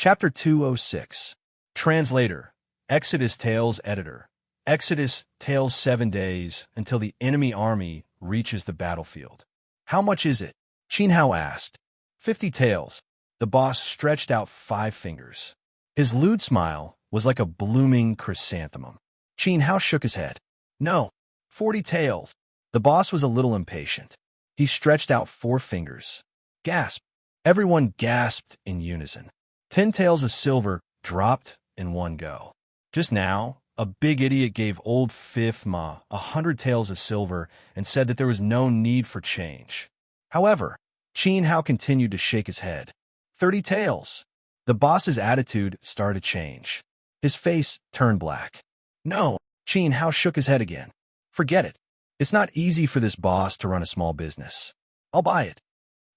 Chapter 206. Translator. Exodus Tales Editor. Exodus Tales 7 days until the enemy army reaches the battlefield. How much is it? Qin Hao asked. 50 taels. The boss stretched out 5 fingers. His lewd smile was like a blooming chrysanthemum. Qin Hao shook his head. No, 40 taels. The boss was a little impatient. He stretched out 4 fingers. Gasp. Everyone gasped in unison. 10 taels of silver dropped in one go. Just now, a big idiot gave old Fifth Ma 100 taels of silver and said that there was no need for change. However, Qin Hao continued to shake his head. 30 taels. The boss's attitude started to change. His face turned black. No, Qin Hao shook his head again. Forget it. It's not easy for this boss to run a small business. I'll buy it.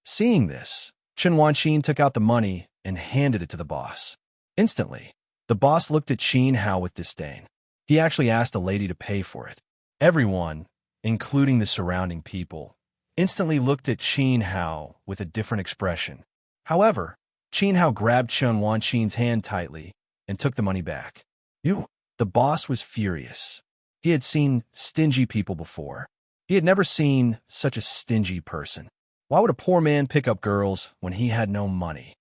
Seeing this, Chen Wanqin took out the money and handed it to the boss. Instantly, the boss looked at Qin Hao with disdain. He actually asked a lady to pay for it. Everyone, including the surrounding people, instantly looked at Qin Hao with a different expression. However, Qin Hao grabbed Chen Wanqin's hand tightly and took the money back. The boss was furious. He had seen stingy people before. He had never seen such a stingy person. Why would a poor man pick up girls when he had no money?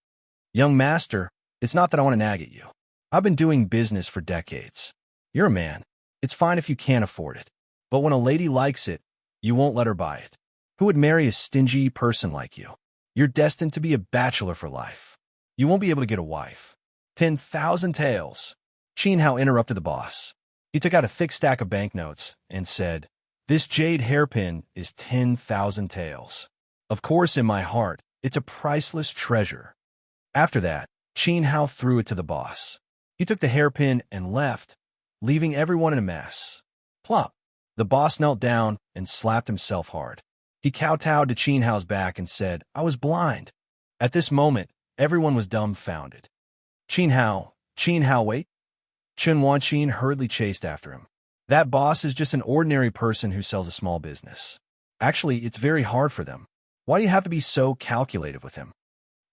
Young master, it's not that I want to nag at you. I've been doing business for decades. You're a man. It's fine if you can't afford it. But when a lady likes it, you won't let her buy it. Who would marry a stingy person like you? You're destined to be a bachelor for life. You won't be able to get a wife. 10,000 taels. Qin Hao interrupted the boss. He took out a thick stack of banknotes and said, "This jade hairpin is 10,000 taels. Of course, in my heart, it's a priceless treasure." After that, Qin Hao threw it to the boss. He took the hairpin and left, leaving everyone in a mess. Plop! The boss knelt down and slapped himself hard. He kowtowed to Qin Hao's back and said, "I was blind." At this moment, everyone was dumbfounded. Qin Hao, wait. Chen Wanqin hurriedly chased after him. That boss is just an ordinary person who sells a small business. Actually, it's very hard for them. Why do you have to be so calculative with him?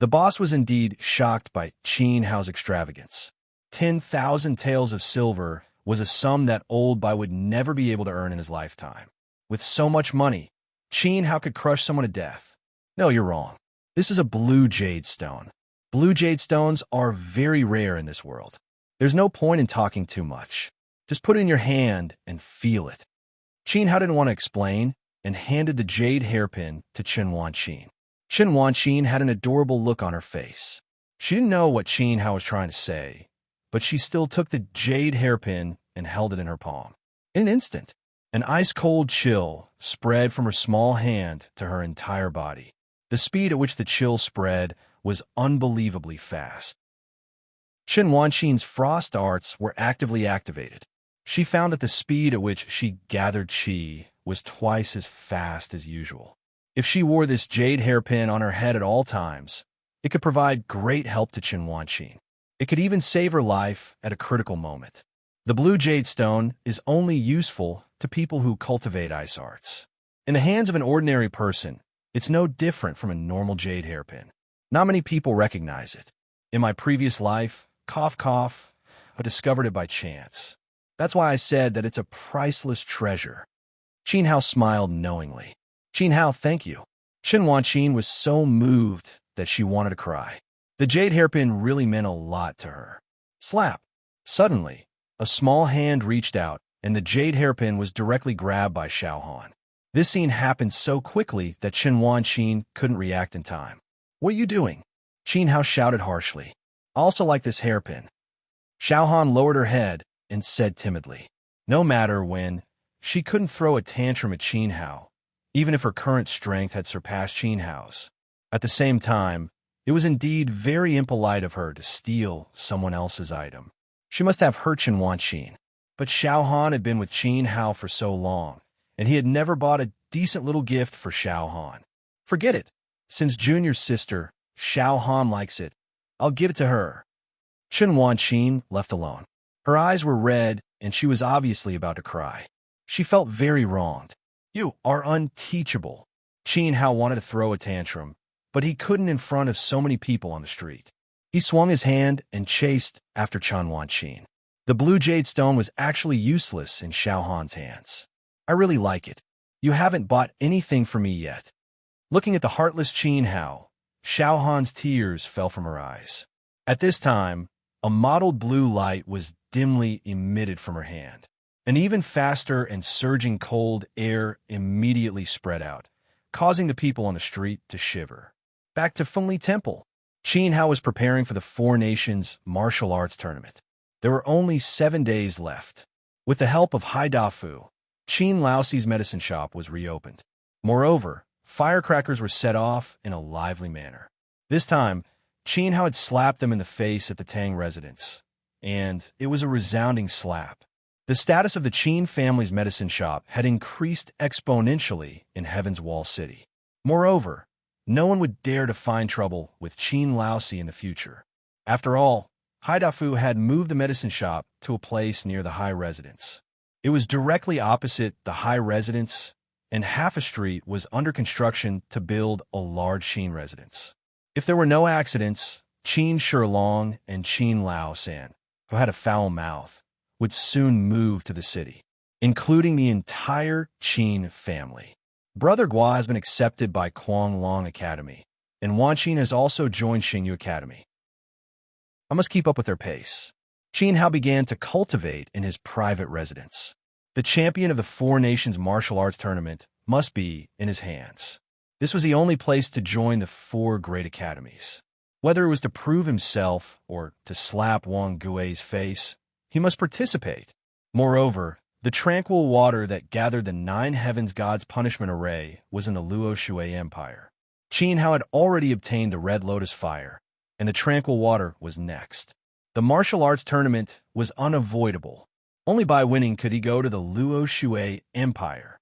The boss was indeed shocked by Qin Hao's extravagance. 10,000 taels of silver was a sum that old Bai would never be able to earn in his lifetime. With so much money, Qin Hao could crush someone to death. No, you're wrong. This is a blue jade stone. Blue jade stones are very rare in this world. There's no point in talking too much. Just put it in your hand and feel it. Qin Hao didn't want to explain and handed the jade hairpin to Chen Wanqin. Chen Wanqin had an adorable look on her face. She didn't know what Qin Hao was trying to say, but she still took the jade hairpin and held it in her palm. In an instant, an ice-cold chill spread from her small hand to her entire body. The speed at which the chill spread was unbelievably fast. Chen Wanqin's frost arts were actively activated. She found that the speed at which she gathered qi was twice as fast as usual. If she wore this jade hairpin on her head at all times, it could provide great help to Chen Wanqin. It could even save her life at a critical moment. The blue jade stone is only useful to people who cultivate ice arts. In the hands of an ordinary person, it's no different from a normal jade hairpin. Not many people recognize it. In my previous life, cough cough, I discovered it by chance. That's why I said that it's a priceless treasure. Qin Hao smiled knowingly. Qin Hao, thank you. Chen Wanqin was so moved that she wanted to cry. The jade hairpin really meant a lot to her. Slap! Suddenly, a small hand reached out, and the jade hairpin was directly grabbed by Xiao Han. This scene happened so quickly that Chen Wanqin couldn't react in time. What are you doing? Qin Hao shouted harshly. I also like this hairpin. Xiao Han lowered her head and said timidly. No matter when, she couldn't throw a tantrum at Qin Hao, even if her current strength had surpassed Qin Hao's. At the same time, it was indeed very impolite of her to steal someone else's item. She must have hurt Chen Wanqin. But Xiao Han had been with Qin Hao for so long, and he had never bought a decent little gift for Xiao Han. Forget it. Since Junior's sister, Xiao Han, likes it, I'll give it to her. Chen Wanqin left alone. Her eyes were red, and she was obviously about to cry. She felt very wronged. You are unteachable. Qin Hao wanted to throw a tantrum, but he couldn't in front of so many people on the street. He swung his hand and chased after Chen Wanqin. The blue jade stone was actually useless in Xiao Han's hands. I really like it. You haven't bought anything for me yet. Looking at the heartless Qin Hao, Xiao Han's tears fell from her eyes. At this time, a mottled blue light was dimly emitted from her hand. An even faster and surging cold air immediately spread out, causing the people on the street to shiver. Back to Fengli Temple, Qin Hao was preparing for the Four Nations martial arts tournament. There were only 7 days left. With the help of Hai Dafu, Qin Laoxi's medicine shop was reopened. Moreover, firecrackers were set off in a lively manner. This time, Qin Hao had slapped them in the face at the Tang residence, and it was a resounding slap. The status of the Qin family's medicine shop had increased exponentially in Heaven's Wall City. Moreover, no one would dare to find trouble with Qin Laoxi in the future. After all, Hai Dafu had moved the medicine shop to a place near the Hai residence. It was directly opposite the Hai residence, and half a street was under construction to build a large Qin residence. If there were no accidents, Qin Shilong and Qin Lao San, who had a foul mouth, would soon move to the city, including the entire Qin family. Brother Gua has been accepted by Kuanglong Academy, and Wanqin has also joined Xingyu Academy. I must keep up with their pace. Qin Hao began to cultivate in his private residence. The champion of the Four Nations martial arts tournament must be in his hands. This was the only place to join the 4 great academies. Whether it was to prove himself or to slap Wang Gui's face, he must participate. Moreover, the tranquil water that gathered the 9 heavens gods' punishment array was in the Luo Shui Empire. Qin Hao had already obtained the Red Lotus Fire, and the tranquil water was next. The martial arts tournament was unavoidable. Only by winning could he go to the Luo Shui Empire.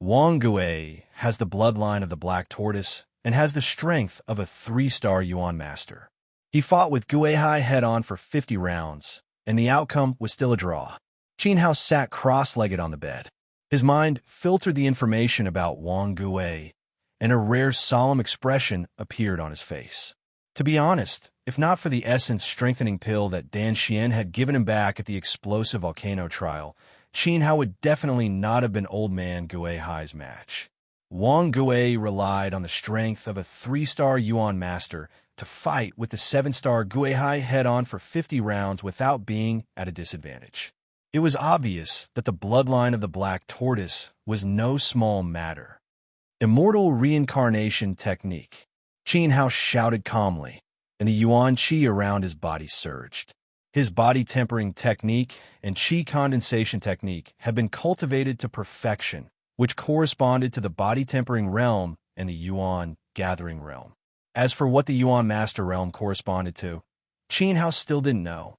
Wang Gui has the bloodline of the Black Tortoise and has the strength of a 3-star Yuan master. He fought with Gui Hai head-on for 50 rounds, and the outcome was still a draw. Qin Hao sat cross-legged on the bed. His mind filtered the information about Wang Gui, and a rare solemn expression appeared on his face. To be honest, if not for the essence-strengthening pill that Dan Xian had given him back at the explosive volcano trial, Qin Hao would definitely not have been Old Man Gui Hai's match. Wang Gui relied on the strength of a 3-star Yuan master to fight with the 7-star Gui Hai head-on for 50 rounds without being at a disadvantage. It was obvious that the bloodline of the Black Tortoise was no small matter. Immortal reincarnation technique. Qin Hao shouted calmly, and the Yuan Qi around his body surged. His body tempering technique and Qi condensation technique had been cultivated to perfection, which corresponded to the body tempering realm and the Yuan gathering realm. As for what the Yuan Master Realm corresponded to, Qin Hao still didn't know.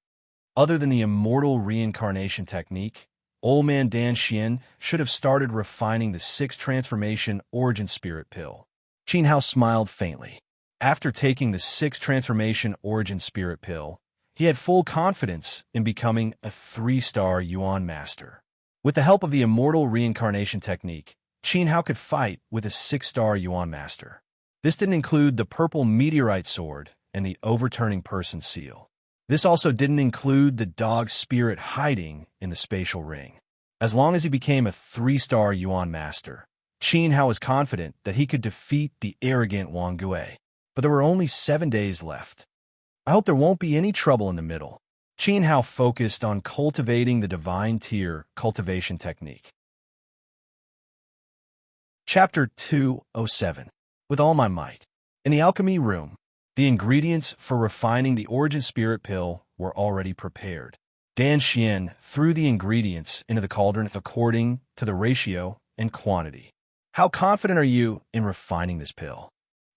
Other than the immortal reincarnation technique, Old Man Dan Xian should have started refining the 6th transformation origin spirit pill. Qin Hao smiled faintly. After taking the 6th transformation origin spirit pill, he had full confidence in becoming a 3-star Yuan Master. With the help of the immortal reincarnation technique, Qin Hao could fight with a 6-star Yuan Master. This didn't include the purple meteorite sword and the overturning person seal. This also didn't include the dog spirit hiding in the spatial ring. As long as he became a 3-star Yuan Master, Qin Hao was confident that he could defeat the arrogant Wang Gui. But there were only 7 days left. I hope there won't be any trouble in the middle. Qin Hao focused on cultivating the divine tier cultivation technique. Chapter 207. With all my might. In the alchemy room, the ingredients for refining the origin spirit pill were already prepared. Dan Xian threw the ingredients into the cauldron according to the ratio and quantity. How confident are you in refining this pill?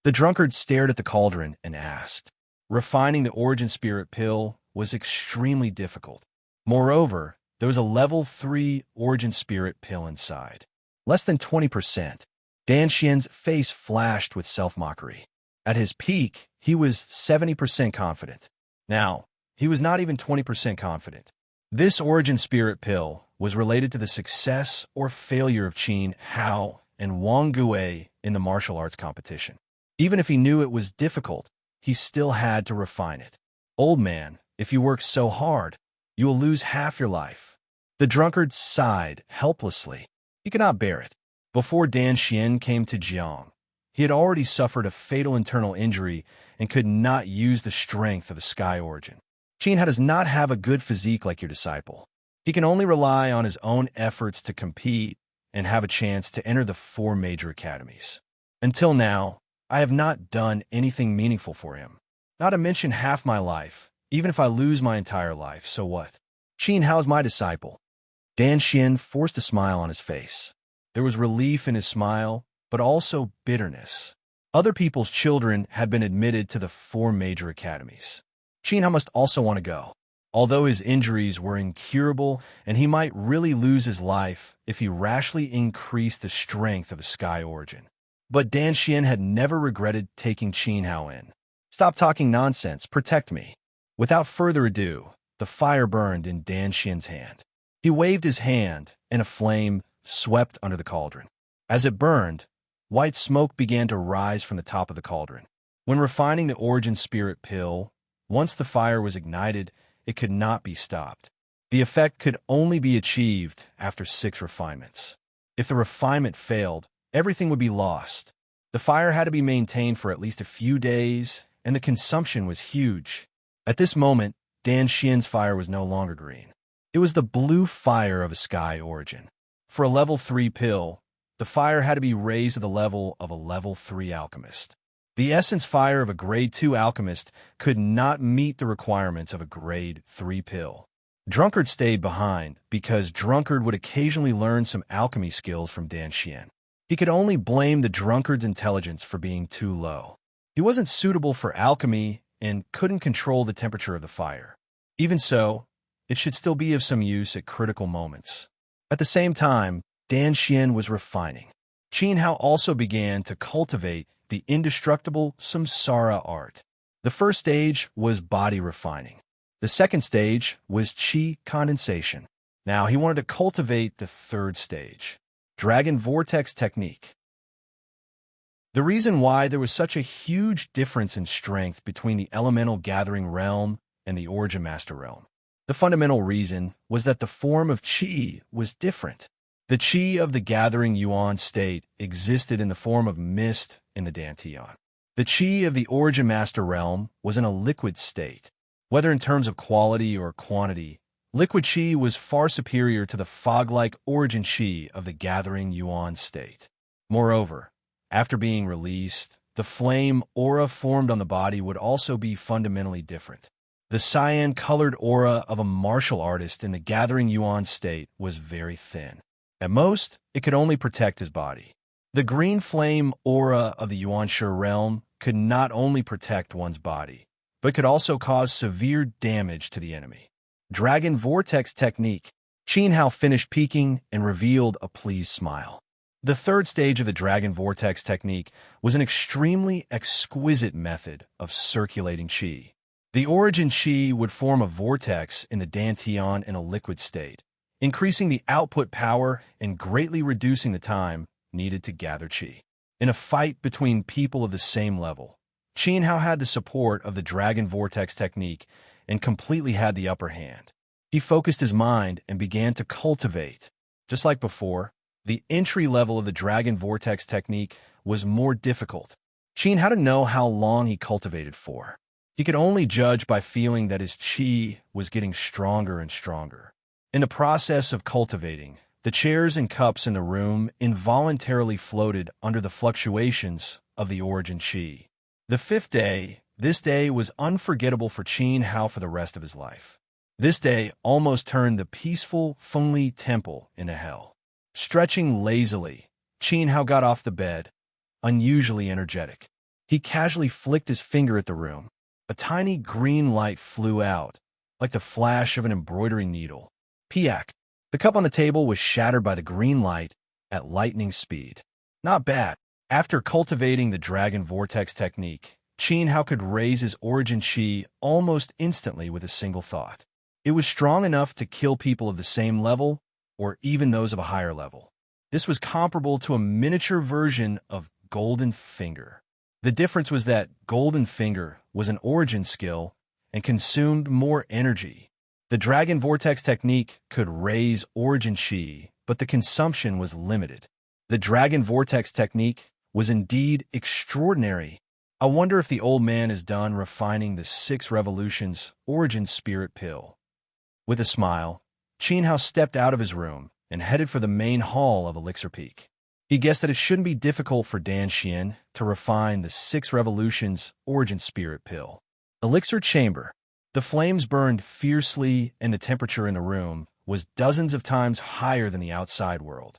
The drunkard stared at the cauldron and asked. Refining the origin spirit pill was extremely difficult. Moreover, there was a level 3 origin spirit pill inside. Less than 20%. Dan Xian's face flashed with self-mockery. At his peak, he was 70% confident. Now, he was not even 20% confident. This origin spirit pill was related to the success or failure of Qin Hao and Wang Gui in the martial arts competition. Even if he knew it was difficult, he still had to refine it. "Old man, if you work so hard, you will lose half your life." The drunkard sighed helplessly. He could not bear it. Before Dan Xian came to Jiang, he had already suffered a fatal internal injury and could not use the strength of a sky origin. Qin does not have a good physique like your disciple. He can only rely on his own efforts to compete and have a chance to enter the 4 major academies. Until now, I have not done anything meaningful for him. Not to mention half my life. Even if I lose my entire life, so what? Qin Hao's my disciple. Dan Xian forced a smile on his face. There was relief in his smile, but also bitterness. Other people's children had been admitted to the 4 major academies. Qin Hao must also want to go. Although his injuries were incurable and he might really lose his life if he rashly increased the strength of a sky origin. But Dan Xian had never regretted taking Qin Hao in. "Stop talking nonsense, protect me." Without further ado, the fire burned in Dan Xian's hand. He waved his hand, and a flame swept under the cauldron. As it burned, white smoke began to rise from the top of the cauldron. When refining the origin spirit pill, once the fire was ignited, it could not be stopped. The effect could only be achieved after 6 refinements. If the refinement failed, everything would be lost. The fire had to be maintained for at least a few days, and the consumption was huge. At this moment, Dan Xian's fire was no longer green. It was the blue fire of a sky origin. For a level 3 pill, the fire had to be raised to the level of a level 3 alchemist. The essence fire of a grade 2 alchemist could not meet the requirements of a grade 3 pill. Drunkard stayed behind because Drunkard would occasionally learn some alchemy skills from Dan Xian. He could only blame the drunkard's intelligence for being too low. He wasn't suitable for alchemy and couldn't control the temperature of the fire. Even so, it should still be of some use at critical moments. At the same time, Dan Xian was refining. Qin Hao also began to cultivate the indestructible samsara art. The first stage was body refining. The second stage was qi condensation. Now he wanted to cultivate the third stage, dragon vortex technique. The reason why there was such a huge difference in strength between the elemental gathering realm and the origin master realm. The fundamental reason was that the form of qi was different. The qi of the gathering yuan state existed in the form of mist in the dantian. The qi of the origin master realm was in a liquid state. Whether in terms of quality or quantity, liquid qi was far superior to the fog-like origin qi of the gathering yuan state. Moreover, after being released, the flame aura formed on the body would also be fundamentally different. The cyan-colored aura of a martial artist in the gathering yuan state was very thin. At most, it could only protect his body. The green flame aura of the yuanshi realm could not only protect one's body, but could also cause severe damage to the enemy. Dragon Vortex Technique. Qin Hao finished peeking and revealed a pleased smile. The third stage of the Dragon Vortex Technique was an extremely exquisite method of circulating qi. The origin qi would form a vortex in the dantian in a liquid state, increasing the output power and greatly reducing the time needed to gather qi. In a fight between people of the same level, Qin Hao had the support of the Dragon Vortex Technique and completely had the upper hand. He focused his mind and began to cultivate. Just like before, the entry level of the Dragon Vortex Technique was more difficult. Qin had to know how long he cultivated for. He could only judge by feeling that his qi was getting stronger and stronger. In the process of cultivating, the chairs and cups in the room involuntarily floated under the fluctuations of the origin qi. The fifth day, this day was unforgettable for Qin Hao for the rest of his life. This day almost turned the peaceful Fengli temple into hell. Stretching lazily, Qin Hao got off the bed, unusually energetic. He casually flicked his finger at the room. A tiny green light flew out, like the flash of an embroidery needle. Piak! The cup on the table was shattered by the green light at lightning speed. Not bad. After cultivating the Dragon Vortex Technique, Qin Hao could raise his origin qi almost instantly with a single thought. It was strong enough to kill people of the same level, or even those of a higher level. This was comparable to a miniature version of Golden Finger. The difference was that Golden Finger was an origin skill, and consumed more energy. The Dragon Vortex technique could raise origin chi, but the consumption was limited. The Dragon Vortex technique was indeed extraordinary. I wonder if the old man is done refining the 6 Revolutions Origin Spirit Pill. With a smile, Qin Hao stepped out of his room and headed for the main hall of Elixir Peak. He guessed that it shouldn't be difficult for Dan Xian to refine the 6 Revolutions Origin Spirit Pill. Elixir Chamber. The flames burned fiercely, and the temperature in the room was dozens of times higher than the outside world.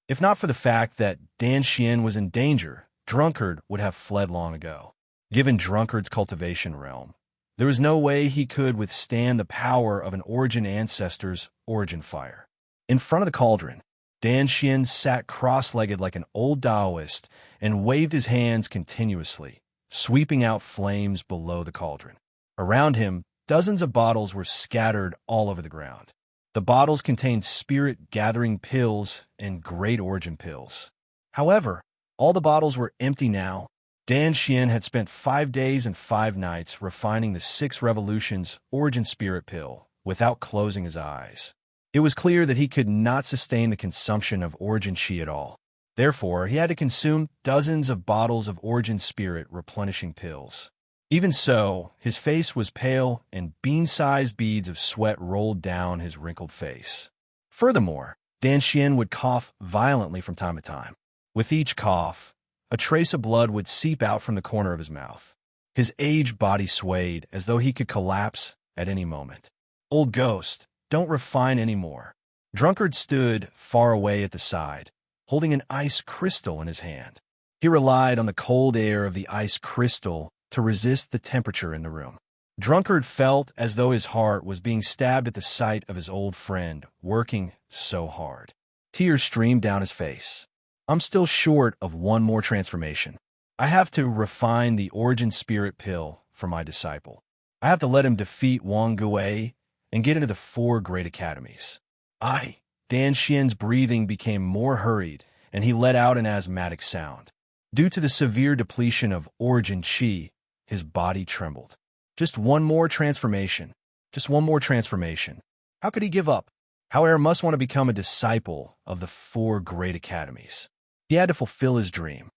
If not for the fact that Dan Xian was in danger, Drunkard would have fled long ago. Given Drunkard's cultivation realm, there was no way he could withstand the power of an Origin ancestor's Origin fire. In front of the cauldron, Dan Xian sat cross-legged like an old Taoist and waved his hands continuously, sweeping out flames below the cauldron. Around him, dozens of bottles were scattered all over the ground. The bottles contained spirit-gathering pills and great origin pills. However, all the bottles were empty now. Dan Xian had spent 5 days and 5 nights refining the 6 Revolutions Origin Spirit Pill without closing his eyes. It was clear that he could not sustain the consumption of Origin Chi at all. Therefore, he had to consume dozens of bottles of Origin Spirit replenishing pills. Even so, his face was pale and bean-sized beads of sweat rolled down his wrinkled face. Furthermore, Dan Xian would cough violently from time to time. With each cough, a trace of blood would seep out from the corner of his mouth. His aged body swayed as though he could collapse at any moment. Old ghost, don't refine anymore. Drunkard stood far away at the side, holding an ice crystal in his hand. He relied on the cold air of the ice crystal to resist the temperature in the room. Drunkard felt as though his heart was being stabbed at the sight of his old friend working so hard. Tears streamed down his face. I'm still short of one more transformation. I have to refine the Origin Spirit Pill for my disciple. I have to let him defeat Wang Gui and get into the 4 great academies. Dan Xian's breathing became more hurried, and he let out an asthmatic sound. Due to the severe depletion of Origin Chi, his body trembled. Just one more transformation. Just one more transformation. How could he give up? However, must want to become a disciple of the 4 great academies. He had to fulfill his dream.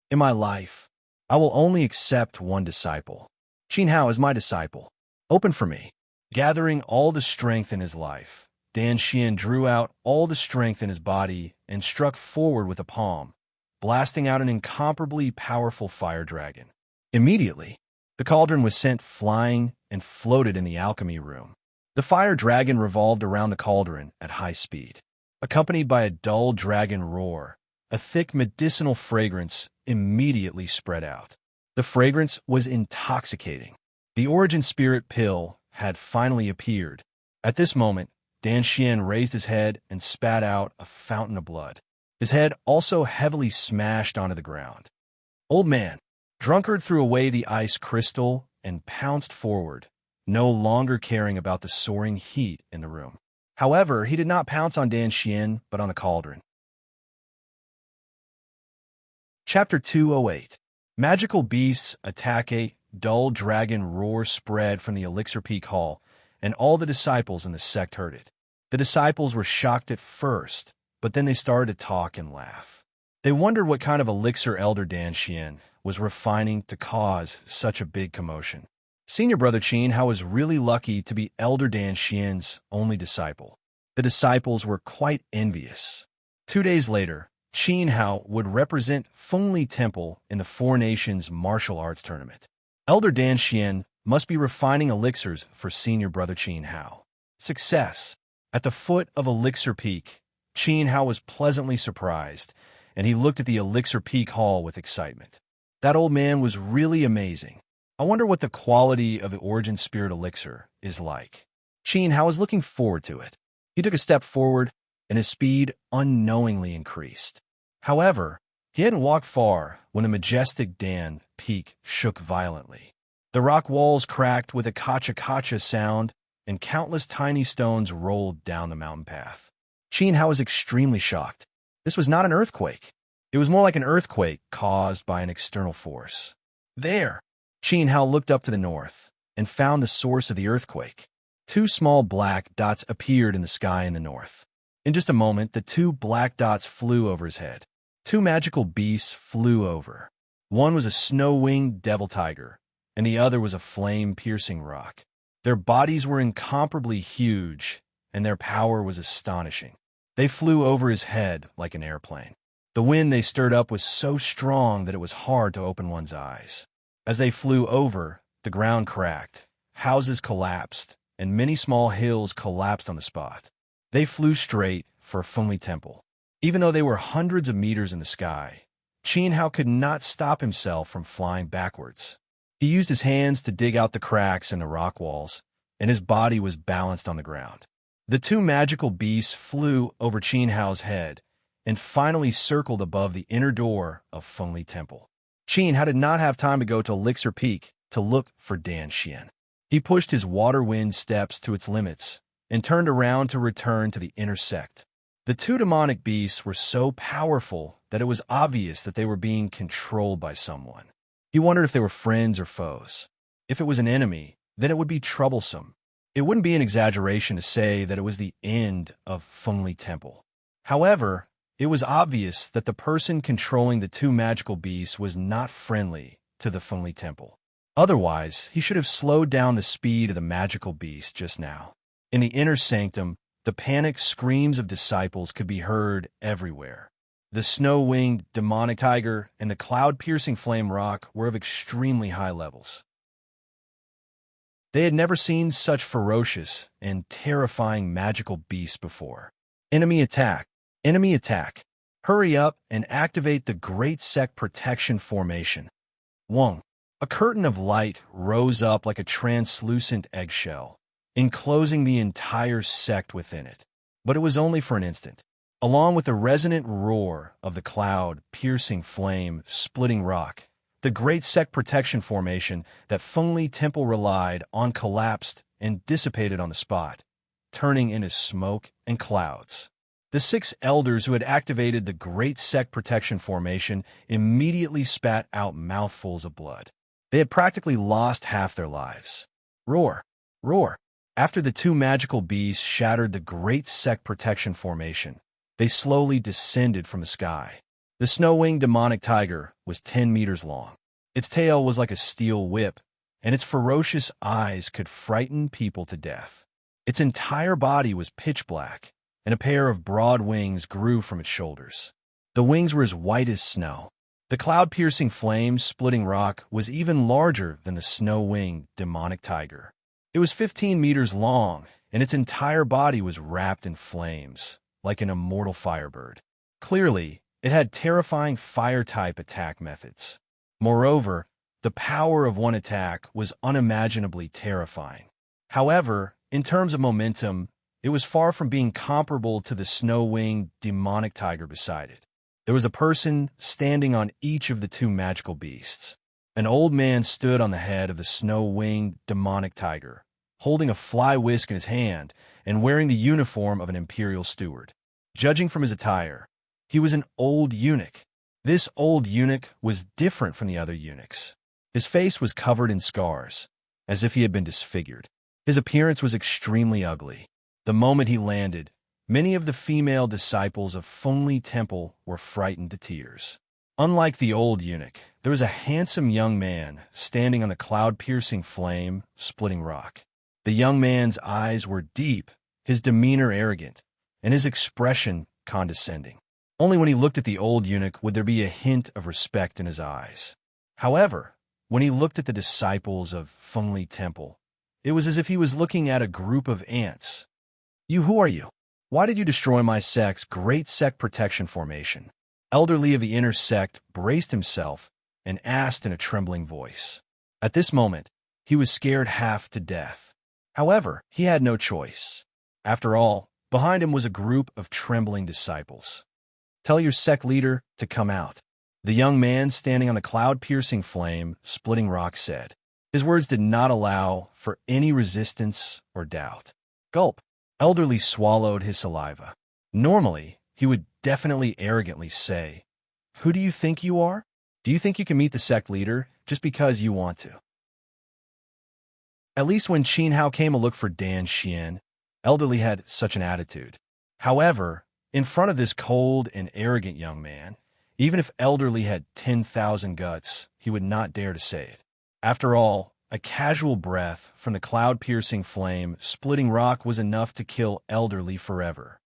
In my life, I will only accept one disciple. Qin Hao is my disciple. Open for me. Gathering all the strength in his life, Dan Xian drew out all the strength in his body and struck forward with a palm, blasting out an incomparably powerful fire dragon. Immediately, the cauldron was sent flying and floated in the alchemy room. The fire dragon revolved around the cauldron at high speed. Accompanied by a dull dragon roar, a thick medicinal fragrance immediately spread out. The fragrance was intoxicating. The Origin Spirit Pill had finally appeared. At this moment, Dan Xian raised his head and spat out a fountain of blood. His head also heavily smashed onto the ground. Old man, Drunkard threw away the ice crystal and pounced forward, no longer caring about the soaring heat in the room. However, he did not pounce on Dan Xian, but on the cauldron. Chapter 208. Magical beasts attack. A dull dragon roar spread from the Elixir Peak Hall, and all the disciples in the sect heard it. The disciples were shocked at first, but then they started to talk and laugh. They wondered what kind of elixir Elder Dan Xian was refining to cause such a big commotion. Senior Brother Qin Hao was really lucky to be Elder Dan Xian's only disciple. The disciples were quite envious. 2 days later, Qin Hao would represent Fengli Temple in the 4 Nations martial arts tournament. Elder Dan Xian must be refining elixirs for Senior Brother Qin Hao. Success. At the foot of Elixir Peak, Qin Hao was pleasantly surprised, and he looked at the Elixir Peak Hall with excitement. That old man was really amazing. I wonder what the quality of the Origin Spirit Elixir is like. Qin Hao was looking forward to it. He took a step forward, and his speed unknowingly increased. However, he hadn't walked far when the majestic Dan Peak shook violently. The rock walls cracked with a kacha-kacha sound, and countless tiny stones rolled down the mountain path. Qin Hao was extremely shocked. This was not an earthquake. It was more like an earthquake caused by an external force. There, Qin Hao looked up to the north and found the source of the earthquake. Two small black dots appeared in the sky in the north. In just a moment, the two black dots flew over his head. Two magical beasts flew over. One was a snow-winged devil tiger, and the other was a flame-piercing rock. Their bodies were incomparably huge, and their power was astonishing. They flew over his head like an airplane. The wind they stirred up was so strong that it was hard to open one's eyes. As they flew over, the ground cracked, houses collapsed, and many small hills collapsed on the spot. They flew straight for Fengli Temple. Even though they were hundreds of meters in the sky, Qin Hao could not stop himself from flying backwards. He used his hands to dig out the cracks in the rock walls, and his body was balanced on the ground. The two magical beasts flew over Qin Hao's head and finally circled above the inner door of Fengli Temple. Qin Hao did not have time to go to Elixir Peak to look for Dan Xian. He pushed his water-wind steps to its limits and turned around to return to the inner sect. The two demonic beasts were so powerful that it was obvious that they were being controlled by someone. He wondered if they were friends or foes. If it was an enemy, then it would be troublesome. It wouldn't be an exaggeration to say that it was the end of Fengli Temple. However, it was obvious that the person controlling the two magical beasts was not friendly to the Fengli Temple. Otherwise, he should have slowed down the speed of the magical beast just now. In the inner sanctum, the panicked screams of disciples could be heard everywhere. The snow-winged demonic tiger and the cloud-piercing flame rock were of extremely high levels. They had never seen such ferocious and terrifying magical beasts before. Enemy attack! Enemy attack! Hurry up and activate the Great Sect Protection Formation. 1. A curtain of light rose up like a translucent eggshell, enclosing the entire sect within it. But it was only for an instant. Along with the resonant roar of the cloud-piercing flame splitting rock, the Great Sect Protection Formation that Fengli Temple relied on collapsed and dissipated on the spot, turning into smoke and clouds. The 6 elders who had activated the Great Sect Protection Formation immediately spat out mouthfuls of blood. They had practically lost half their lives. Roar! Roar! After the two magical beasts shattered the Great Sect Protection Formation, they slowly descended from the sky. The snow-winged demonic tiger was 10 meters long. Its tail was like a steel whip, and its ferocious eyes could frighten people to death. Its entire body was pitch black, and a pair of broad wings grew from its shoulders. The wings were as white as snow. The cloud-piercing flame-splitting rock was even larger than the snow-winged demonic tiger. It was 15 meters long, and its entire body was wrapped in flames, like an immortal firebird. Clearly, it had terrifying fire-type attack methods. Moreover, the power of one attack was unimaginably terrifying. However, in terms of momentum, it was far from being comparable to the snow-winged demonic tiger beside it. There was a person standing on each of the two magical beasts. An old man stood on the head of the snow-winged demonic tiger, holding a fly whisk in his hand and wearing the uniform of an imperial steward. Judging from his attire, he was an old eunuch. This old eunuch was different from the other eunuchs. His face was covered in scars, as if he had been disfigured. His appearance was extremely ugly. The moment he landed, many of the female disciples of Fengli Temple were frightened to tears. Unlike the old eunuch, there was a handsome young man standing on the cloud-piercing flame, splitting rock. The young man's eyes were deep, his demeanor arrogant, and his expression condescending. Only when he looked at the old eunuch would there be a hint of respect in his eyes. However, when he looked at the disciples of Fengli Temple, it was as if he was looking at a group of ants. Who are you? Why did you destroy my sect's Great Sect Protection Formation? Elderly of the inner sect braced himself and asked in a trembling voice. At this moment, he was scared half to death. However, he had no choice. After all, behind him was a group of trembling disciples. Tell your sect leader to come out. The young man standing on the cloud-piercing flame, splitting rock said. His words did not allow for any resistance or doubt. Gulp. Elderly swallowed his saliva. Normally, he would definitely arrogantly say, "Who do you think you are? Do you think you can meet the sect leader just because you want to?" At least when Qin Hao came to look for Dan Xian, Elderly had such an attitude. However, in front of this cold and arrogant young man, even if Elderly had 10,000 guts, he would not dare to say it. After all, a casual breath from the cloud-piercing flame splitting rock was enough to kill Elderly forever.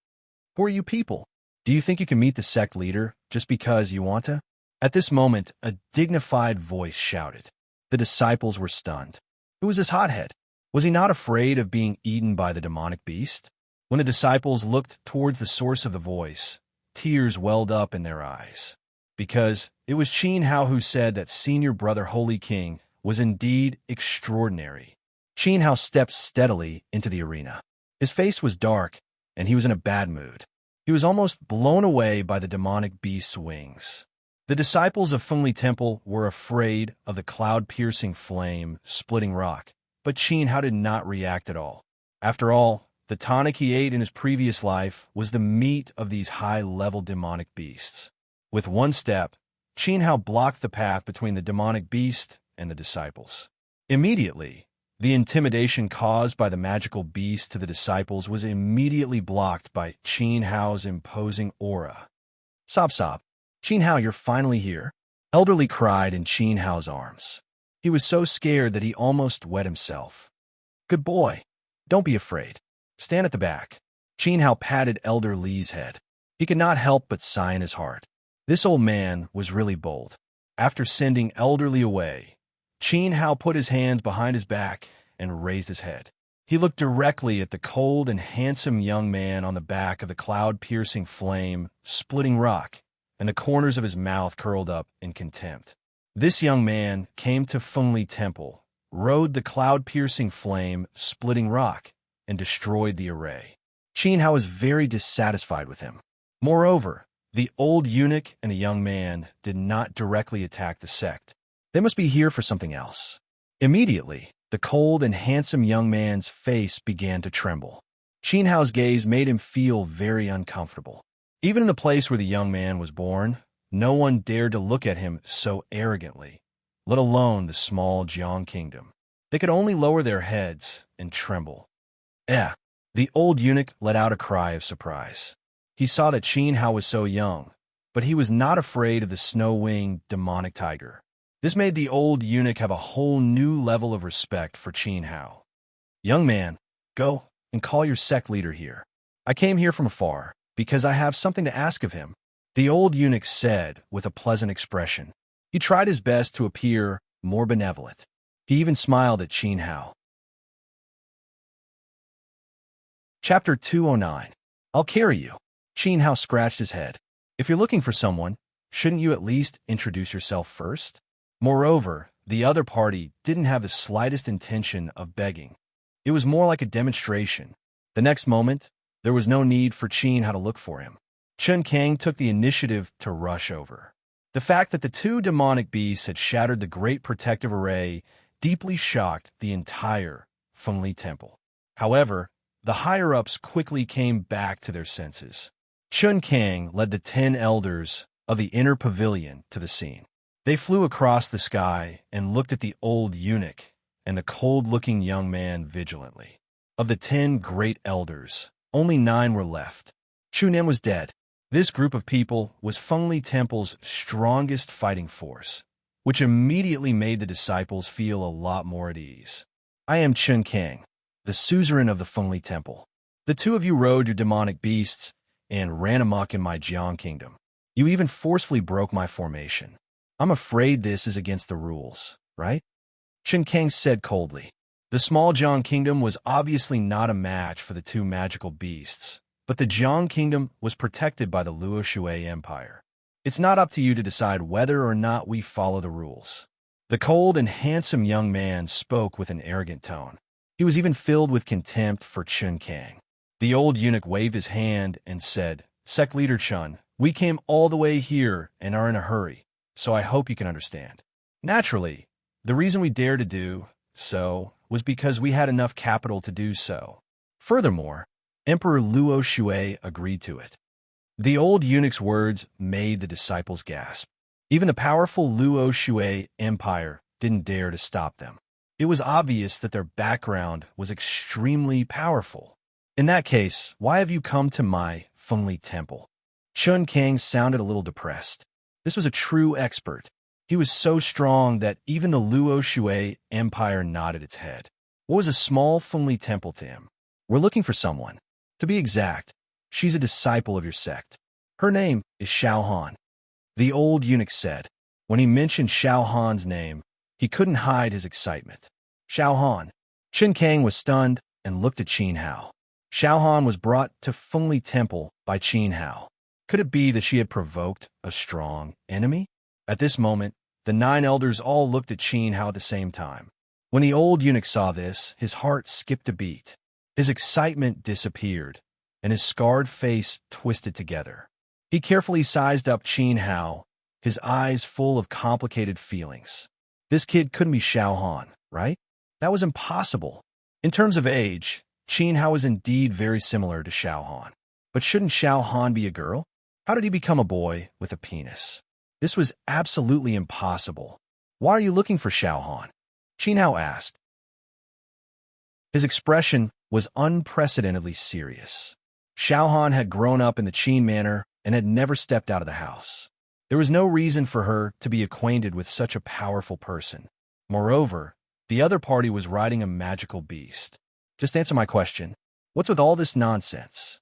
Who are you people? Do you think you can meet the sect leader just because you want to? At this moment, a dignified voice shouted. The disciples were stunned. Who was this hothead? Was he not afraid of being eaten by the demonic beast? When the disciples looked towards the source of the voice, tears welled up in their eyes. Because it was Qin Hao who said that Senior Brother Holy King was indeed extraordinary. Qin Hao stepped steadily into the arena. His face was dark, and he was in a bad mood. He was almost blown away by the demonic beast's wings. The disciples of Fengli Temple were afraid of the cloud-piercing flame splitting rock, but Qin Hao did not react at all. After all, the tonic he ate in his previous life was the meat of these high-level demonic beasts. With one step, Qin Hao blocked the path between the demonic beast and the disciples. Immediately, the intimidation caused by the magical beast to the disciples was immediately blocked by Qin Hao's imposing aura. Sob sob. Qin Hao, you're finally here. Elderly cried in Qin Hao's arms. He was so scared that he almost wet himself. Good boy. Don't be afraid. Stand at the back. Qin Hao patted Elder Li's head. He could not help but sigh in his heart. This old man was really bold. After sending Elderly away, Qin Hao put his hands behind his back and raised his head. He looked directly at the cold and handsome young man on the back of the cloud-piercing flame, splitting rock, and the corners of his mouth curled up in contempt. This young man came to Fengli Temple, rode the cloud-piercing flame, splitting rock, and destroyed the array. Qin Hao was very dissatisfied with him. Moreover, the old eunuch and the young man did not directly attack the sect. They must be here for something else. Immediately, the cold and handsome young man's face began to tremble. Qin Hao's gaze made him feel very uncomfortable. Even in the place where the young man was born, no one dared to look at him so arrogantly, let alone the small Jiang kingdom. They could only lower their heads and tremble. The old eunuch let out a cry of surprise. He saw that Qin Hao was so young, but he was not afraid of the snow-winged demonic tiger. This made the old eunuch have a whole new level of respect for Qin Hao. Young man, go and call your sect leader here. I came here from afar, because I have something to ask of him, the old eunuch said with a pleasant expression. He tried his best to appear more benevolent. He even smiled at Qin Hao. Chapter 209. I'll carry you. Qin Hao scratched his head. If you're looking for someone, shouldn't you at least introduce yourself first? Moreover, the other party didn't have the slightest intention of begging. It was more like a demonstration. The next moment, there was no need for Qin Hao to look for him. Chen Kang took the initiative to rush over. The fact that the two demonic beasts had shattered the great protective array deeply shocked the entire Fengli Temple. However, the higher-ups quickly came back to their senses. Chen Kang led the 10 elders of the inner pavilion to the scene. They flew across the sky and looked at the old eunuch and the cold-looking young man vigilantly. Of the 10 great elders, only 9 were left. Chu Nen was dead. This group of people was Fengli Temple's strongest fighting force, which immediately made the disciples feel a lot more at ease. I am Chen Kang, the suzerain of the Fengli Temple. The two of you rode your demonic beasts and ran amok in my Jiang kingdom. You even forcefully broke my formation. I'm afraid this is against the rules, right? Chen Kang said coldly. The small Jiang kingdom was obviously not a match for the two magical beasts, but the Jiang kingdom was protected by the Luo Shui Empire. It's not up to you to decide whether or not we follow the rules. The cold and handsome young man spoke with an arrogant tone. He was even filled with contempt for Chen Kang. The old eunuch waved his hand and said, Sect Leader Chen, we came all the way here and are in a hurry, so I hope you can understand. Naturally, the reason we dared to do so was because we had enough capital to do so. Furthermore, Emperor Luo Shui agreed to it. The old eunuch's words made the disciples gasp. Even the powerful Luo Shui Empire didn't dare to stop them. It was obvious that their background was extremely powerful. In that case, why have you come to my Fengli temple? Chun Kang sounded a little depressed. This was a true expert. He was so strong that even the Luo Shui Empire nodded its head. What was a small Fengli temple to him? We're looking for someone. To be exact, she's a disciple of your sect. Her name is Xiao Han. The old eunuch said. When he mentioned Xiao Han's name, he couldn't hide his excitement. Xiao Han. Chun Kang was stunned and looked at Qin Hao. Xiao Han was brought to Fengli Temple by Qin Hao. Could it be that she had provoked a strong enemy? At this moment, the 9 elders all looked at Qin Hao at the same time. When the old eunuch saw this, his heart skipped a beat. His excitement disappeared, and his scarred face twisted together. He carefully sized up Qin Hao, his eyes full of complicated feelings. This kid couldn't be Xiao Han, right? That was impossible. In terms of age, Qin Hao was indeed very similar to Xiao Han. But shouldn't Xiao Han be a girl? How did he become a boy with a penis? This was absolutely impossible. Why are you looking for Xiao Han? Qin Hao asked. His expression was unprecedentedly serious. Xiao Han had grown up in the Qin manor and had never stepped out of the house. There was no reason for her to be acquainted with such a powerful person. Moreover, the other party was riding a magical beast. Just answer my question. What's with all this nonsense?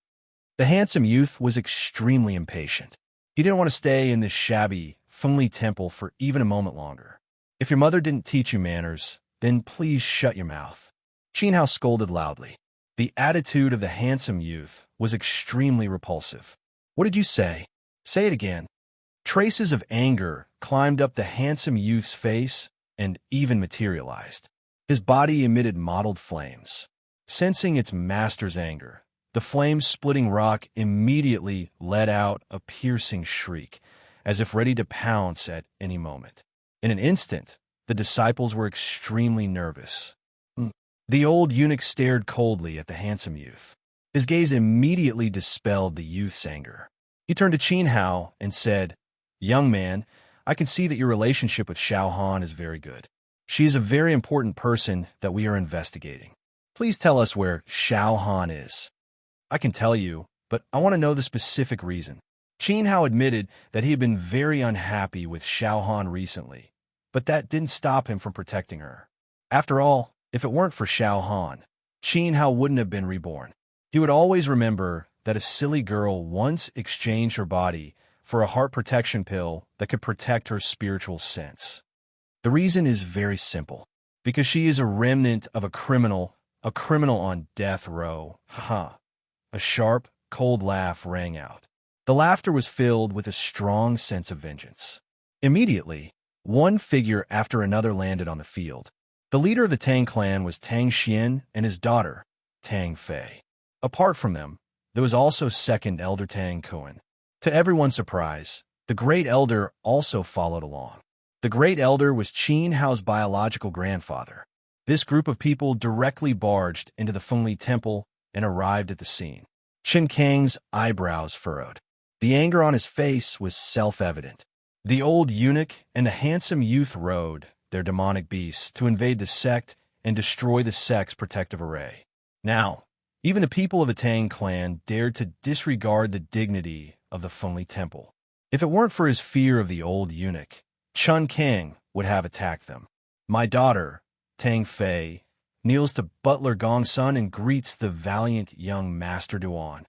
The handsome youth was extremely impatient. He didn't want to stay in this shabby Fengli temple for even a moment longer. If your mother didn't teach you manners, then please shut your mouth. Qin Hao scolded loudly. The attitude of the handsome youth was extremely repulsive. What did you say? Say it again. Traces of anger climbed up the handsome youth's face and even materialized. His body emitted mottled flames. Sensing its master's anger, the flame-splitting rock immediately let out a piercing shriek, as if ready to pounce at any moment. In an instant, the disciples were extremely nervous. The old eunuch stared coldly at the handsome youth. His gaze immediately dispelled the youth's anger. He turned to Qin Hao and said, "Young man, I can see that your relationship with Xiao Han is very good. She is a very important person that we are investigating. Please tell us where Xiao Han is." "I can tell you, but I want to know the specific reason." Qin Hao admitted that he had been very unhappy with Xiao Han recently, but that didn't stop him from protecting her. After all, if it weren't for Xiao Han, Qin Hao wouldn't have been reborn. He would always remember that a silly girl once exchanged her body for a heart protection pill that could protect her spiritual sense. The reason is very simple. Because she is a remnant of a criminal on death row. Ha! A sharp, cold laugh rang out. The laughter was filled with a strong sense of vengeance. Immediately, one figure after another landed on the field. The leader of the Tang clan was Tang Xian and his daughter, Tang Fei. Apart from them, there was also second elder Tang Kuan. To everyone's surprise, the great elder also followed along. The great elder was Qin Hao's biological grandfather. This group of people directly barged into the Fengli temple and arrived at the scene. Qin Kang's eyebrows furrowed. The anger on his face was self-evident. The old eunuch and the handsome youth rode their demonic beasts to invade the sect and destroy the sect's protective array. Now, even the people of the Tang clan dared to disregard the dignity of the Fengli temple. If it weren't for his fear of the old eunuch, Chun Kang would have attacked them. My daughter, Tang Fei, kneels to Butler Gongsun and greets the valiant young Master Duan.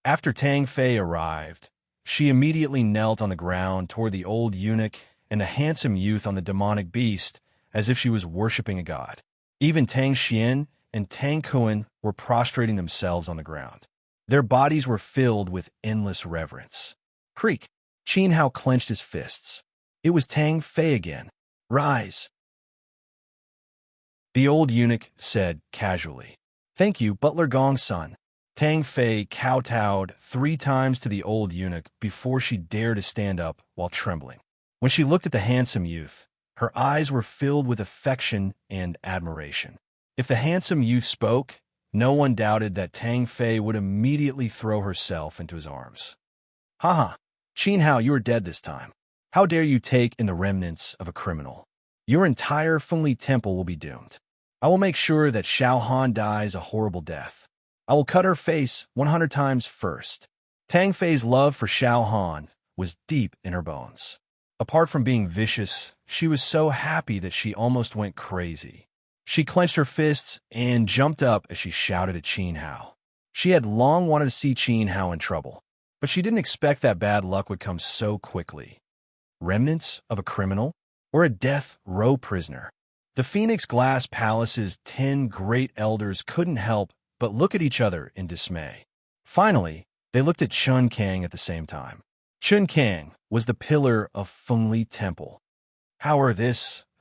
After Tang Fei arrived, she immediately knelt on the ground toward the old eunuch and the handsome youth on the demonic beast as if she was worshipping a god. Even Tang Xian and Tang Kuan were prostrating themselves on the ground. Their bodies were filled with endless reverence. Creak! Qin Hao clenched his fists. It was Tang Fei again. Rise! The old eunuch said casually. Thank you, Butler Gongsun. Tang Fei kowtowed 3 times to the old eunuch before she dared to stand up while trembling. When she looked at the handsome youth, her eyes were filled with affection and admiration. If the handsome youth spoke, no one doubted that Tang Fei would immediately throw herself into his arms. Haha, Qin Hao, you are dead this time. How dare you take in the remnants of a criminal? Your entire Fengli temple will be doomed. I will make sure that Xiao Han dies a horrible death. I will cut her face 100 times first. Tang Fei's love for Xiao Han was deep in her bones. Apart from being vicious, she was so happy that she almost went crazy. She clenched her fists and jumped up as she shouted at Qin Hao. She had long wanted to see Qin Hao in trouble, but she didn't expect that bad luck would come so quickly. Remnants of a criminal or a death row prisoner? The Phoenix Glass Palace's 10 great elders couldn't help but look at each other in dismay. Finally, they looked at Chun Kang at the same time. Chun Kang was the pillar of Fengli Temple. However,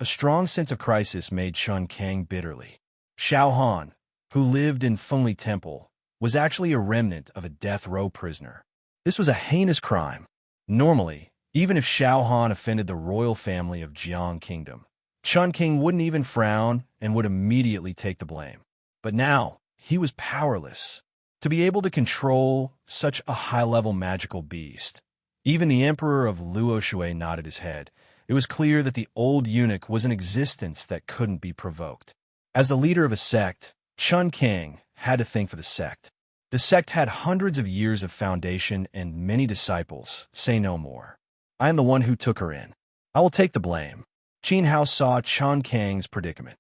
a strong sense of crisis made Chun Kang bitterly. Xiao Han, who lived in Fengli Temple, was actually a remnant of a death row prisoner. This was a heinous crime. Normally, even if Xiao Han offended the royal family of Jiang Kingdom, Chun King wouldn't even frown and would immediately take the blame. But now, he was powerless. To be able to control such a high-level magical beast, even the Emperor of Luoshui nodded his head. It was clear that the old eunuch was an existence that couldn't be provoked. As the leader of a sect, Chun King had to think for the sect. The sect had hundreds of years of foundation and many disciples, say no more. I am the one who took her in. I will take the blame. Qin Hao saw Chun Kang's predicament.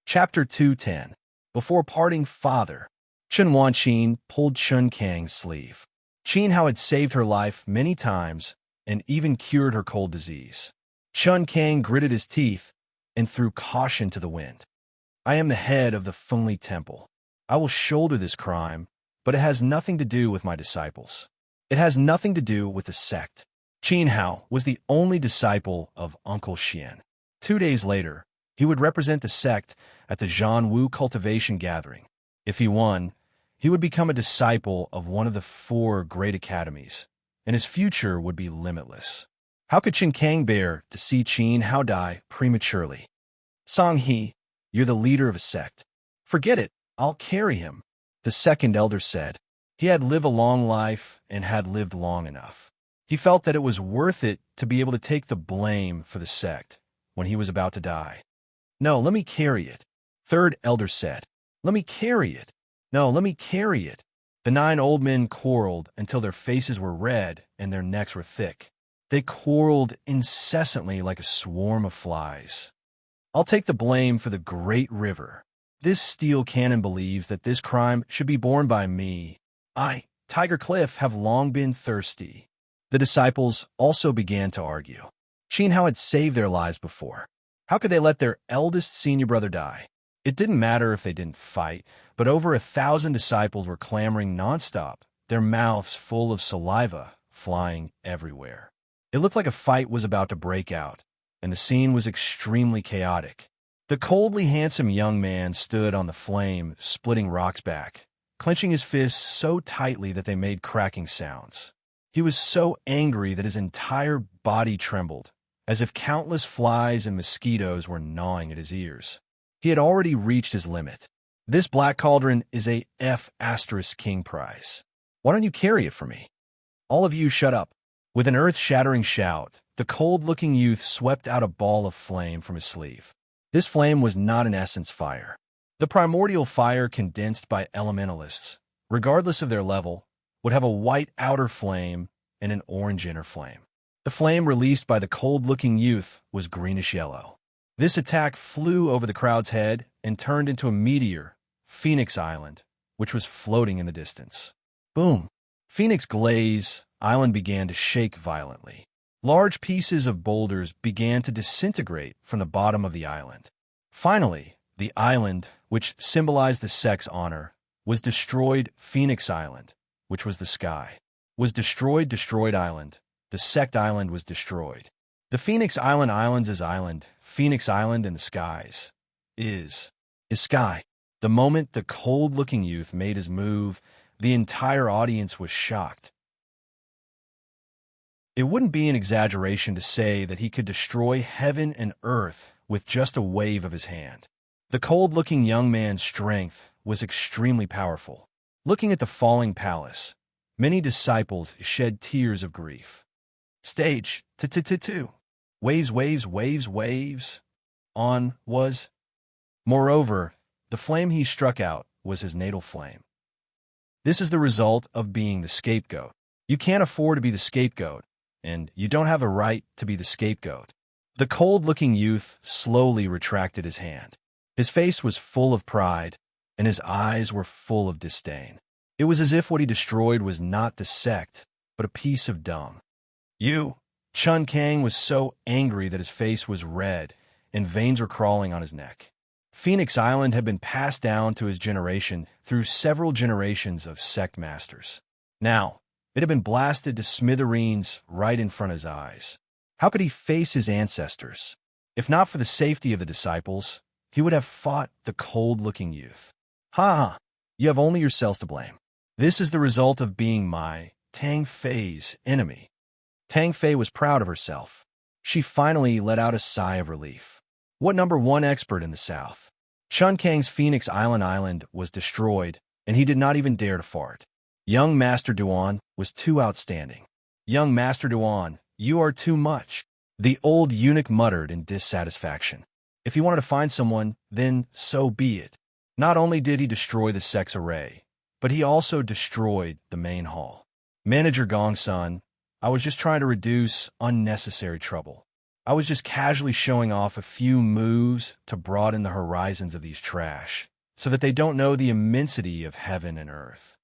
Chapter 210. Before parting, Father. Chen Wanqin pulled Chun Kang's sleeve. Qin Hao had saved her life many times and even cured her cold disease. Chun Kang gritted his teeth and threw caution to the wind. I am the head of the Fengli Temple. I will shoulder this crime, but it has nothing to do with my disciples. It has nothing to do with the sect. Qin Hao was the only disciple of Uncle Xian. 2 days later, he would represent the sect at the Zhanwu cultivation gathering. If he won, he would become a disciple of one of the 4 great academies, and his future would be limitless. How could Qin Kang bear to see Qin Hao die prematurely? Song He, you're the leader of a sect. Forget it, I'll carry him, the second elder said. He had lived a long life and had lived long enough. He felt that it was worth it to be able to take the blame for the sect when he was about to die. No, let me carry it, third elder said. Let me carry it. No, let me carry it. The 9 old men quarreled until their faces were red and their necks were thick. They quarreled incessantly like a swarm of flies. I'll take the blame for the great river. This steel cannon believes that this crime should be borne by me. I, Tiger Cliff, have long been thirsty. The disciples also began to argue. Qin Hao had saved their lives before. How could they let their eldest senior brother die? It didn't matter if they didn't fight, but over 1,000 disciples were clamoring nonstop, their mouths full of saliva flying everywhere. It looked like a fight was about to break out, and the scene was extremely chaotic. The coldly handsome young man stood on the flame, splitting rocks back, clenching his fists so tightly that they made cracking sounds. He was so angry that his entire body trembled, as if countless flies and mosquitoes were gnawing at his ears. He had already reached his limit. This black cauldron is a F** king prize. Why don't you carry it for me? All of you shut up. With an earth-shattering shout, the cold-looking youth swept out a ball of flame from his sleeve. This flame was not an essence fire. The primordial fire condensed by elementalists, regardless of their level, would have a white outer flame and an orange inner flame. The flame released by the cold-looking youth was greenish-yellow. This attack flew over the crowd's head and turned into a meteor, Phoenix Island, which was floating in the distance. Boom! Phoenix Glaze Island began to shake violently. Large pieces of boulders began to disintegrate from the bottom of the island. Finally, the island, which symbolized the sect's honor, was destroyed. Phoenix Island, which was the sky, was destroyed. Destroyed Island. The sect island was destroyed. The Phoenix Islands is island. Phoenix Island in the skies is sky. The moment the cold-looking youth made his move, the entire audience was shocked. It wouldn't be an exaggeration to say that he could destroy heaven and earth with just a wave of his hand. The cold-looking young man's strength was extremely powerful. Looking at the falling palace, many disciples shed tears of grief. Stage, two. Waves, waves, waves, waves. On was. Moreover, the flame he struck out was his natal flame. This is the result of being the scapegoat. You can't afford to be the scapegoat, and you don't have a right to be the scapegoat. The cold-looking youth slowly retracted his hand. His face was full of pride, and his eyes were full of disdain. It was as if what he destroyed was not the sect, but a piece of dung. You! Chun Kang was so angry that his face was red, and veins were crawling on his neck. Phoenix Island had been passed down to his generation through several generations of sect masters. Now, it had been blasted to smithereens right in front of his eyes. How could he face his ancestors? If not for the safety of the disciples, he would have fought the cold-looking youth. Ha ha! You have only yourselves to blame. This is the result of being my, Tang Fei's, enemy. Tang Fei was proud of herself. She finally let out a sigh of relief. What #1 expert in the South? Chun Kang's Phoenix Island was destroyed, and he did not even dare to fart. Young Master Duan was too outstanding. Young Master Duan, you are too much. The old eunuch muttered in dissatisfaction. If he wanted to find someone, then so be it. Not only did he destroy the sex array, but he also destroyed the main hall. Manager Gongsun, I was just trying to reduce unnecessary trouble. I was just casually showing off a few moves to broaden the horizons of these trash, so that they don't know the immensity of heaven and earth.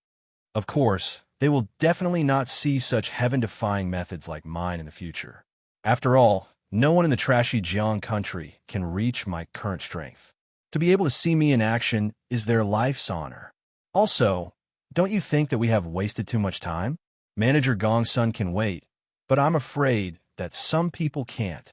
Of course, they will definitely not see such heaven-defying methods like mine in the future. After all, no one in the trashy Jiang country can reach my current strength. To be able to see me in action is their life's honor. Also, don't you think that we have wasted too much time? Manager Gongsun can wait, but I'm afraid that some people can't.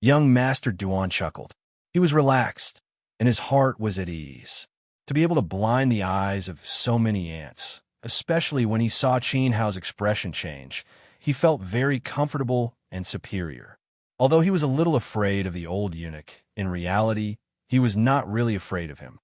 Young Master Duan chuckled. He was relaxed, and his heart was at ease. To be able to blind the eyes of so many ants, especially when he saw Qin Hao's expression change, he felt very comfortable and superior. Although he was a little afraid of the old eunuch, in reality, he was not really afraid of him.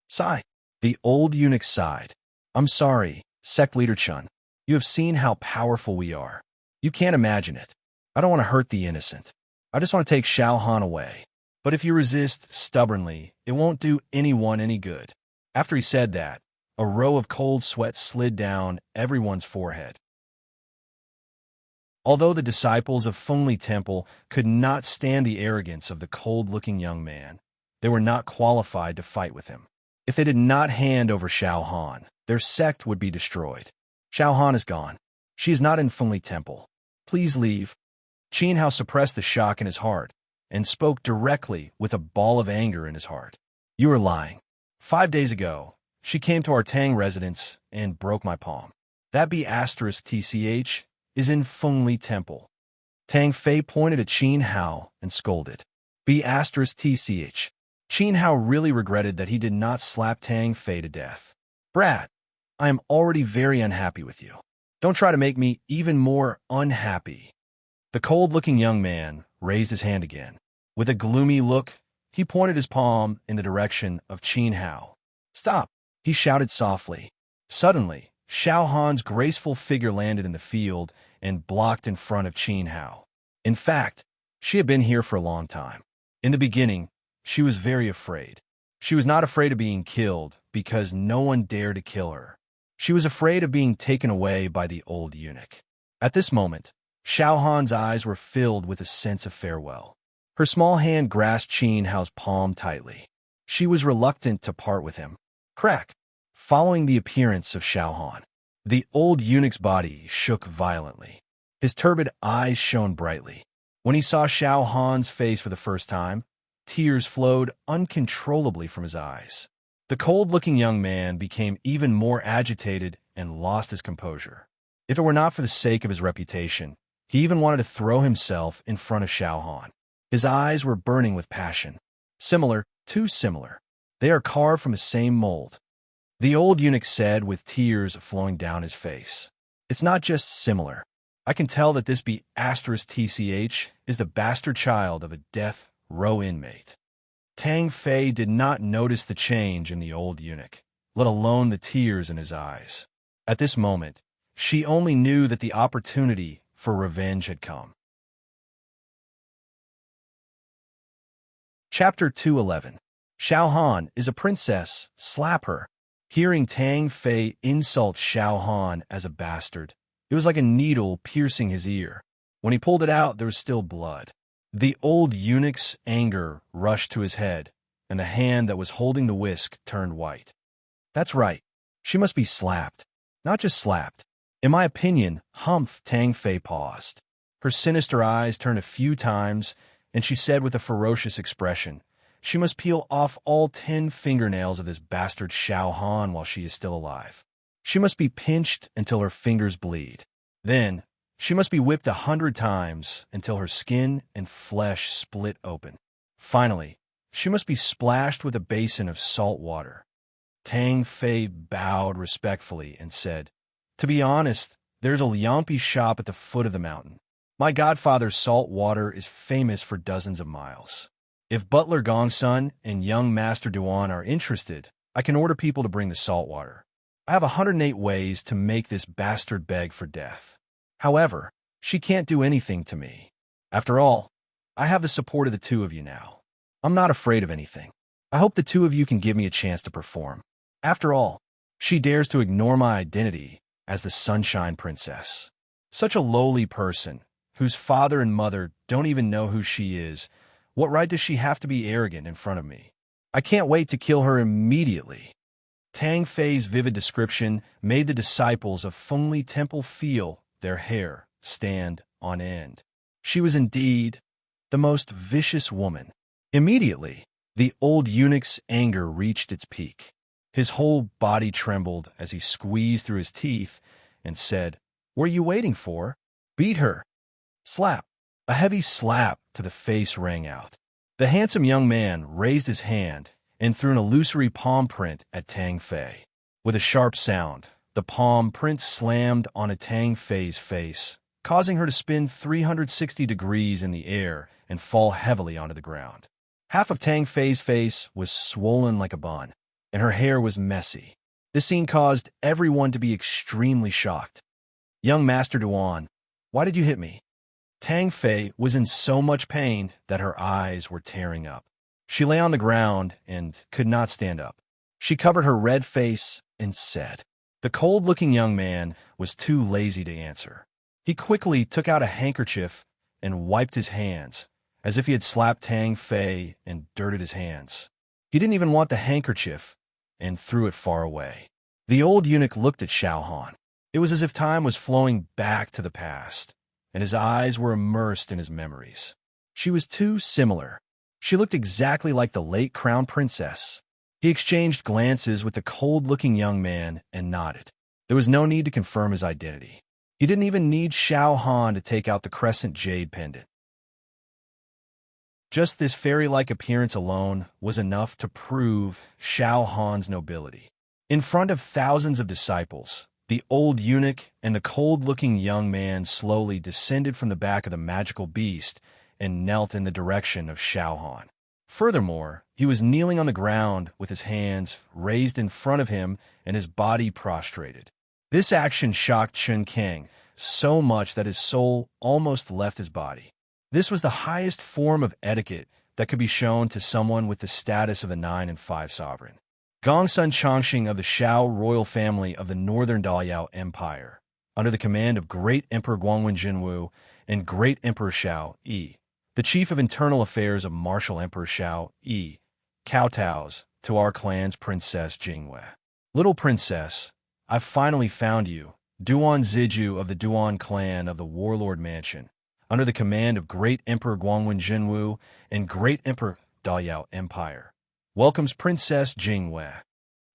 Sigh. The old eunuch sighed. I'm sorry, Sect Leader Chun. You have seen how powerful we are. You can't imagine it. I don't want to hurt the innocent. I just want to take Xiao Han away. But if you resist stubbornly, it won't do anyone any good. After he said that, a row of cold sweat slid down everyone's forehead. Although the disciples of Fengli Temple could not stand the arrogance of the cold-looking young man, they were not qualified to fight with him. If they did not hand over Xiao Han, their sect would be destroyed. Xiao Han is gone. She is not in Fengli Temple. Please leave. Qin Hao suppressed the shock in his heart and spoke directly with a ball of anger in his heart. You are lying. 5 days ago, she came to our Tang residence and broke my palm. That B**TCH is in Fengli Temple. Tang Fei pointed at Qin Hao and scolded. B**TCH. Qin Hao really regretted that he did not slap Tang Fei to death. Brat, I am already very unhappy with you. Don't try to make me even more unhappy. The cold-looking young man raised his hand again. With a gloomy look, he pointed his palm in the direction of Qin Hao. Stop, he shouted softly. Suddenly, Xiao Han's graceful figure landed in the field and blocked in front of Qin Hao. In fact, she had been here for a long time. In the beginning, she was very afraid. She was not afraid of being killed because no one dared to kill her. She was afraid of being taken away by the old eunuch. At this moment, Xiao Han's eyes were filled with a sense of farewell. Her small hand grasped Qin Hao's palm tightly. She was reluctant to part with him. Crack! Following the appearance of Xiao Han, the old eunuch's body shook violently. His turbid eyes shone brightly. When he saw Xiao Han's face for the first time, tears flowed uncontrollably from his eyes. The cold-looking young man became even more agitated and lost his composure. If it were not for the sake of his reputation, he even wanted to throw himself in front of Xiao Han. His eyes were burning with passion. Similar, too similar. They are carved from the same mold. The old eunuch said with tears flowing down his face. It's not just similar. I can tell that this B**TCH is the bastard child of a death row inmate. Tang Fei did not notice the change in the old eunuch, let alone the tears in his eyes. At this moment, she only knew that the opportunity for revenge had come. Chapter 211. Xiao Han is a princess. Slap her. Hearing Tang Fei insult Xiao Han as a bastard, it was like a needle piercing his ear. When he pulled it out, there was still blood. The old eunuch's anger rushed to his head, and the hand that was holding the whisk turned white. That's right. She must be slapped. Not just slapped. In my opinion, Humph. Tang Fei paused. Her sinister eyes turned a few times, and she said with a ferocious expression, she must peel off all 10 fingernails of this bastard Xiao Han while she is still alive. She must be pinched until her fingers bleed. Then, she must be whipped 100 times until her skin and flesh split open. Finally, she must be splashed with a basin of salt water. Tang Fei bowed respectfully and said, "To be honest, there's a Liampi shop at the foot of the mountain. My godfather's salt water is famous for dozens of miles. If Butler Gongsun and young Master Duan are interested, I can order people to bring the salt water. I have 108 ways to make this bastard beg for death. However, she can't do anything to me. After all, I have the support of the two of you now. I'm not afraid of anything. I hope the two of you can give me a chance to perform. After all, she dares to ignore my identity as the Sunshine Princess. Such a lowly person, whose father and mother don't even know who she is. What right does she have to be arrogant in front of me? I can't wait to kill her immediately." Tang Fei's vivid description made the disciples of Fengli Temple feel their hair stand on end. She was indeed the most vicious woman. Immediately, the old eunuch's anger reached its peak. His whole body trembled as he squeezed through his teeth and said, "What are you waiting for? Beat her." Slap. A heavy slap to the face rang out. The handsome young man raised his hand and threw an illusory palm print at Tang Fei. With a sharp sound, the palm print slammed onto Tang Fei's face, causing her to spin 360 degrees in the air and fall heavily onto the ground. Half of Tang Fei's face was swollen like a bun, and her hair was messy. This scene caused everyone to be extremely shocked. "Young Master Duan, why did you hit me?" Tang Fei was in so much pain that her eyes were tearing up. She lay on the ground and could not stand up. She covered her red face and said. The cold-looking young man was too lazy to answer. He quickly took out a handkerchief and wiped his hands, as if he had slapped Tang Fei and dirted his hands. He didn't even want the handkerchief and threw it far away. The old eunuch looked at Xiao Han. It was as if time was flowing back to the past, and his eyes were immersed in his memories. She was too similar. She looked exactly like the late crown princess. He exchanged glances with the cold-looking young man and nodded. There was no need to confirm his identity. He didn't even need Xiao Han to take out the crescent jade pendant. Just this fairy-like appearance alone was enough to prove Xiao Han's nobility. In front of thousands of disciples, the old eunuch and the cold-looking young man slowly descended from the back of the magical beast and knelt in the direction of Xiao Han. Furthermore, he was kneeling on the ground with his hands raised in front of him and his body prostrated. This action shocked Chen Kang so much that his soul almost left his body. This was the highest form of etiquette that could be shown to someone with the status of a 9 and 5 sovereign. Gongsun Chongqing of the Shao royal family of the Northern Daoyao Empire, under the command of Great Emperor Guangwen Jinwu and Great Emperor Shao Yi, the chief of internal affairs of Martial Emperor Shao Yi, kowtows to our clan's Princess Jingwei. Little princess, I've finally found you, Duan Ziju of the Duan clan of the Warlord Mansion, under the command of Great Emperor Guangwen Jinwu and Great Emperor Daoyao Empire. Welcomes Princess Jingwei.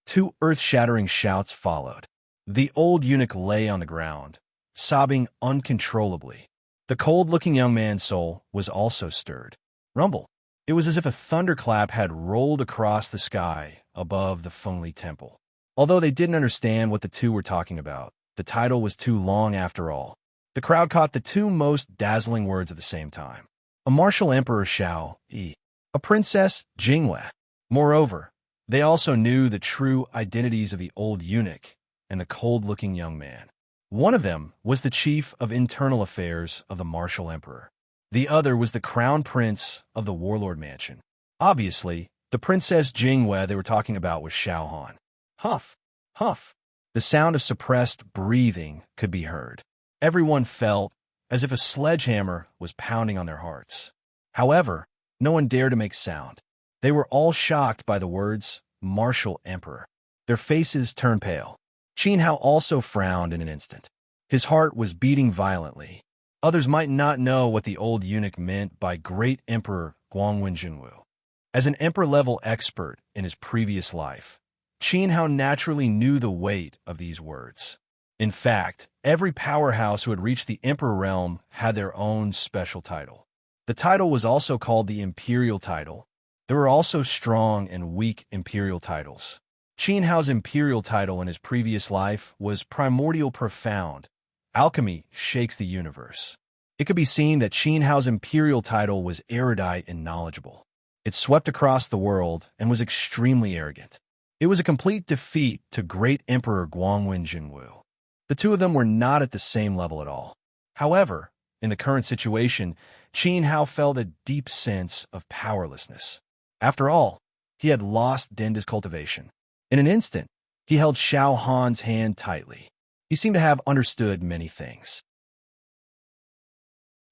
2 earth-shattering shouts followed. The old eunuch lay on the ground, sobbing uncontrollably. The cold-looking young man's soul was also stirred. Rumble. It was as if a thunderclap had rolled across the sky above the Fengli Temple. Although they didn't understand what the two were talking about, the title was too long after all. The crowd caught the 2 most dazzling words at the same time. A martial emperor Shao Yi, a princess Jingwei. Moreover, they also knew the true identities of the old eunuch and the cold-looking young man. One of them was the chief of internal affairs of the martial emperor. The other was the crown prince of the warlord mansion. Obviously, the Princess Jingwei they were talking about was Xiao Han. Huff, huff. The sound of suppressed breathing could be heard. Everyone felt as if a sledgehammer was pounding on their hearts. However, no one dared to make sound. They were all shocked by the words, martial emperor. Their faces turned pale. Qin Hao also frowned in an instant. His heart was beating violently. Others might not know what the old eunuch meant by Great Emperor Guangwen Jinwu. As an emperor-level expert in his previous life, Qin Hao naturally knew the weight of these words. In fact, every powerhouse who had reached the emperor realm had their own special title. The title was also called the imperial title. There were also strong and weak imperial titles. Qin Hao's imperial title in his previous life was primordial profound. Alchemy shakes the universe. It could be seen that Qin Hao's imperial title was erudite and knowledgeable. It swept across the world and was extremely arrogant. It was a complete defeat to Great Emperor Guangwen Jinwu. The two of them were not at the same level at all. However, in the current situation, Qin Hao felt a deep sense of powerlessness. After all, he had lost Denda's cultivation. In an instant, he held Xiao Han's hand tightly. He seemed to have understood many things.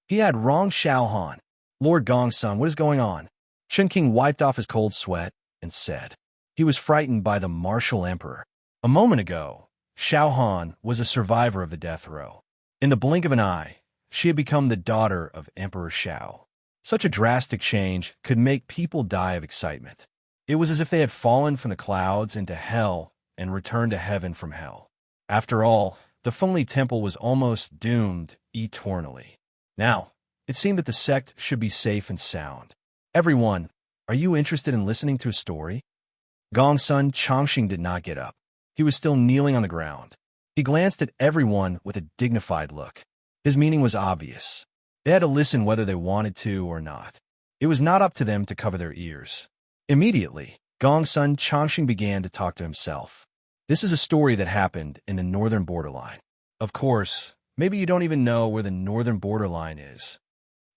He had wronged Xiao Han. Lord Gongsun, what is going on? Shen King wiped off his cold sweat and said. He was frightened by the martial emperor. A moment ago, Xiao Han was a survivor of the death row. In the blink of an eye, she had become the daughter of Emperor Xiao. Such a drastic change could make people die of excitement. It was as if they had fallen from the clouds into hell and returned to heaven from hell. After all, the Fengli Temple was almost doomed eternally. Now, it seemed that the sect should be safe and sound. Everyone, are you interested in listening to a story? Gongsun Changxing did not get up. He was still kneeling on the ground. He glanced at everyone with a dignified look. His meaning was obvious. They had to listen whether they wanted to or not. It was not up to them to cover their ears. Immediately, Gongsun Changxing began to talk to himself. This is a story that happened in the northern borderline. Of course, maybe you don't even know where the northern borderline is.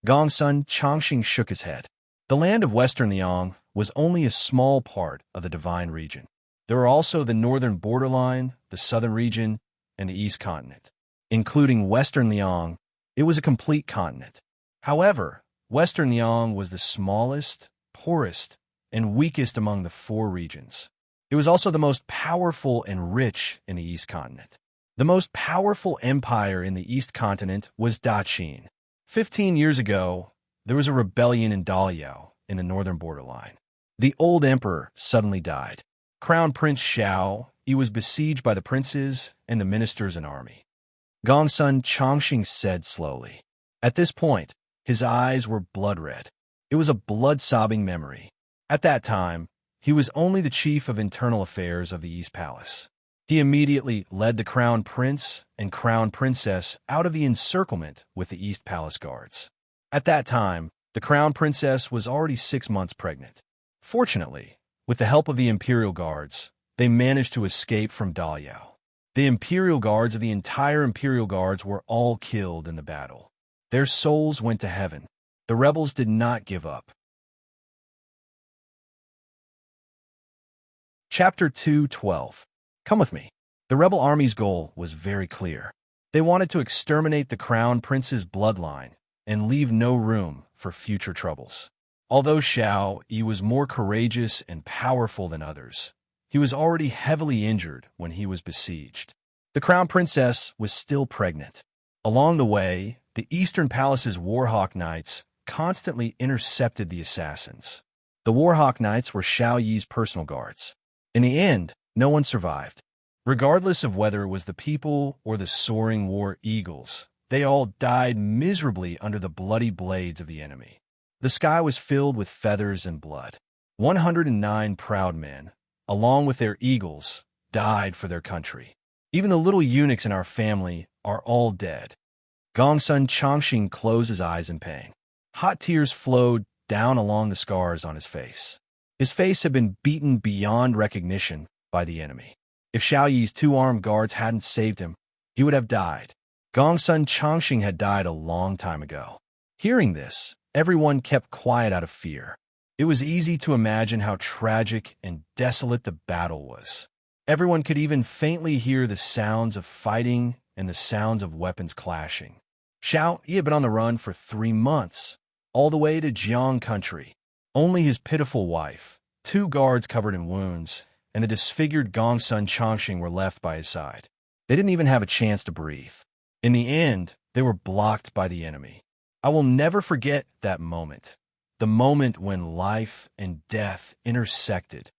Gongsun Changxing shook his head. The land of Western Liang was only a small part of the divine region. There were also the northern borderline, the southern region, and the east continent. Including Western Liang, it was a complete continent. However, Western Liang was the smallest, poorest, and weakest among the four regions. It was also the most powerful and rich in the east continent. The most powerful empire in the east continent was Daqin. 15 years ago, there was a rebellion in Daliao in the northern borderline. The old emperor suddenly died. Crown Prince Xiao, he was besieged by the princes and the ministers and army. Gongsun Changxing said slowly. At this point, his eyes were blood red. It was a blood-sobbing memory. At that time, he was only the chief of internal affairs of the East Palace. He immediately led the crown prince and crown princess out of the encirclement with the East Palace guards. At that time, the crown princess was already 6 months pregnant. Fortunately, with the help of the imperial guards, they managed to escape from Daliao. The imperial guards of the entire imperial guards were all killed in the battle. Their souls went to heaven. The rebels did not give up. Chapter 2:12. Come with me. The rebel army's goal was very clear. They wanted to exterminate the crown prince's bloodline and leave no room for future troubles. Although Xiao Yi was more courageous and powerful than others, he was already heavily injured when he was besieged. The crown princess was still pregnant. Along the way, the Eastern Palace's Warhawk Knights constantly intercepted the assassins. The Warhawk Knights were Xiao Yi's personal guards. In the end, no one survived. Regardless of whether it was the people or the soaring war eagles, they all died miserably under the bloody blades of the enemy. The sky was filled with feathers and blood. 109 proud men, along with their eagles, died for their country. Even the little eunuchs in our family are all dead. Gongsun Changxing closed his eyes in pain. Hot tears flowed down along the scars on his face. His face had been beaten beyond recognition by the enemy. If Xiao Yi's 2 armed guards hadn't saved him, he he would have died. Gongsun Changxing had died a long time ago. Hearing this, everyone kept quiet out of fear. It was easy to imagine how tragic and desolate the battle was. Everyone could even faintly hear the sounds of fighting and the sounds of weapons clashing. Xiao, he had been on the run for 3 months, all the way to Jiang country. Only his pitiful wife, 2 guards covered in wounds, and the disfigured Gongsun Changxing were left by his side. They didn't even have a chance to breathe. In the end, they were blocked by the enemy. I will never forget that moment. The moment when life and death intersected.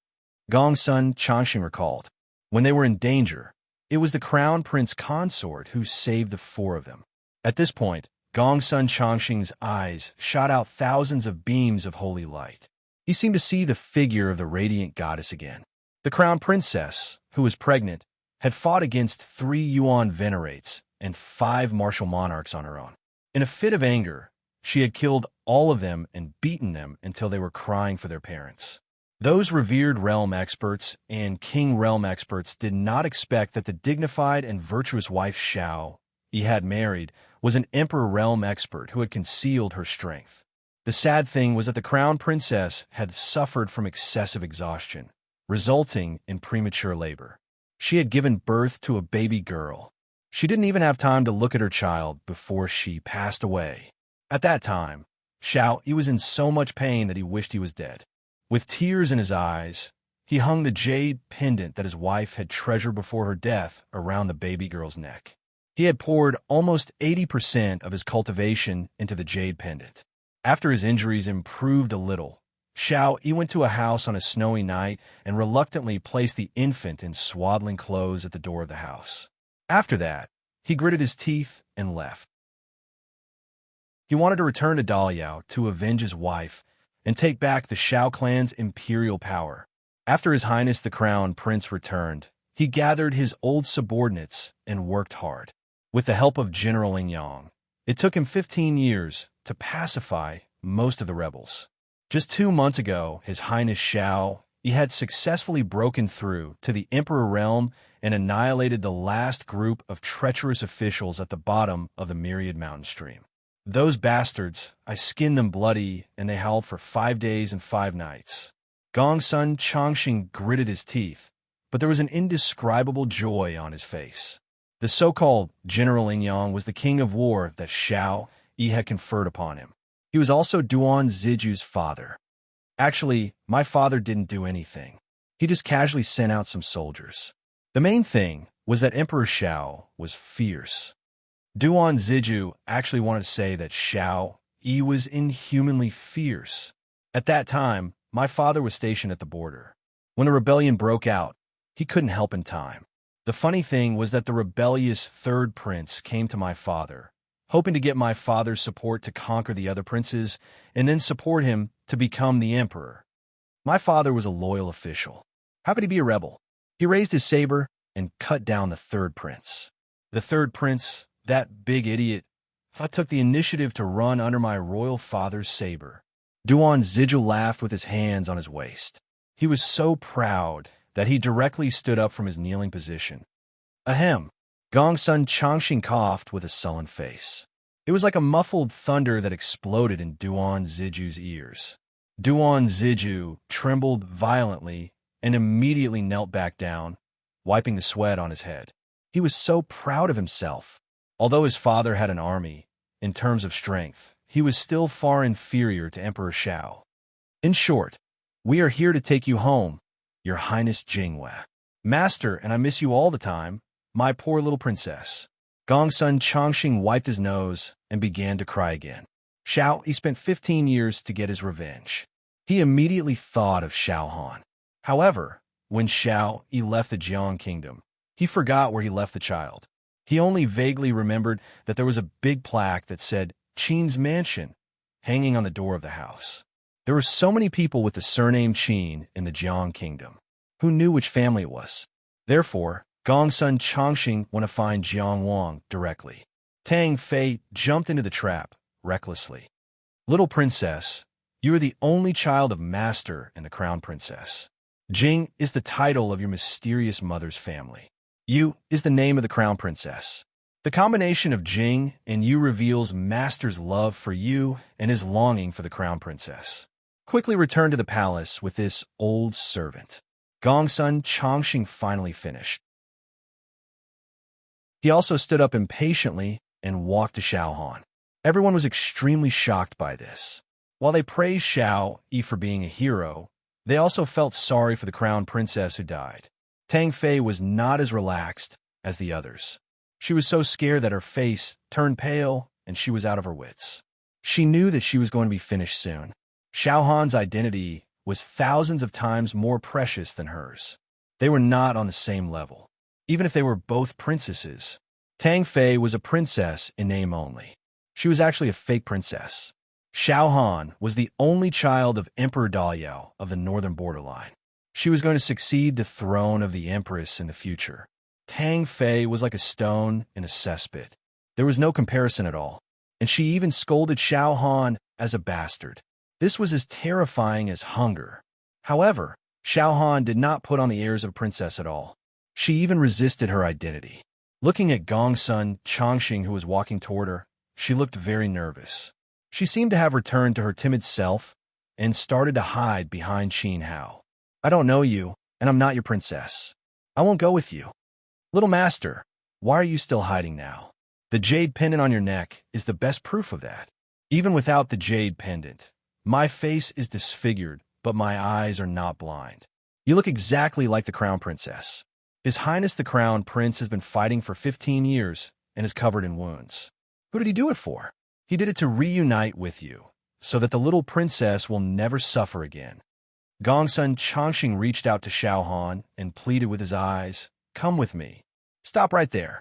Gongsun Changxing recalled. When they were in danger, it was the crown prince consort who saved the 4 of them. At this point, Gongsun Changxing's eyes shot out thousands of beams of holy light. He seemed to see the figure of the radiant goddess again. The crown princess, who was pregnant, had fought against 3 Yuan venerates and 5 martial monarchs on her own. In a fit of anger, she had killed all of them and beaten them until they were crying for their parents. Those revered realm experts and king realm experts did not expect that the dignified and virtuous wife Xiao he had married was an emperor realm expert who had concealed her strength. The sad thing was that the crown princess had suffered from excessive exhaustion, resulting in premature labor. She had given birth to a baby girl. She didn't even have time to look at her child before she passed away. At that time, Xiao, he was in so much pain that he wished he was dead. With tears in his eyes, he hung the jade pendant that his wife had treasured before her death around the baby girl's neck. He had poured almost 80% of his cultivation into the jade pendant. After his injuries improved a little, Xiao, he went to a house on a snowy night and reluctantly placed the infant in swaddling clothes at the door of the house. After that, he gritted his teeth and left. He wanted to return to Daliao to avenge his wife and take back the Xiao clan's imperial power. After His Highness the Crown Prince returned, he gathered his old subordinates and worked hard. With the help of General Yang, it took him 15 years to pacify most of the rebels. Just 2 months ago, His Highness Xiao, he had successfully broken through to the Emperor realm and annihilated the last group of treacherous officials at the bottom of the Myriad Mountain stream. Those bastards, I skinned them bloody, and they howled for 5 days and 5 nights. Gongsun Changxing gritted his teeth, but there was an indescribable joy on his face. The so-called General Yang was the king of war that Xiao Yi had conferred upon him. He was also Duan Ziju's father. Actually, my father didn't do anything. He just casually sent out some soldiers. The main thing was that Emperor Xiao was fierce. Duan Ziju actually wanted to say that Xiao Yi was inhumanly fierce. At that time, my father was stationed at the border. When the rebellion broke out, he couldn't help in time. The funny thing was that the rebellious 3rd prince came to my father, hoping to get my father's support to conquer the other princes and then support him to become the emperor. My father was a loyal official. How could he be a rebel? He raised his saber and cut down the 3rd prince. The 3rd prince, that big idiot, took the initiative to run under my royal father's saber. Duan Ziju laughed with his hands on his waist. He was so proud that he directly stood up from his kneeling position. Ahem. Gongsun Changxing coughed with a sullen face. It was like a muffled thunder that exploded in Duan Ziju's ears. Duan Ziju trembled violently and immediately knelt back down, wiping the sweat on his head. He was so proud of himself. Although his father had an army, in terms of strength, he was still far inferior to Emperor Xiao. In short, we are here to take you home, Your Highness Jingwe. Master, and I miss you all the time, my poor little princess. Gongsun Changxing wiped his nose and began to cry again. Xiao, he spent 15 years to get his revenge. He immediately thought of Xiao Han. However, when Xiao he left the Jiang kingdom, he forgot where he left the child. He only vaguely remembered that there was a big plaque that said Qin's Mansion hanging on the door of the house. There were so many people with the surname Qin in the Jiang kingdom. Who knew which family it was? Therefore, Gongsun Changxing went to find Jiang Wang directly. Tang Fei jumped into the trap recklessly. Little princess, you are the only child of Master and the Crown Princess. Jing is the title of your mysterious mother's family. You is the name of the Crown Princess. The combination of Jing and Yu reveals Master's love for you and his longing for the crown princess. Quickly return to the palace with this old servant. Gongsun Chongqing finally finished. He also stood up impatiently and walked to Xiaohan. Everyone was extremely shocked by this. While they praised Xiao Yi for being a hero, they also felt sorry for the crown princess who died. Tang Fei was not as relaxed as the others. She was so scared that her face turned pale and she was out of her wits. She knew that she was going to be finished soon. Xiaohan's identity was thousands of times more precious than hers. They were not on the same level. Even if they were both princesses, Tang Fei was a princess in name only. She was actually a fake princess. Xiaohan was the only child of Emperor Daoyao of the northern borderline. She was going to succeed the throne of the empress in the future. Tang Fei was like a stone in a cesspit. There was no comparison at all, and she even scolded Xiaohan as a bastard. This was as terrifying as hunger. However, Xiaohan did not put on the airs of a princess at all. She even resisted her identity. Looking at Gongsun Chongqing, who was walking toward her, she looked very nervous. She seemed to have returned to her timid self and started to hide behind Qin Hao. I don't know you, and I'm not your princess. I won't go with you. Little master, why are you still hiding now? The jade pendant on your neck is the best proof of that. Even without the jade pendant, my face is disfigured, but my eyes are not blind. You look exactly like the crown princess. His Highness the Crown Prince has been fighting for 15 years and is covered in wounds. Who did he do it for? He did it to reunite with you, so that the little princess will never suffer again. Gongsun Chongqing reached out to Xiaohan and pleaded with his eyes, "Come with me. Stop right there."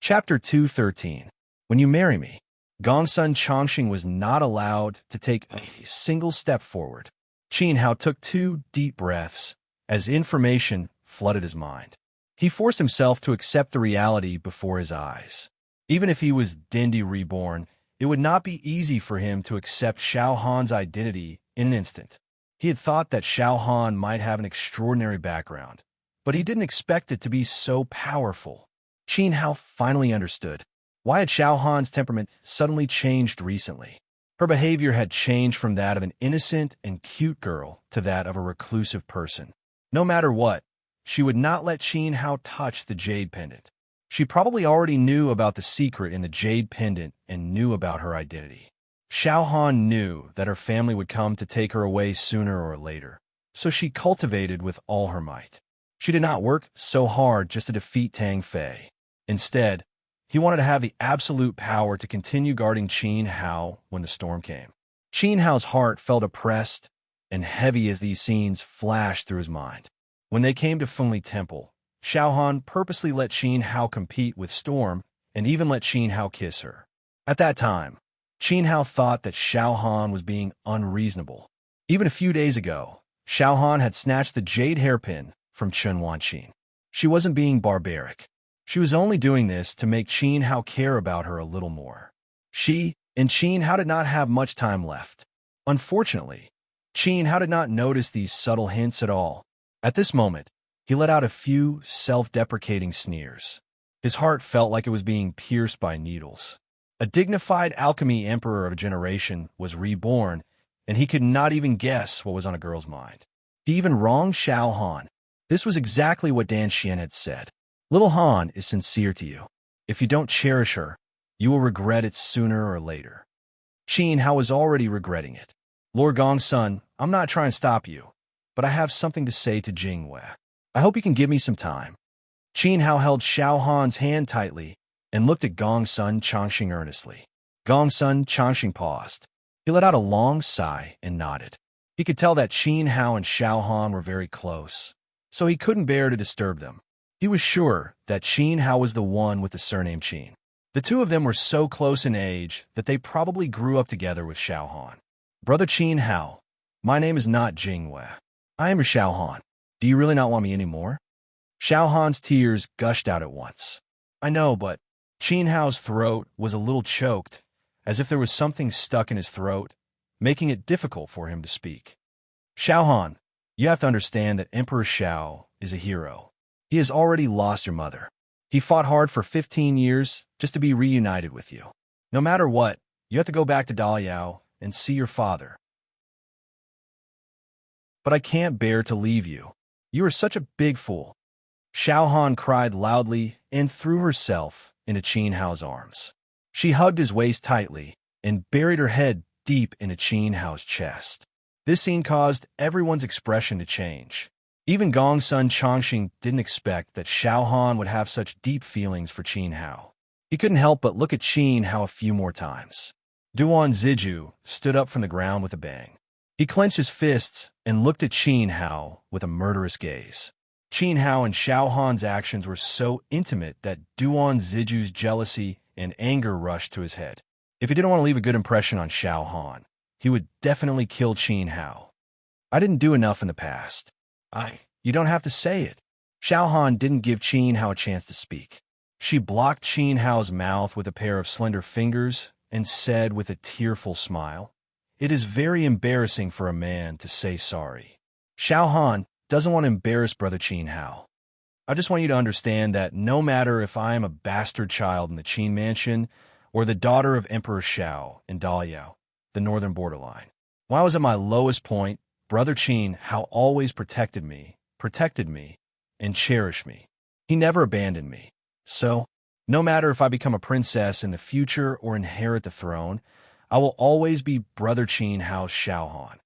Chapter 213. When you marry me. Gongsun Chongqing was not allowed to take a single step forward. Qin Hao took 2 deep breaths as information flooded his mind. He forced himself to accept the reality before his eyes. Even if he was Dendi reborn, it would not be easy for him to accept Xiaohan's identity in an instant. He had thought that Xiaohan might have an extraordinary background, but he didn't expect it to be so powerful. Qin Hao finally understood. Why had Xiaohan's temperament suddenly changed recently? Her behavior had changed from that of an innocent and cute girl to that of a reclusive person. No matter what, she would not let Qin Hao touch the jade pendant. She probably already knew about the secret in the jade pendant and knew about her identity. Xiaohan knew that her family would come to take her away sooner or later, so she cultivated with all her might. She did not work so hard just to defeat Tang Fei. Instead, he wanted to have the absolute power to continue guarding Qin Hao when the storm came. Qin Hao's heart felt oppressed and heavy as these scenes flashed through his mind. When they came to Fengli Temple, Xiaohan purposely let Qin Hao compete with Storm and even let Qin Hao kiss her. At that time, Qin Hao thought that Xiaohan was being unreasonable. Even a few days ago, Xiaohan had snatched the jade hairpin from Chen Wanqin. She wasn't being barbaric. She was only doing this to make Qin Hao care about her a little more. She and Qin Hao did not have much time left. Unfortunately, Qin Hao did not notice these subtle hints at all. At this moment, he let out a few self-deprecating sneers. His heart felt like it was being pierced by needles. A dignified alchemy emperor of a generation was reborn, and he could not even guess what was on a girl's mind. He even wronged Xiaohan. This was exactly what Dan Xian had said. Little Han is sincere to you. If you don't cherish her, you will regret it sooner or later. Qin Hao was already regretting it. Lord Gongsun, I'm not trying to stop you, but I have something to say to Jingwei. I hope you can give me some time. Qin Hao held Xiaohan's hand tightly and looked at Gongsun Chongqing earnestly. Gongsun Chongqing paused. He let out a long sigh and nodded. He could tell that Qin Hao and Xiaohan were very close, so he couldn't bear to disturb them. He was sure that Qin Hao was the one with the surname Qin. The two of them were so close in age that they probably grew up together with Xiaohan. Brother Qin Hao, my name is not Jingwei. I am your Xiaohan. Do you really not want me anymore? Xiaohan's tears gushed out at once. I know, but Qin Hao's throat was a little choked, as if there was something stuck in his throat, making it difficult for him to speak. Xiaohan, you have to understand that Emperor Xiao is a hero. He has already lost your mother. He fought hard for 15 years just to be reunited with you. No matter what, you have to go back to Daliao and see your father. But I can't bear to leave you. You are such a big fool. Xiao Han cried loudly and threw herself into Qin Hao's arms. She hugged his waist tightly and buried her head deep into Qin Hao's chest. This scene caused everyone's expression to change. Even Gongsun Chongqing didn't expect that Xiao Han would have such deep feelings for Qin Hao. He couldn't help but look at Qin Hao a few more times. Duan Ziju stood up from the ground with a bang. He clenched his fists and looked at Qin Hao with a murderous gaze. Qin Hao and Xiao Han's actions were so intimate that Duan Ziju's jealousy and anger rushed to his head. If he didn't want to leave a good impression on Xiao Han, he would definitely kill Qin Hao. I didn't do enough in the past. You don't have to say it. Xiao Han didn't give Qin Hao a chance to speak. She blocked Qin Hao's mouth with a pair of slender fingers and said with a tearful smile, "It is very embarrassing for a man to say sorry. Xiao Han doesn't want to embarrass brother Qin Hao. I just want you to understand that no matter if I am a bastard child in the Qin mansion or the daughter of Emperor Xiao in Daliao, the northern borderline, when I was at my lowest point, brother Qin Hao always protected me, and cherished me. He never abandoned me. So, no matter if I become a princess in the future or inherit the throne, I will always be brother Qin Hao's Xiao Han."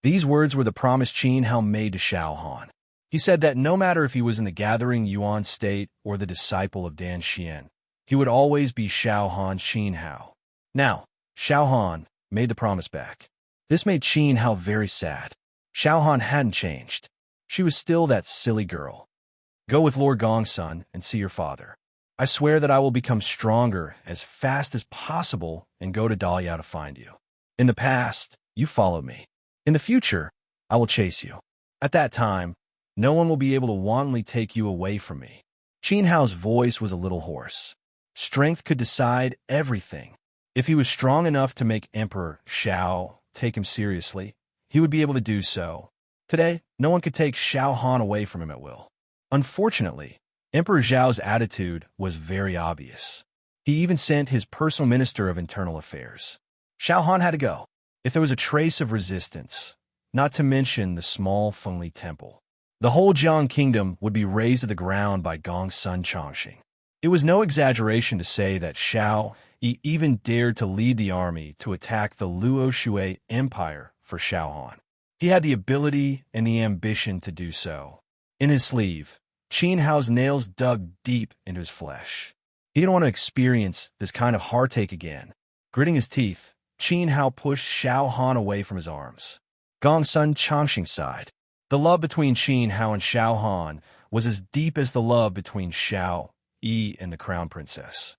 These words were the promise Qin Hao made to Xiao Han. He said that no matter if he was in the gathering Yuan state or the disciple of Dan Xian, he would always be Xiao Han's Qin Hao. Now, Xiao Han made the promise back. This made Qin Hao very sad. Xiao Han hadn't changed. She was still that silly girl. "Go with Lord Gongsun and see your father. I swear that I will become stronger as fast as possible and go to Daliao to find you. In the past, you followed me. In the future, I will chase you. At that time, no one will be able to wantonly take you away from me." Qin Hao's voice was a little hoarse. Strength could decide everything. If he was strong enough to make Emperor Xiao take him seriously, he would be able to do so. Today, no one could take Xiao Han away from him at will. Unfortunately, Emperor Zhao's attitude was very obvious. He even sent his personal minister of internal affairs. Xiao Han had to go. If there was a trace of resistance, not to mention the small Fengli temple, the whole Jiang kingdom would be razed to the ground by Gongsun Chongqing. It was no exaggeration to say that Xiao Yi even dared to lead the army to attack the Luo Shui Empire for Xiao Han. He had the ability and the ambition to do so. In his sleeve, Qin Hao's nails dug deep into his flesh. He didn't want to experience this kind of heartache again. Gritting his teeth, Qin Hao pushed Xiao Han away from his arms. Gongsun Chongqing sighed. The love between Qin Hao and Xiao Han was as deep as the love between Xiao Yi and the crown princess.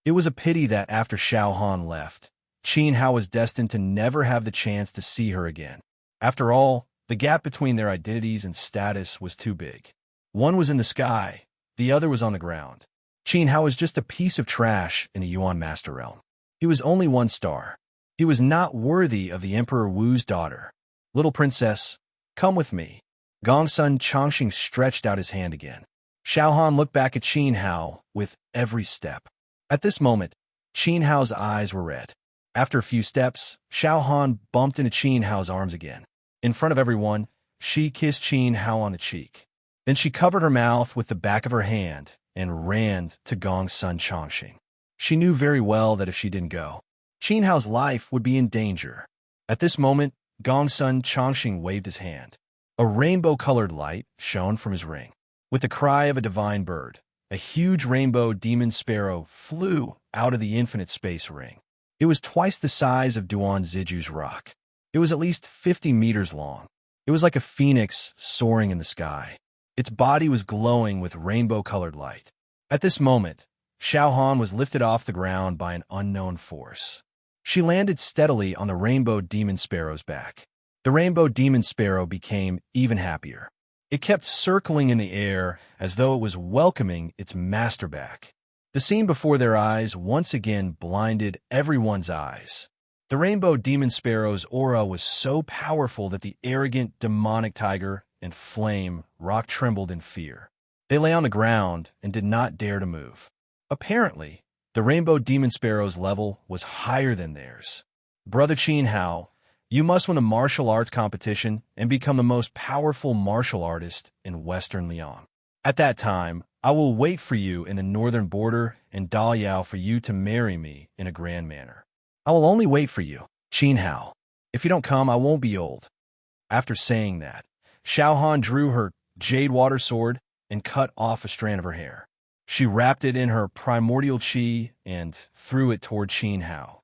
It was a pity that after Xiao Han left, Qin Hao was destined to never have the chance to see her again. After all, the gap between their identities and status was too big. One was in the sky, the other was on the ground. Qin Hao was just a piece of trash in the Yuan Master Realm. He was only one star. He was not worthy of the Emperor Wu's daughter. "Little princess, come with me." Gongsun Chongqing stretched out his hand again. Xiao Han looked back at Qin Hao with every step. At this moment, Qin Hao's eyes were red. After a few steps, Xiao Han bumped into Qin Hao's arms again. In front of everyone, she kissed Qin Hao on the cheek. Then she covered her mouth with the back of her hand and ran to Gongsun Chongqing. She knew very well that if she didn't go, Qin Hao's life would be in danger. At this moment, Gongsun Chongqing waved his hand. A rainbow-colored light shone from his ring. With the cry of a divine bird, a huge rainbow demon sparrow flew out of the infinite space ring. It was twice the size of Duan Ziju's rock. It was at least 50 meters long. It was like a phoenix soaring in the sky. Its body was glowing with rainbow-colored light. At this moment, Xiao Han was lifted off the ground by an unknown force. She landed steadily on the rainbow demon sparrow's back. The rainbow demon sparrow became even happier. It kept circling in the air as though it was welcoming its master back. The scene before their eyes once again blinded everyone's eyes. The rainbow demon sparrow's aura was so powerful that the arrogant demonic tiger and flame, Rock trembled in fear. They lay on the ground and did not dare to move. Apparently, the Rainbow Demon Sparrow's level was higher than theirs. Brother Qin Hao, you must win the martial arts competition and become the most powerful martial artist in Western Liang. At that time, I will wait for you in the northern border in Daliao for you to marry me in a grand manner. I will only wait for you, Qin Hao. If you don't come, I won't be old. After saying that, Xiao Han drew her jade water sword and cut off a strand of her hair. She wrapped it in her primordial qi and threw it toward Qin Hao.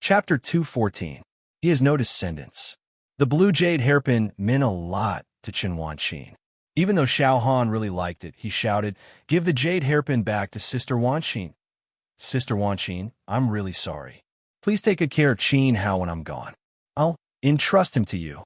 Chapter 214. He has no descendants. The blue jade hairpin meant a lot to Qin Wanqin. Even though Xiao Han really liked it, he shouted, "Give the jade hairpin back to Sister Wanqin." Sister Wanqin, I'm really sorry. Please take good care of Qin Hao when I'm gone. I'll entrust him to you.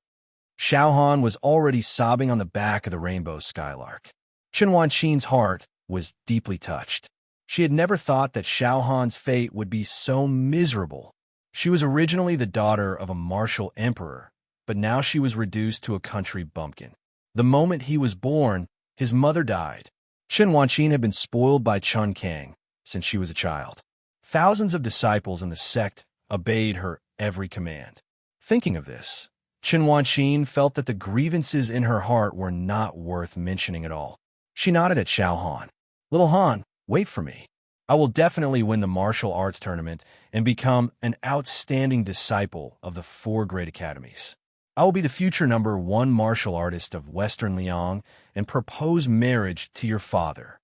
Xiao Han was already sobbing on the back of the rainbow skylark. Qin Wanqin's heart was deeply touched. She had never thought that Xiao Han's fate would be so miserable. She was originally the daughter of a martial emperor, but now she was reduced to a country bumpkin. The moment he was born, his mother died. Qin Wanqin had been spoiled by Chun Kang since she was a child. Thousands of disciples in the sect obeyed her every command. Thinking of this, Qin Wanqin felt that the grievances in her heart were not worth mentioning at all. She nodded at Xiao Han. Little Han, wait for me. I will definitely win the martial arts tournament and become an outstanding disciple of the 4 great academies. I will be the future #1 martial artist of Western Liang and propose marriage to your father.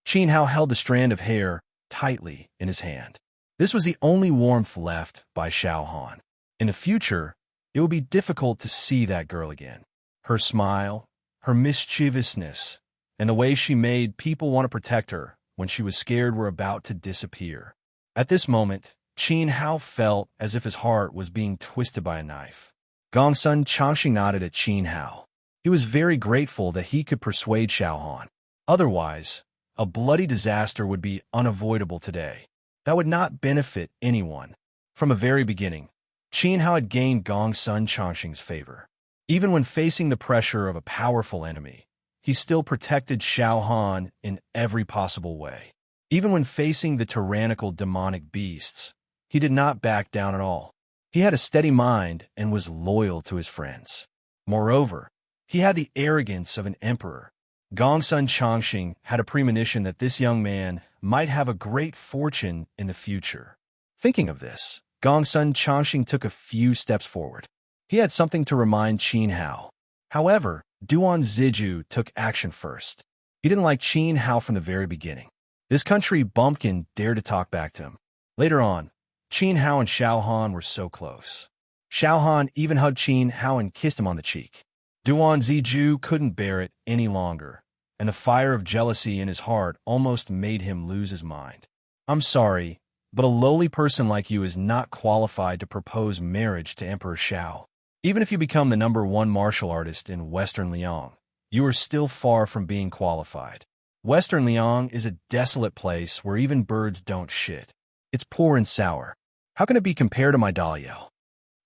Qin Hao held the strand of hair tightly in his hand. This was the only warmth left by Xiao Han. In the future, it would be difficult to see that girl again. Her smile, her mischievousness, and the way she made people want to protect her when she was scared were about to disappear. At this moment, Qin Hao felt as if his heart was being twisted by a knife. Gongsun Changxing nodded at Qin Hao. He was very grateful that he could persuade Xiao Han. Otherwise, a bloody disaster would be unavoidable today. That would not benefit anyone. From the very beginning, Qin Hao had gained Gongsun Changxing's favor. Even when facing the pressure of a powerful enemy, he still protected Xiao Han in every possible way. Even when facing the tyrannical demonic beasts, he did not back down at all. He had a steady mind and was loyal to his friends. Moreover, he had the arrogance of an emperor. Gongsun Changxing had a premonition that this young man might have a great fortune in the future. Thinking of this, Gongsun Changxing took a few steps forward. He had something to remind Qin Hao. However, Duan Ziju took action first. He didn't like Qin Hao from the very beginning. This country bumpkin dared to talk back to him. Later on, Qin Hao and Xiao Han were so close. Xiao Han even hugged Qin Hao and kissed him on the cheek. Duan Ziju couldn't bear it any longer, and the fire of jealousy in his heart almost made him lose his mind. I'm sorry, but a lowly person like you is not qualified to propose marriage to Emperor Xiao. Even if you become the #1 martial artist in Western Liang, you are still far from being qualified. Western Liang is a desolate place where even birds don't shit. It's poor and sour. How can it be compared to my Daliao?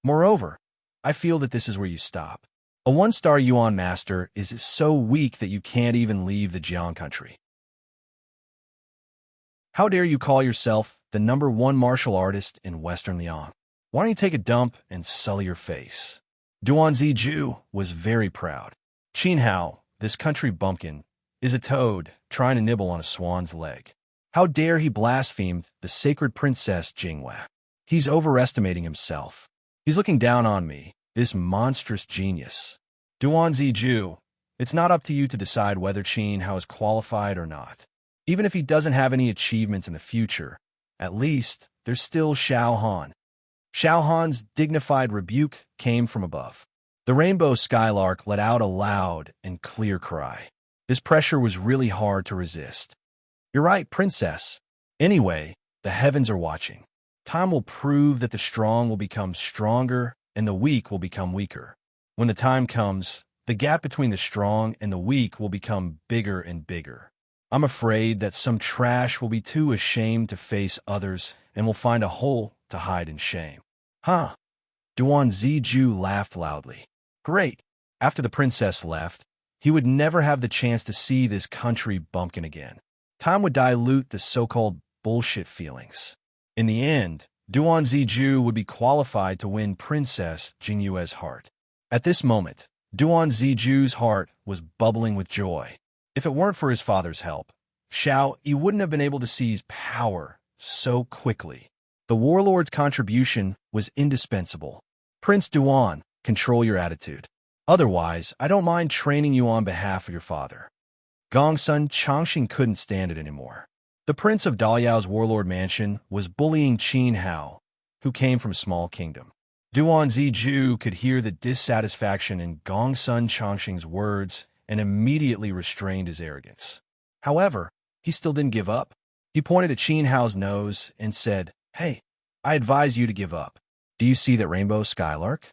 Moreover, I feel that this is where you stop. A 1-star Yuan master is so weak that you can't even leave the Jiang country. How dare you call yourself the #1 martial artist in Western Liang? Why don't you take a dump and sully your face? Duan Ziju was very proud. Qin Hao, this country bumpkin, is a toad trying to nibble on a swan's leg. How dare he blaspheme the sacred princess Jinghua? He's overestimating himself. He's looking down on me, this monstrous genius. Duan Ziju, it's not up to you to decide whether Qin Hao is qualified or not. Even if he doesn't have any achievements in the future, at least there's still Xiao Han. Xiao Han's dignified rebuke came from above. The rainbow skylark let out a loud and clear cry. This pressure was really hard to resist. You're right, princess. Anyway, the heavens are watching. Time will prove that the strong will become stronger and the weak will become weaker. When the time comes, the gap between the strong and the weak will become bigger and bigger. I'm afraid that some trash will be too ashamed to face others and will find a hole to hide in shame. Huh? Duan Ziju laughed loudly. Great. After the princess left, he would never have the chance to see this country bumpkin again. Time would dilute the so-called bullshit feelings. In the end, Duan Ziju would be qualified to win Princess Jingyue's heart. At this moment, Duan Ziju's heart was bubbling with joy. If it weren't for his father's help, he wouldn't have been able to seize power so quickly. The warlord's contribution was indispensable. Prince Duan, control your attitude. Otherwise, I don't mind training you on behalf of your father. Gongsun Changxing couldn't stand it anymore. The prince of Daliao's warlord mansion was bullying Qin Hao, who came from a small kingdom. Duan Ziju could hear the dissatisfaction in Gongsun Changxing's words and immediately restrained his arrogance. However, he still didn't give up. He pointed at Qin Hao's nose and said, "Hey, I advise you to give up. Do you see that rainbow skylark?"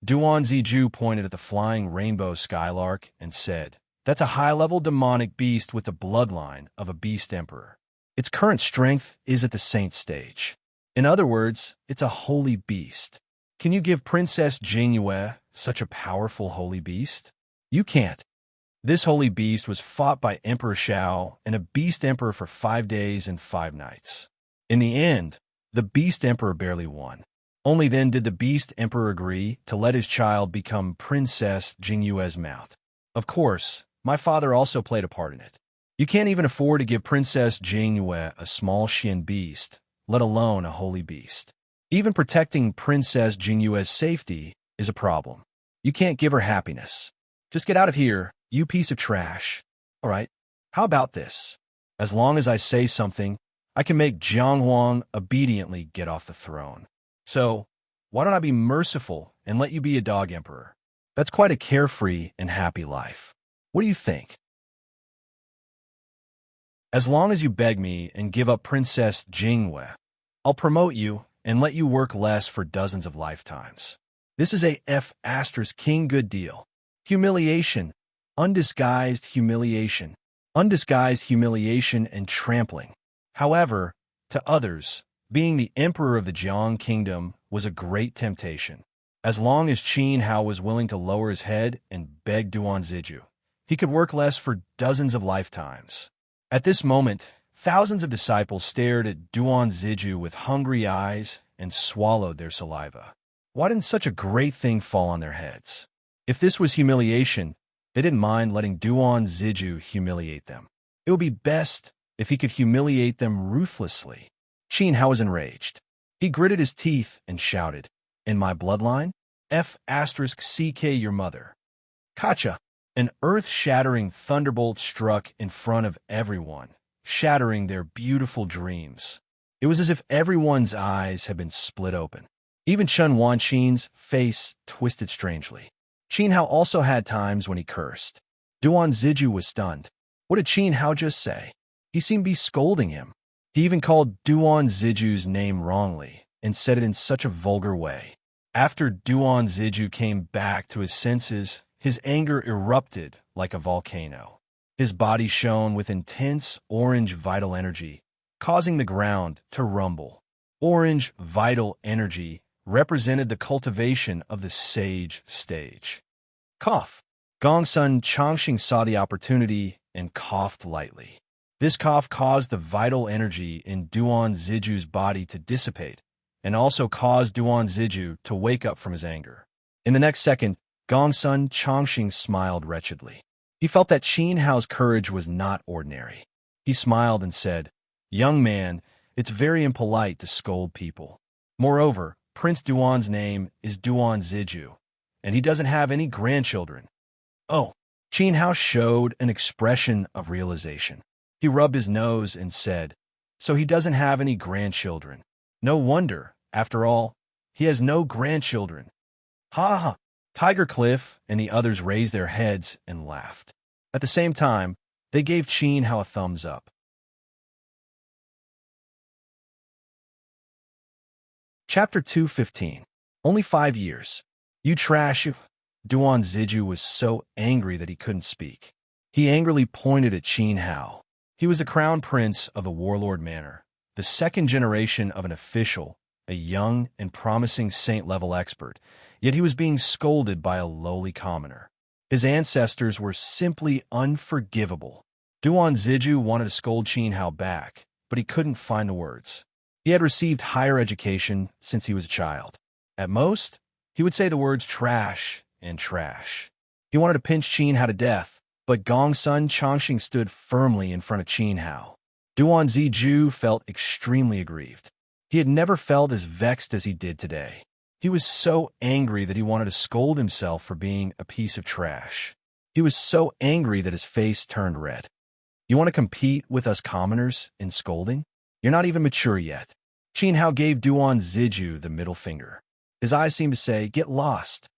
Duan Ziju pointed at the flying rainbow skylark and said, "That's a high-level demonic beast with the bloodline of a beast emperor. Its current strength is at the saint stage. In other words, it's a holy beast. Can you give Princess Jingyue such a powerful holy beast? You can't." This holy beast was fought by Emperor Shao and a beast emperor for 5 days and 5 nights. In the end, the beast emperor barely won. Only then did the beast emperor agree to let his child become Princess Jingyue's mount. Of course, my father also played a part in it. You can't even afford to give Princess Jingyue a small Xian beast, let alone a holy beast. Even protecting Princess Jingyue's safety is a problem. You can't give her happiness. Just get out of here, you piece of trash. All right, how about this? As long as I say something, I can make Jiang Huang obediently get off the throne. So, why don't I be merciful and let you be a dog emperor? That's quite a carefree and happy life. What do you think? As long as you beg me and give up Princess Jingyue, I'll promote you and let you work less for dozens of lifetimes. This is a King good deal. Humiliation, undisguised humiliation and trampling. However, to others, being the emperor of the Jiang kingdom was a great temptation. As long as Qin Hao was willing to lower his head and beg Duan Ziju, he could work less for dozens of lifetimes. At this moment, thousands of disciples stared at Duan Ziju with hungry eyes and swallowed their saliva. Why didn't such a great thing fall on their heads? If this was humiliation, they didn't mind letting Duan Ziju humiliate them. It would be best if he could humiliate them ruthlessly. Qin Hao was enraged. He gritted his teeth and shouted, "In my bloodline? CK your mother." Kacha! An earth-shattering thunderbolt struck in front of everyone, shattering their beautiful dreams. It was as if everyone's eyes had been split open. Even Chen Wanqin's face twisted strangely. Qin Hao also had times when he cursed. Duan Ziju was stunned. What did Qin Hao just say? He seemed to be scolding him. He even called Duan Ziju's name wrongly and said it in such a vulgar way. After Duan Ziju came back to his senses, his anger erupted like a volcano. His body shone with intense orange vital energy, causing the ground to rumble. Orange vital energy represented the cultivation of the sage stage. Cough. Gongsun Changxing saw the opportunity and coughed lightly. This cough caused the vital energy in Duan Ziju's body to dissipate and also caused Duan Ziju to wake up from his anger. In the next second, Gongsun Changxing smiled wretchedly. He felt that Qin Hao's courage was not ordinary. He smiled and said, "Young man, it's very impolite to scold people. Moreover, Prince Duan's name is Duan Ziju, and he doesn't have any grandchildren." Oh, Qin Hao showed an expression of realization. He rubbed his nose and said, "So he doesn't have any grandchildren. No wonder, after all, he has no grandchildren." Ha ha! Tiger Cliff and the others raised their heads and laughed. At the same time, they gave Qin Hao a thumbs up. Chapter 215. Only 5 years. You trash! Duan Ziju was so angry that he couldn't speak. He angrily pointed at Qin Hao. He was the crown prince of the warlord manor, the second generation of an official a young and promising saint-level expert, yet he was being scolded by a lowly commoner. His ancestors were simply unforgivable. Duan Ziju wanted to scold Qin Hao back, but he couldn't find the words. He had received higher education since he was a child. At most, he would say the words trash and trash. He wanted to pinch Qin Hao to death, but Gongsun Changxing stood firmly in front of Qin Hao. Duan Ziju felt extremely aggrieved. He had never felt as vexed as he did today. He was so angry that he wanted to scold himself for being a piece of trash. He was so angry that his face turned red. You want to compete with us commoners in scolding? You're not even mature yet. Qin Hao gave Duan Ziju the middle finger. His eyes seemed to say, get lost.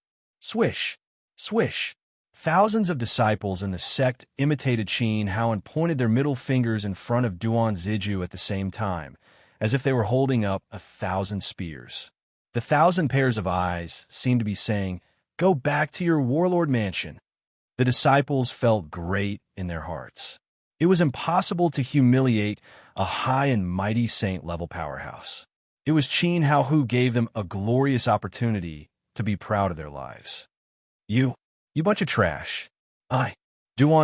Swish, swish. Thousands of disciples in the sect imitated Qin Hao and pointed their middle fingers in front of Duan Ziju at the same time, as if they were holding up 1,000 spears. The 1,000 pairs of eyes seemed to be saying, go back to your warlord mansion. The disciples felt great in their hearts. It was impossible to humiliate a high and mighty saint-level powerhouse. It was Qin Hao who gave them a glorious opportunity to be proud of their lives. You bunch of trash. Duan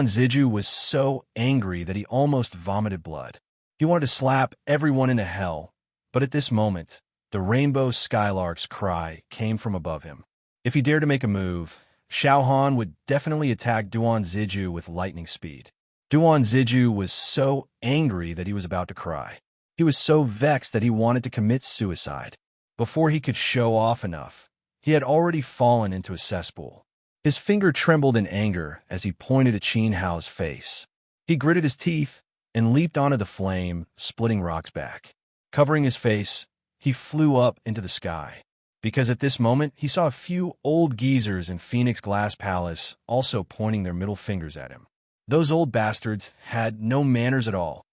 Ziju was so angry that he almost vomited blood. He wanted to slap everyone into hell, but at this moment, the rainbow skylark's cry came from above him. If he dared to make a move, Xiao Han would definitely attack Duan Ziju with lightning speed. Duan Ziju was so angry that he was about to cry. He was so vexed that he wanted to commit suicide. Before he could show off enough, he had already fallen into a cesspool. His finger trembled in anger as he pointed at Qin Hao's face. He gritted his teeth and leaped onto the flame, splitting rocks back. Covering his face, he flew up into the sky, because at this moment he saw a few old geezers in Phoenix Glass Palace also pointing their middle fingers at him. Those old bastards had no manners at all.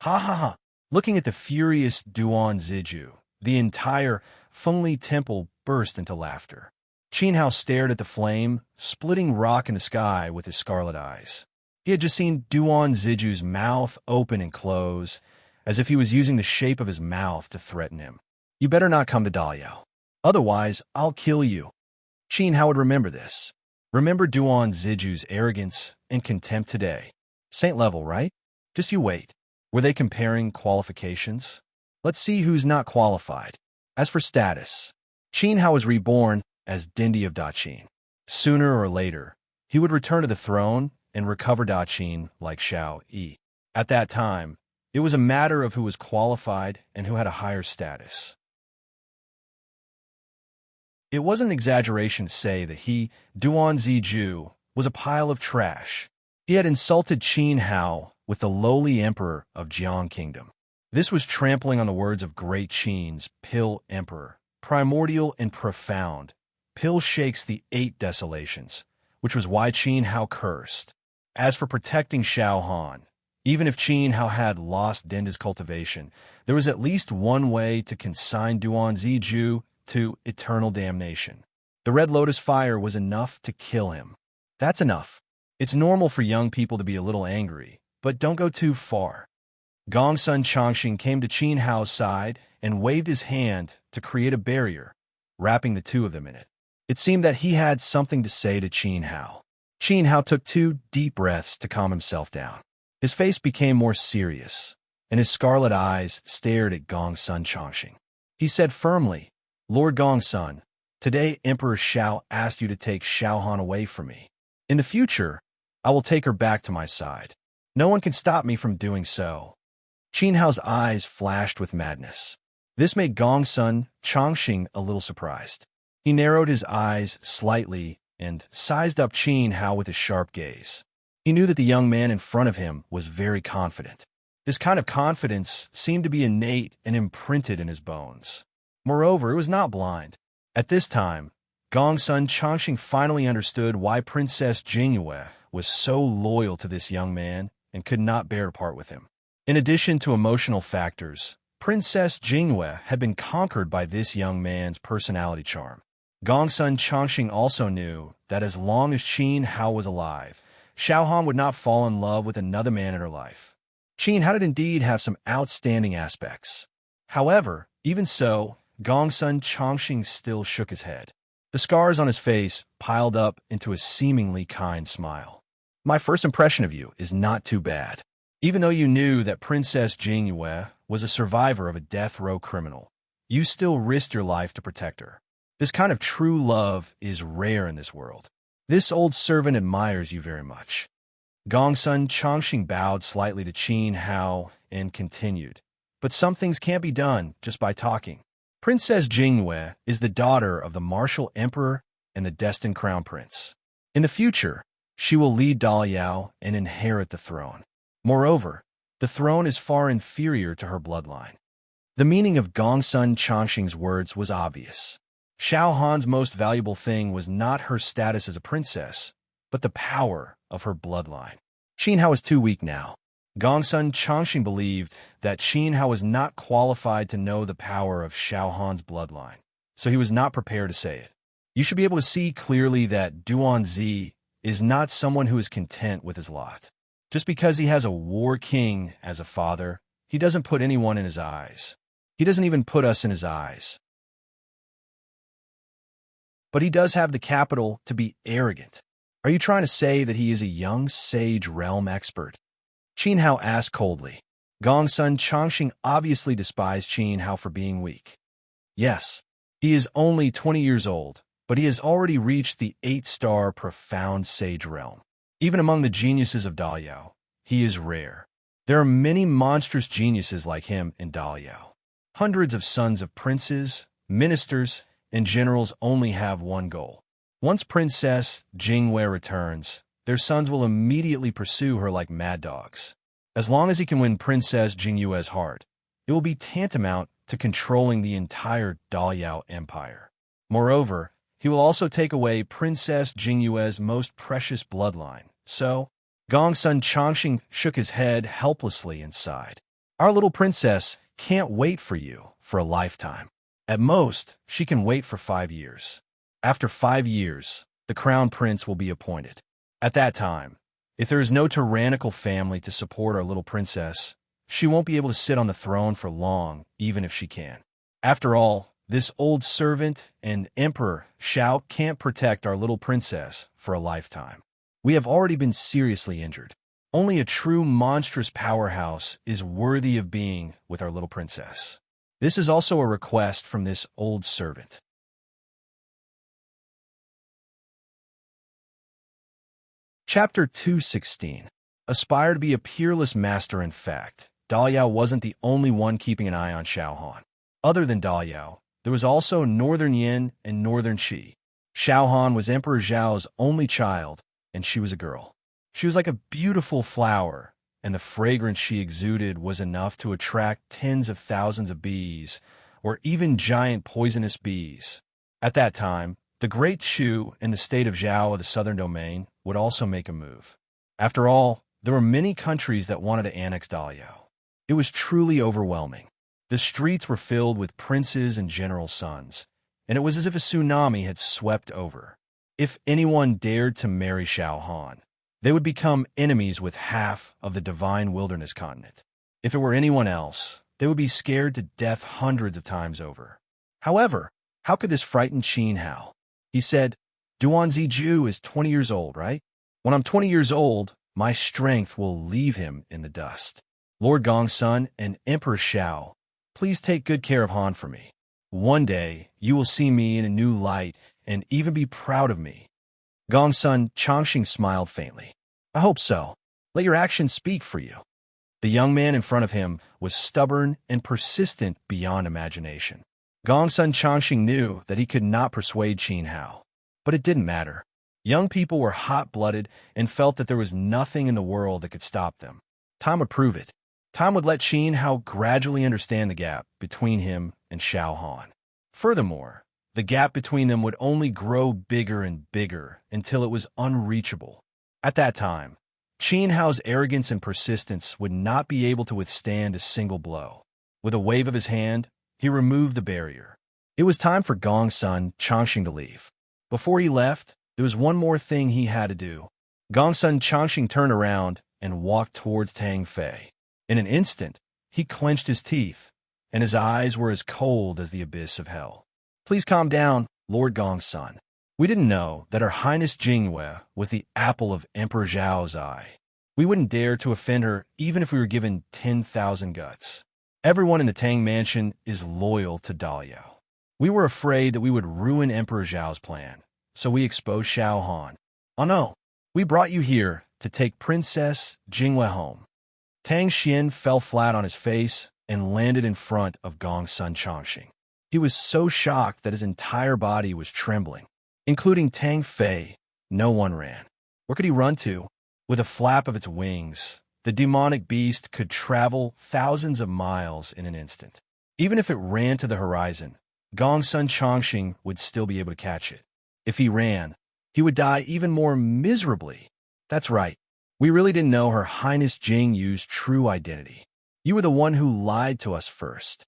Ha ha ha! Looking at the furious Duan Ziju, the entire Fengli temple burst into laughter. Qin Hao stared at the flame, splitting rock in the sky with his scarlet eyes. He had just seen Duan Ziju's mouth open and close, as if he was using the shape of his mouth to threaten him. You better not come to Daliao. Otherwise, I'll kill you. Qin Hao would remember this. Remember Duan Ziju's arrogance and contempt today. Saint level, right? Just you wait. Were they comparing qualifications? Let's see who's not qualified. As for status, Qin Hao was reborn as Dindi of Daqin. Sooner or later, he would return to the throne and recover Daqin like Xiao Yi. At that time, it was a matter of who was qualified and who had a higher status. It wasn't an exaggeration to say that he, Duan Ziju, was a pile of trash. He had insulted Qin Hao with the lowly emperor of Jiang Kingdom. This was trampling on the words of great Qin's Pill Emperor, primordial and profound. Pill shakes the 8 desolations, which was why Qin Hao cursed. As for protecting Xiao Han, even if Qin Hao had lost Dinda's cultivation, there was at least one way to consign Duan Ziju to eternal damnation. The Red Lotus fire was enough to kill him. That's enough. It's normal for young people to be a little angry, but don't go too far. Gongsun Changxing came to Qin Hao's side and waved his hand to create a barrier, wrapping the two of them in it. It seemed that he had something to say to Qin Hao. Qin Hao took 2 deep breaths to calm himself down. His face became more serious, and his scarlet eyes stared at Gongsun Changxing. He said firmly, Lord Gongsun, today Emperor Xiao asked you to take Xiao Han away from me. In the future, I will take her back to my side. No one can stop me from doing so. Qin Hao's eyes flashed with madness. This made Gongsun Changxing a little surprised. He narrowed his eyes slightly and sized up Qin Hao with his sharp gaze. He knew that the young man in front of him was very confident. This kind of confidence seemed to be innate and imprinted in his bones. Moreover, it was not blind. At this time, Gongsun Changxing finally understood why Princess Jingyue was so loyal to this young man and could not bear to part with him. In addition to emotional factors, Princess Jingyue had been conquered by this young man's personality charm. Gongsun Changxing also knew that as long as Qin Hao was alive, Xiao Han would not fall in love with another man in her life. Qin Hao did indeed have some outstanding aspects. However, even so, Gongsun Chongqing still shook his head. The scars on his face piled up into a seemingly kind smile. My first impression of you is not too bad. Even though you knew that Princess Jingyue was a survivor of a death row criminal, you still risked your life to protect her. This kind of true love is rare in this world. This old servant admires you very much. Gongsun Chongqing bowed slightly to Qin Hao and continued. But some things can't be done just by talking. Princess Jingyue is the daughter of the martial emperor and the destined crown prince. In the future, she will lead Daliao and inherit the throne. Moreover, the throne is far inferior to her bloodline. The meaning of Gongsun Chongqing's words was obvious. Xiao Han's most valuable thing was not her status as a princess, but the power of her bloodline. Qin Hao is too weak now. Gongsun Chongqing believed that Qin Hao was not qualified to know the power of Xiao Han's bloodline, so he was not prepared to say it. You should be able to see clearly that Duanzi is not someone who is content with his lot. Just because he has a war king as a father, he doesn't put anyone in his eyes. He doesn't even put us in his eyes. But he does have the capital to be arrogant. Are you trying to say that he is a young sage realm expert? Qin Hao asked coldly. Gongsun Chongqing obviously despised Qin Hao for being weak. Yes, he is only 20 years old, but he has already reached the 8-star profound sage realm. Even among the geniuses of Daliao, he is rare. There are many monstrous geniuses like him in Daliao. Hundreds of sons of princes, ministers, and generals only have one goal. Once Princess Jingyue returns, their sons will immediately pursue her like mad dogs. As long as he can win Princess Jingyue's heart, it will be tantamount to controlling the entire Daliao Empire. Moreover, he will also take away Princess Jingyue's most precious bloodline. So, Gongsun Chongqing shook his head helplessly and sighed. Our little princess can't wait for you for a lifetime. At most, she can wait for 5 years. After 5 years, the crown prince will be appointed. At that time, if there is no tyrannical family to support our little princess, she won't be able to sit on the throne for long, even if she can. After all, this old servant and Emperor Xiao can't protect our little princess for a lifetime. We have already been seriously injured. Only a true monstrous powerhouse is worthy of being with our little princess. This is also a request from this old servant. Chapter 216. Aspire to be a peerless master. In fact, Daliao wasn't the only one keeping an eye on Xiao Han. Other than Daliao, there was also Northern Yin and Northern Qi. Xiao Han was Emperor Zhao's only child, and she was a girl. She was like a beautiful flower, and the fragrance she exuded was enough to attract tens of thousands of bees, or even giant poisonous bees. At that time, the Great Shu and the state of Zhao of the southern domain would also make a move. After all, there were many countries that wanted to annex Daliao. It was truly overwhelming. The streets were filled with princes and general sons, and it was as if a tsunami had swept over. If anyone dared to marry Xiao Han, they would become enemies with half of the divine wilderness continent. If it were anyone else, they would be scared to death hundreds of times over. However, how could this frighten Qin Hao? He said, Duanzi Ju is 20 years old, right? When I'm 20 years old, my strength will leave him in the dust. Lord Gongsun and Emperor Xiao, please take good care of Han for me. One day, you will see me in a new light and even be proud of me. Gongsun Chongqing smiled faintly. I hope so. Let your actions speak for you. The young man in front of him was stubborn and persistent beyond imagination. Gongsun Chongqing knew that he could not persuade Qin Hao. But it didn't matter. Young people were hot-blooded and felt that there was nothing in the world that could stop them. Time would prove it. Time would let Qin Hao gradually understand the gap between him and Xiao Han. Furthermore, the gap between them would only grow bigger and bigger until it was unreachable. At that time, Qin Hao's arrogance and persistence would not be able to withstand a single blow. With a wave of his hand, he removed the barrier. It was time for Gongsun Chongqing to leave. Before he left, there was one more thing he had to do. Gongsun Chongqing turned around and walked towards Tang Fei. In an instant, he clenched his teeth. and his eyes were as cold as the abyss of hell. Please calm down, Lord Gong's son. We didn't know that Her Highness Jingwei was the apple of Emperor Zhao's eye. We wouldn't dare to offend her even if we were given 10,000 guts. Everyone in the Tang Mansion is loyal to Daliao. We were afraid that we would ruin Emperor Zhao's plan, so we exposed Xiao Han. Oh no, we brought you here to take Princess Jingwei home. Tang Xian fell flat on his face and landed in front of Gong's son Chongqing. He was so shocked that his entire body was trembling, including Tang Fei. No one ran. Where could he run to? With a flap of its wings, the demonic beast could travel thousands of miles in an instant. Even if it ran to the horizon, Gong's son Chongqing would still be able to catch it. If he ran, he would die even more miserably. That's right. We really didn't know Her Highness Jing Yu's true identity. You were the one who lied to us first.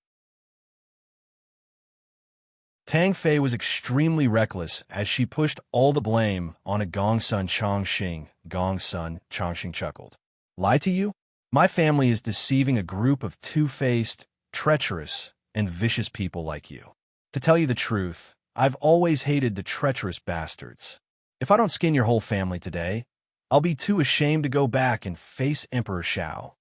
Tang Fei was extremely reckless as she pushed all the blame on a Gong's son Chongqing. Gong's son Chongqing chuckled. Lie to you? My family is deceiving a group of two-faced, treacherous, and vicious people like you. To tell you the truth, I've always hated the treacherous bastards. If I don't skin your whole family today, I'll be too ashamed to go back and face Emperor Xiao.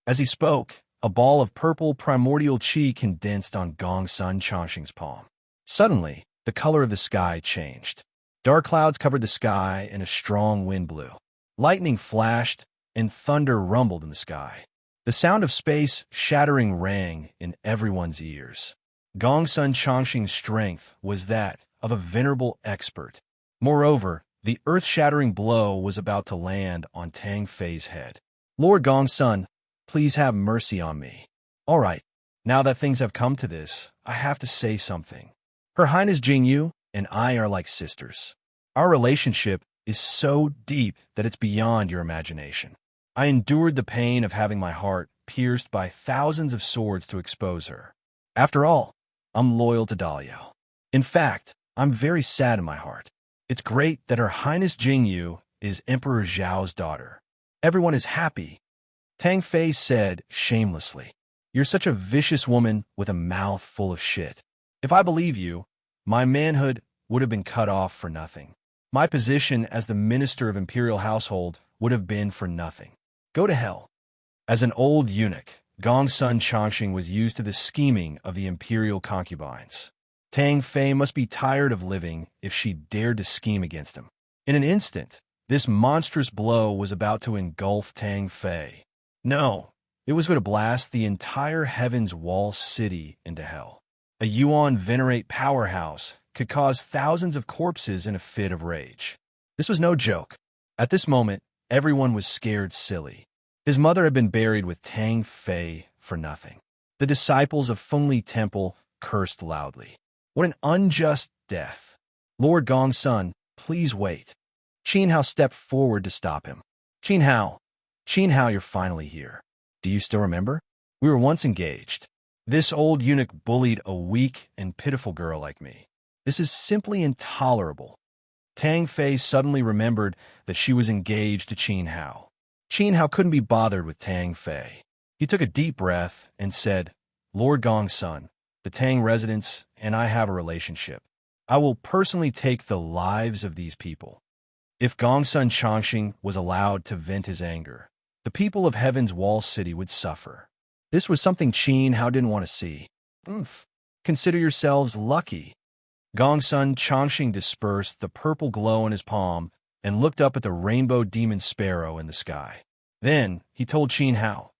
As he spoke, a ball of purple primordial qi condensed on Gong's son Chongqing's palm. Suddenly, the color of the sky changed. Dark clouds covered the sky and a strong wind blew. Lightning flashed and thunder rumbled in the sky. The sound of space shattering rang in everyone's ears. Gong's son Chongqing's strength was that of a venerable expert. Moreover, the earth-shattering blow was about to land on Tang Fei's head. Lord Gong's son, please have mercy on me. All right, now that things have come to this, I have to say something. Her Highness Jingyu and I are like sisters. Our relationship is so deep that it's beyond your imagination. I endured the pain of having my heart pierced by thousands of swords to expose her. After all, I'm loyal to Daliao. In fact, I'm very sad in my heart. It's great that Her Highness Jingyu is Emperor Zhao's daughter. Everyone is happy. Tang Fei said shamelessly. You're such a vicious woman with a mouth full of shit. If I believe you, my manhood would have been cut off for nothing. My position as the minister of imperial household would have been for nothing. Go to hell. As an old eunuch, Gong's son Chongqing was used to the scheming of the imperial concubines. Tang Fei must be tired of living if she dared to scheme against him. In an instant, this monstrous blow was about to engulf Tang Fei. No, it was going to blast the entire Heaven's Wall city into hell. A Yuan Venerate powerhouse could cause thousands of corpses in a fit of rage. This was no joke. At this moment, everyone was scared silly. His mother had been buried with Tang Fei for nothing. The disciples of Fengli Temple cursed loudly. What an unjust death. Lord Gong's son, please wait. Qin Hao stepped forward to stop him. Qin Hao, you're finally here. Do you still remember? We were once engaged. This old eunuch bullied a weak and pitiful girl like me. This is simply intolerable. Tang Fei suddenly remembered that she was engaged to Qin Hao. Qin Hao couldn't be bothered with Tang Fei. He took a deep breath and said, Lord Gong's son, the Tang residents and I have a relationship. I will personally take the lives of these people. If Gong's son Chongqing was allowed to vent his anger, the people of Heaven's Wall City would suffer. This was something Qin Hao didn't want to see. Consider yourselves lucky. Gong's son Chongqing dispersed the purple glow in his palm and looked up at the rainbow demon sparrow in the sky. Then he told Qin Hao,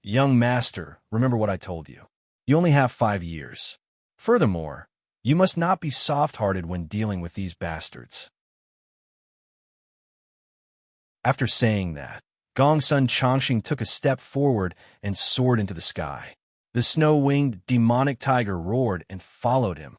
Young master, remember what I told you. You only have 5 years. Furthermore, you must not be soft-hearted when dealing with these bastards. After saying that, Gong's son Chongqing took a step forward and soared into the sky. The snow-winged demonic tiger roared and followed him.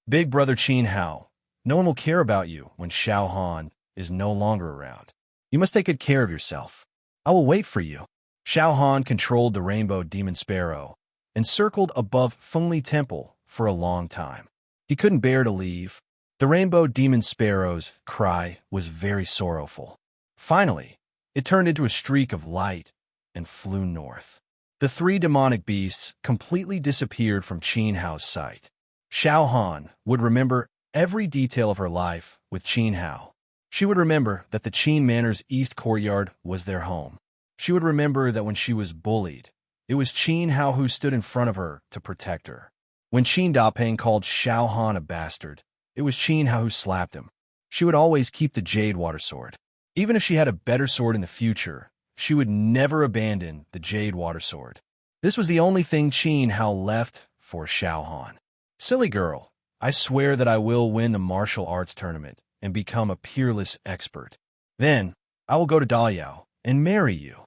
Big brother Qin Hao, no one will care about you when Xiao Han is no longer around. You must take good care of yourself. I will wait for you. Xiao Han controlled the rainbow demon sparrow and circled above Fengli Temple for a long time. He couldn't bear to leave. The rainbow demon sparrow's cry was very sorrowful. Finally, it turned into a streak of light and flew north. The three demonic beasts completely disappeared from Qin Hao's sight. Xiao Han would remember every detail of her life with Qin Hao. She would remember that the Qin Manor's east courtyard was their home. She would remember that when she was bullied, it was Qin Hao who stood in front of her to protect her. When Qin Dapeng called Xiao Han a bastard, it was Qin Hao who slapped him. She would always keep the Jade Water Sword. Even if she had a better sword in the future, she would never abandon the Jade Water Sword. This was the only thing Qin Hao left for Xiao Han. Silly girl, I swear that I will win the martial arts tournament and become a peerless expert. Then, I will go to Daliao and marry you.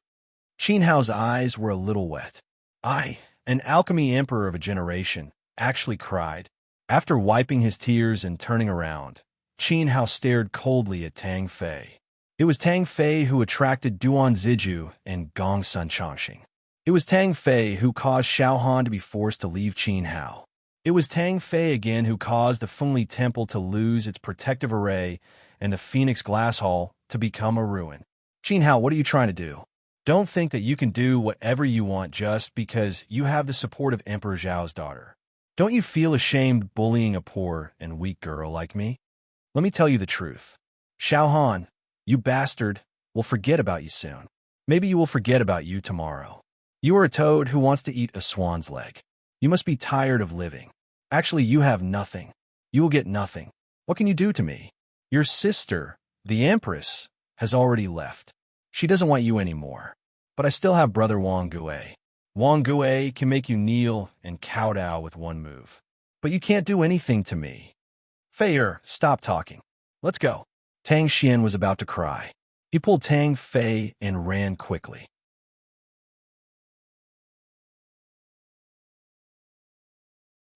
Qin Hao's eyes were a little wet. I, an alchemy emperor of a generation, actually cried. After wiping his tears and turning around, Qin Hao stared coldly at Tang Fei. It was Tang Fei who attracted Duan Ziju and Gongsun Changxing. It was Tang Fei who caused Xiao Han to be forced to leave Qin Hao. It was Tang Fei again who caused the Fengli Temple to lose its protective array and the Phoenix Glass Hall to become a ruin. Qin Hao, what are you trying to do? Don't think that you can do whatever you want just because you have the support of Emperor Zhao's daughter. Don't you feel ashamed bullying a poor and weak girl like me? Let me tell you the truth. Xiao Han, you bastard, will forget about you soon. Maybe you will forget about you tomorrow. You are a toad who wants to eat a swan's leg. You must be tired of living. Actually, you have nothing. You will get nothing. What can you do to me? Your sister, the Empress, has already left. She doesn't want you anymore. But I still have brother Wang Gui. Wang Gui can make you kneel and kowtow with one move. But you can't do anything to me. Fei, stop talking. Let's go. Tang Xian was about to cry. He pulled Tang Fei and ran quickly.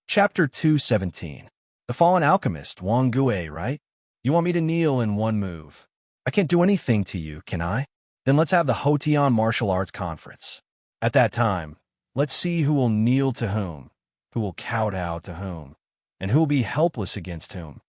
Chapter 217. The Fallen Alchemist, Wang Gui, right? You want me to kneel in one move? I can't do anything to you, can I? Then let's have the Hotian Martial Arts Conference. At that time, let's see who will kneel to whom, who will kowtow to whom, and who will be helpless against whom.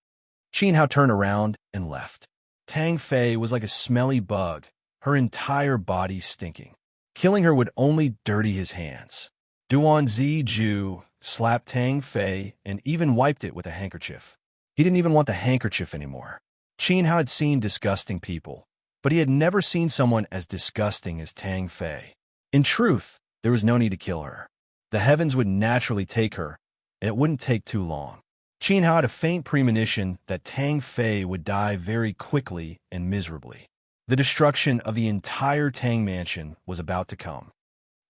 Qin Hao turned around and left. Tang Fei was like a smelly bug, her entire body stinking. Killing her would only dirty his hands. Duan Ziju slapped Tang Fei and even wiped it with a handkerchief. He didn't even want the handkerchief anymore. Qin Hao had seen disgusting people, but he had never seen someone as disgusting as Tang Fei. In truth, there was no need to kill her. The heavens would naturally take her, and it wouldn't take too long. Qin Hao had a faint premonition that Tang Fei would die very quickly and miserably. The destruction of the entire Tang mansion was about to come.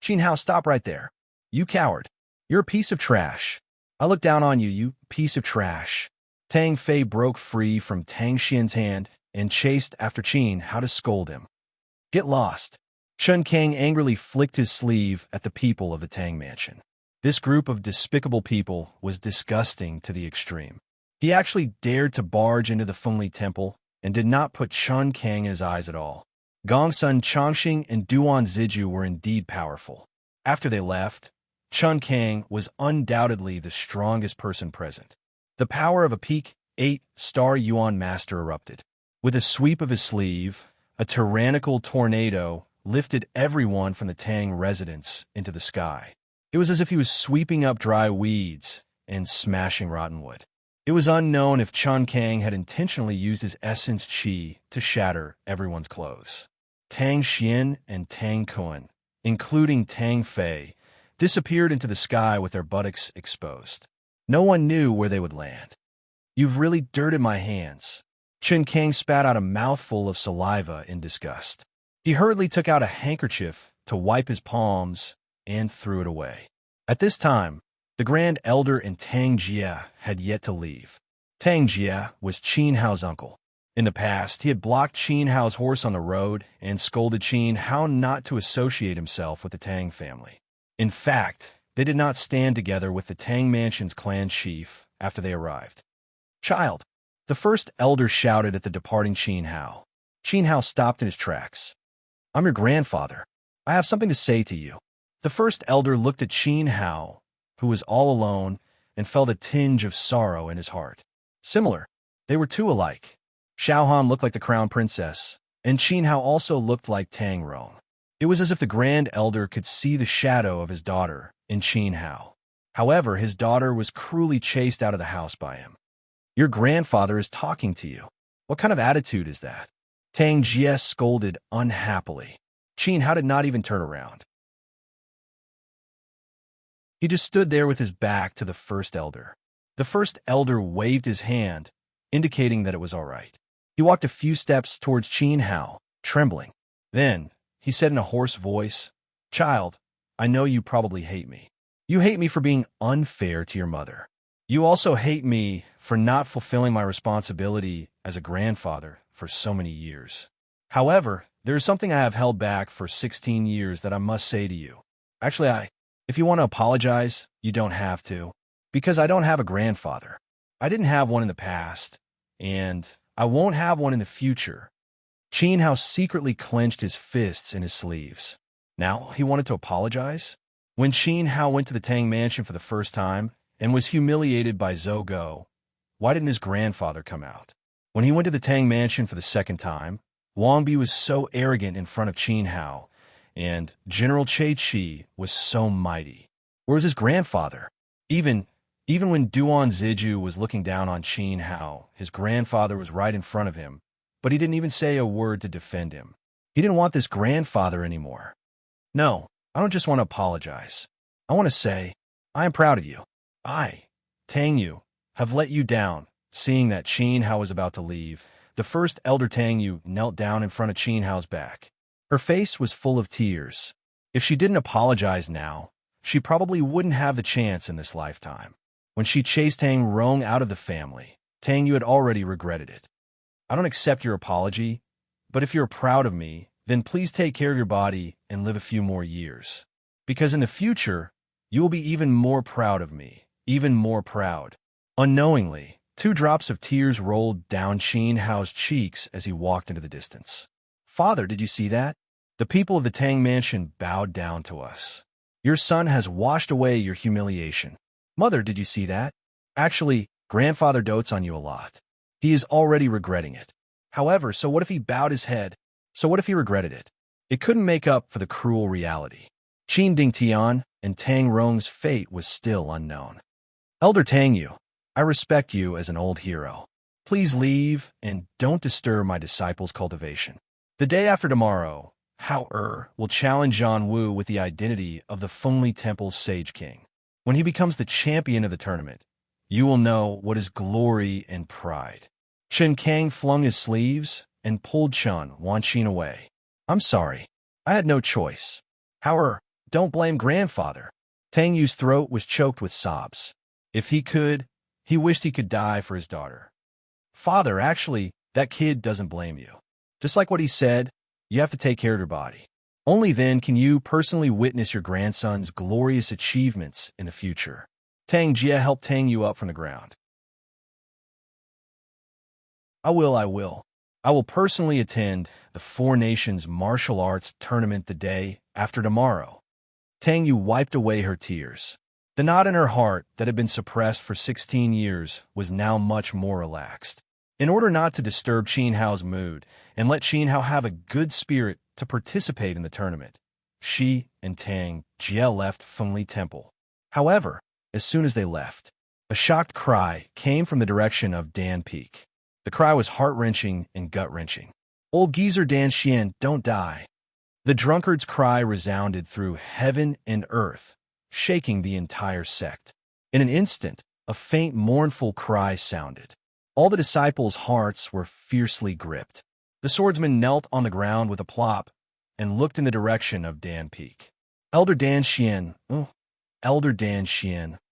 Qin Hao, stop right there. You coward. You're a piece of trash. I look down on you, you piece of trash. Tang Fei broke free from Tang Xian's hand and chased after Qin Hao to scold him. Get lost. Chun Kang angrily flicked his sleeve at the people of the Tang mansion. This group of despicable people was disgusting to the extreme. He actually dared to barge into the Fengli Temple and did not put Chun Kang in his eyes at all. Gongsun Changxing and Duan Ziju were indeed powerful. After they left, Chun Kang was undoubtedly the strongest person present. The power of a peak 8-star Yuan master erupted. With a sweep of his sleeve, a tyrannical tornado lifted everyone from the Tang residence into the sky. It was as if he was sweeping up dry weeds and smashing rotten wood. It was unknown if Chun Kang had intentionally used his essence qi to shatter everyone's clothes. Tang Xian and Tang Kun, including Tang Fei, disappeared into the sky with their buttocks exposed. No one knew where they would land. You've really dirted my hands. Chun Kang spat out a mouthful of saliva in disgust. He hurriedly took out a handkerchief to wipe his palms and threw it away. At this time, the Grand Elder and Tang Jia had yet to leave. Tang Jia was Qin Hao's uncle. In the past, he had blocked Qin Hao's horse on the road and scolded Qin Hao not to associate himself with the Tang family. In fact, they did not stand together with the Tang Mansion's clan chief after they arrived. Child, the first elder shouted at the departing Qin Hao. Qin Hao stopped in his tracks. I'm your grandfather. I have something to say to you. The first elder looked at Qin Hao, who was all alone, and felt a tinge of sorrow in his heart. Similar. They were two alike. Xiao Han looked like the crown princess, and Qin Hao also looked like Tang Rong. It was as if the Grand Elder could see the shadow of his daughter in Qin Hao. However, his daughter was cruelly chased out of the house by him. Your grandfather is talking to you. What kind of attitude is that? Tang Jie scolded unhappily. Qin Hao did not even turn around. He just stood there with his back to the First Elder. The First Elder waved his hand, indicating that it was all right. He walked a few steps towards Qin Hao, trembling. Then, he said in a hoarse voice, "Child, I know you probably hate me. You hate me for being unfair to your mother. You also hate me for not fulfilling my responsibility as a grandfather for so many years. However, there is something I have held back for 16 years that I must say to you. Actually, if you want to apologize, you don't have to, because I don't have a grandfather. I didn't have one in the past, and I won't have one in the future." Qin Hao secretly clenched his fists in his sleeves. Now he wanted to apologize? When Qin Hao went to the Tang Mansion for the first time and was humiliated by Zhou Go, why didn't his grandfather come out? When he went to the Tang Mansion for the second time, Wang Bi was so arrogant in front of Qin Hao, and General Che Qi was so mighty. Where was his grandfather? Even when Duan Ziju was looking down on Qin Hao, his grandfather was right in front of him, but he didn't even say a word to defend him. He didn't want this grandfather anymore. No, I don't just want to apologize. I want to say, I am proud of you. I, Tang Yu, have let you down. Seeing that Qin Hao was about to leave, the First Elder Tang Yu knelt down in front of Qin Hao's back. Her face was full of tears. If she didn't apologize now, she probably wouldn't have the chance in this lifetime. When she chased Tang Rong out of the family, Tang Yu had already regretted it. I don't accept your apology, but if you're proud of me, then please take care of your body and live a few more years. Because in the future, you will be even more proud of me, even more proud. Unknowingly, 2 drops of tears rolled down Qin Hao's cheeks as he walked into the distance. Father, did you see that? The people of the Tang Mansion bowed down to us. Your son has washed away your humiliation. Mother, did you see that? Actually, grandfather dotes on you a lot. He is already regretting it. However, so what if he bowed his head? So what if he regretted it? It couldn't make up for the cruel reality. Qin Dingtian and Tang Rong's fate was still unknown. Elder Tang Yu, I respect you as an old hero. Please leave and don't disturb my disciples' cultivation. The day after tomorrow, Hao will challenge Zhan Wu with the identity of the Fengli Temple's Sage King. When he becomes the champion of the tournament, you will know what is glory and pride. Chen Kang flung his sleeves and pulled Chen Wanqin away. I'm sorry. I had no choice. Hao, don't blame grandfather. Tang Yu's throat was choked with sobs. If he could, he wished he could die for his daughter. Father, actually, that kid doesn't blame you. Just like what he said, you have to take care of your body. Only then can you personally witness your grandson's glorious achievements in the future. Tang Jie helped Tang Yu up from the ground. I will. I will personally attend the 4 Nations martial arts tournament the day after tomorrow. Tang Yu wiped away her tears. The knot in her heart that had been suppressed for 16 years was now much more relaxed. In order not to disturb Qin Hao's mood and let Qin Hao have a good spirit to participate in the tournament, she and Tang Jie left Fengli Temple. However, as soon as they left, a shocked cry came from the direction of Dan Peak. The cry was heart-wrenching and gut-wrenching. Old geezer Dan Xian, don't die. The drunkard's cry resounded through heaven and earth, shaking the entire sect. In an instant, a faint, mournful cry sounded. All the disciples' hearts were fiercely gripped. The swordsman knelt on the ground with a plop and looked in the direction of Dan Peak. Elder Dan Xian,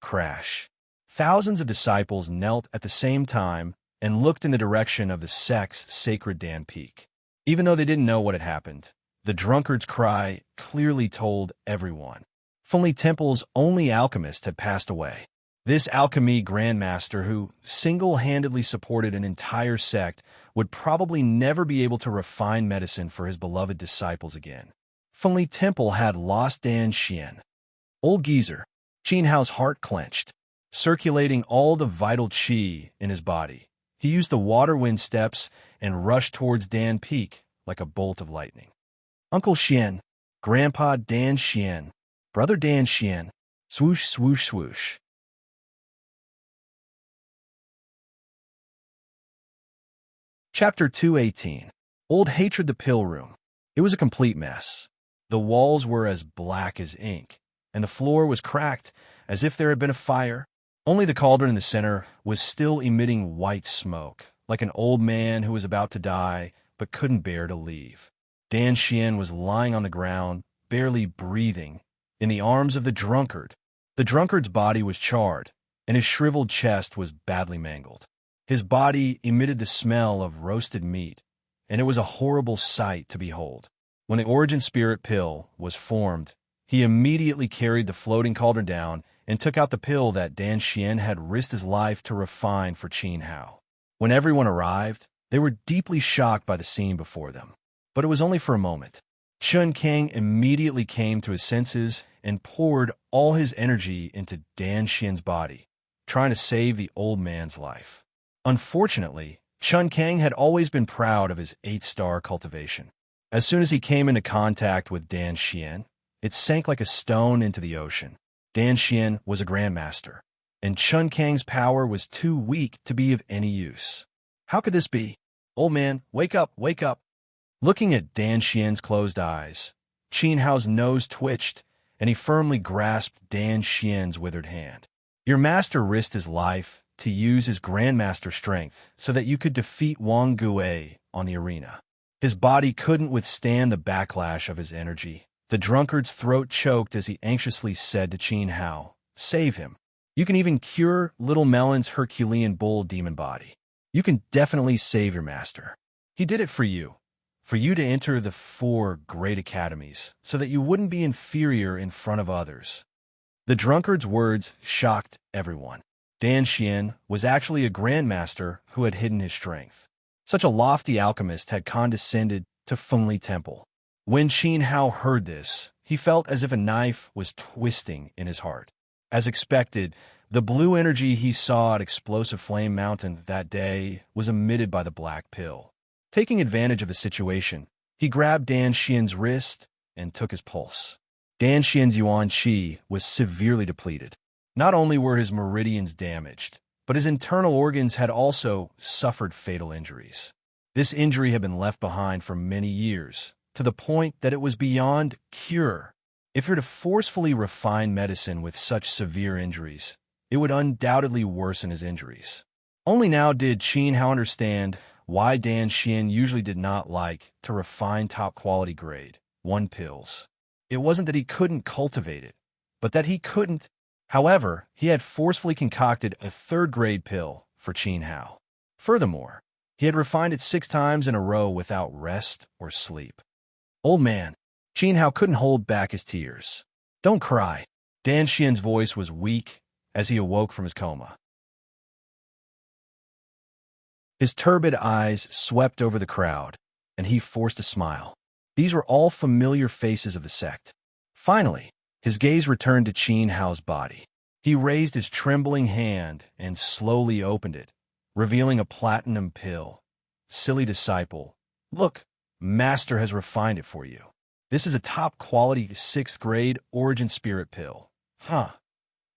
crash. Thousands of disciples knelt at the same time and looked in the direction of the sect's sacred Dan Peak. Even though they didn't know what had happened, the drunkard's cry clearly told everyone. Fengli Temple's only alchemist had passed away. This alchemy grandmaster who single-handedly supported an entire sect would probably never be able to refine medicine for his beloved disciples again. Fengli Temple had lost Dan Xian. Old geezer, Qin Hao's heart clenched, circulating all the vital qi in his body. He used the water wind steps and rushed towards Dan Peak like a bolt of lightning. Uncle Xian, Grandpa Dan Xian, Brother Dan Xian, swoosh, swoosh, swoosh. Chapter 218. Old Hatred the Pill Room. It was a complete mess. The walls were as black as ink, and the floor was cracked as if there had been a fire. Only the cauldron in the center was still emitting white smoke, like an old man who was about to die but couldn't bear to leave. Dan Xian was lying on the ground, barely breathing, in the arms of the drunkard. The drunkard's body was charred, and his shriveled chest was badly mangled. His body emitted the smell of roasted meat, and it was a horrible sight to behold. When the origin spirit pill was formed, he immediately carried the floating cauldron down and took out the pill that Dan Xian had risked his life to refine for Qin Hao. When everyone arrived, they were deeply shocked by the scene before them. But it was only for a moment. Chun Kang immediately came to his senses and poured all his energy into Dan Xian's body, trying to save the old man's life. Unfortunately, Chun Kang had always been proud of his 8-star cultivation. As soon as he came into contact with Dan Xian, it sank like a stone into the ocean. Dan Xian was a grandmaster, and Chun Kang's power was too weak to be of any use. How could this be? Old man, wake up, wake up. Looking at Dan Xian's closed eyes, Qin Hao's nose twitched, and he firmly grasped Dan Xian's withered hand. Your master risked his life to use his grandmaster strength so that you could defeat Wang Gui on the arena. His body couldn't withstand the backlash of his energy. The drunkard's throat choked as he anxiously said to Qin Hao, "Save him. You can even cure Little Melon's Herculean bull demon body. You can definitely save your master. He did it for you to enter the 4 great academies so that you wouldn't be inferior in front of others." The drunkard's words shocked everyone. Dan Xian was actually a grandmaster who had hidden his strength. Such a lofty alchemist had condescended to Fengli Temple. When Qin Hao heard this, he felt as if a knife was twisting in his heart. As expected, the blue energy he saw at Explosive Flame Mountain that day was emitted by the black pill. Taking advantage of the situation, he grabbed Dan Xian's wrist and took his pulse. Dan Xian's yuan qi was severely depleted. Not only were his meridians damaged, but his internal organs had also suffered fatal injuries. This injury had been left behind for many years, to the point that it was beyond cure. If you're to forcefully refine medicine with such severe injuries, it would undoubtedly worsen his injuries. Only now did Qin Hao understand why Dan Xian usually did not like to refine top-quality grade 1 pills. It wasn't that he couldn't cultivate it, but that he couldn't. However, he had forcefully concocted a 3rd-grade pill for Qin Hao. Furthermore, he had refined it 6 times in a row without rest or sleep. Old man, Qin Hao couldn't hold back his tears. Don't cry. Dan Xian's voice was weak as he awoke from his coma. His turbid eyes swept over the crowd, and he forced a smile. These were all familiar faces of the sect. Finally, his gaze returned to Qin Hao's body. He raised his trembling hand and slowly opened it, revealing a platinum pill. Silly disciple, look, Master has refined it for you. This is a top-quality 6th-grade Origin Spirit pill. Huh.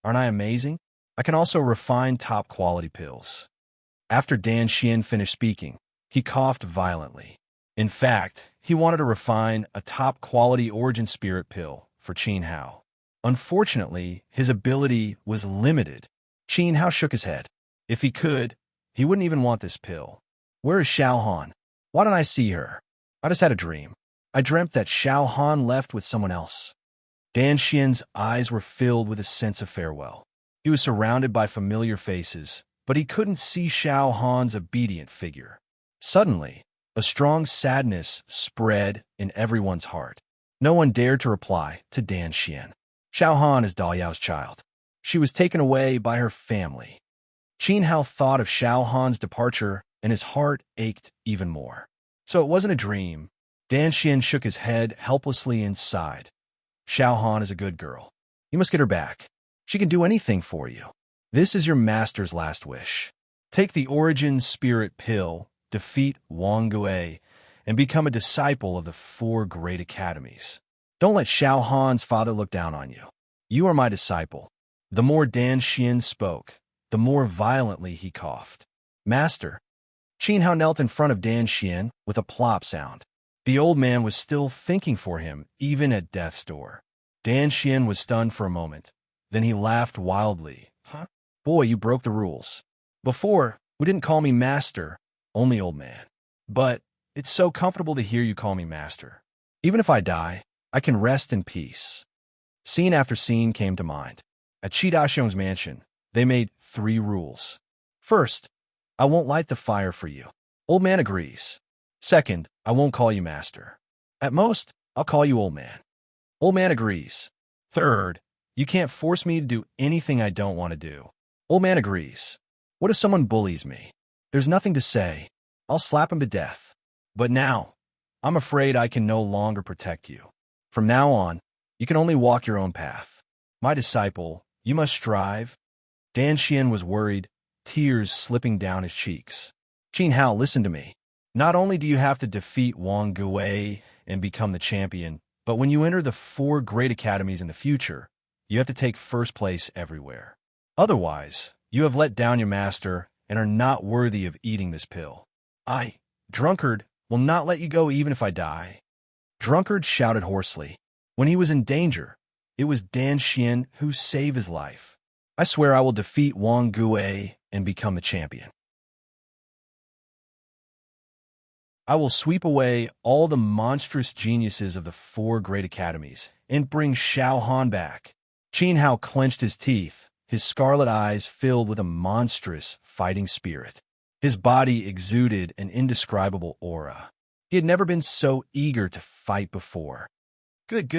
Aren't I amazing? I can also refine top-quality pills. After Dan Xian finished speaking, he coughed violently. In fact, he wanted to refine a top-quality Origin Spirit pill for Qin Hao. Unfortunately, his ability was limited. Qin Hao shook his head. If he could, he wouldn't even want this pill. Where is Xiao Han? Why don't I see her? I just had a dream. I dreamt that Xiao Han left with someone else. Dan Xian's eyes were filled with a sense of farewell. He was surrounded by familiar faces, but he couldn't see Xiao Han's obedient figure. Suddenly, a strong sadness spread in everyone's heart. No one dared to reply to Dan Xian. Xiao Han is Dao Yao's child. She was taken away by her family. Qin Hao thought of Xiao Han's departure, and his heart ached even more. So it wasn't a dream. Dan Xian shook his head helplessly and sighed. Xiao Han is a good girl. You must get her back. She can do anything for you. This is your master's last wish. Take the Origin Spirit pill, defeat Wang Gui, and become a disciple of the 4 great academies. Don't let Xiao Han's father look down on you. You are my disciple. The more Dan Xian spoke, the more violently he coughed. Master. Qin Hao knelt in front of Dan Xian with a plop sound. The old man was still thinking for him, even at death's door. Dan Xian was stunned for a moment. Then he laughed wildly. Huh? Boy, you broke the rules. Before, we didn't call me master, only old man. But it's so comfortable to hear you call me master. Even if I die, I can rest in peace. Scene after scene came to mind. At Qi Daxiong's mansion, they made 3 rules. First, I won't light the fire for you. Old man agrees. Second, I won't call you master. At most, I'll call you old man. Old man agrees. Third, you can't force me to do anything I don't want to do. Old man agrees. What if someone bullies me? There's nothing to say. I'll slap him to death. But now, I'm afraid I can no longer protect you. From now on, you can only walk your own path. My disciple, you must strive. Dan Xian was worried, tears slipping down his cheeks. Qin Hao, listen to me. Not only do you have to defeat Wang Gui and become the champion, but when you enter the 4 great academies in the future, you have to take first place everywhere. Otherwise, you have let down your master and are not worthy of eating this pill. I, drunkard, will not let you go even if I die. Drunkard shouted hoarsely. When he was in danger, it was Dan Xian who saved his life. I swear I will defeat Wang Gui and become the champion. I will sweep away all the monstrous geniuses of the 4 great academies and bring Xiao Han back. Qin Hao clenched his teeth, his scarlet eyes filled with a monstrous fighting spirit. His body exuded an indescribable aura. He had never been so eager to fight before. Good.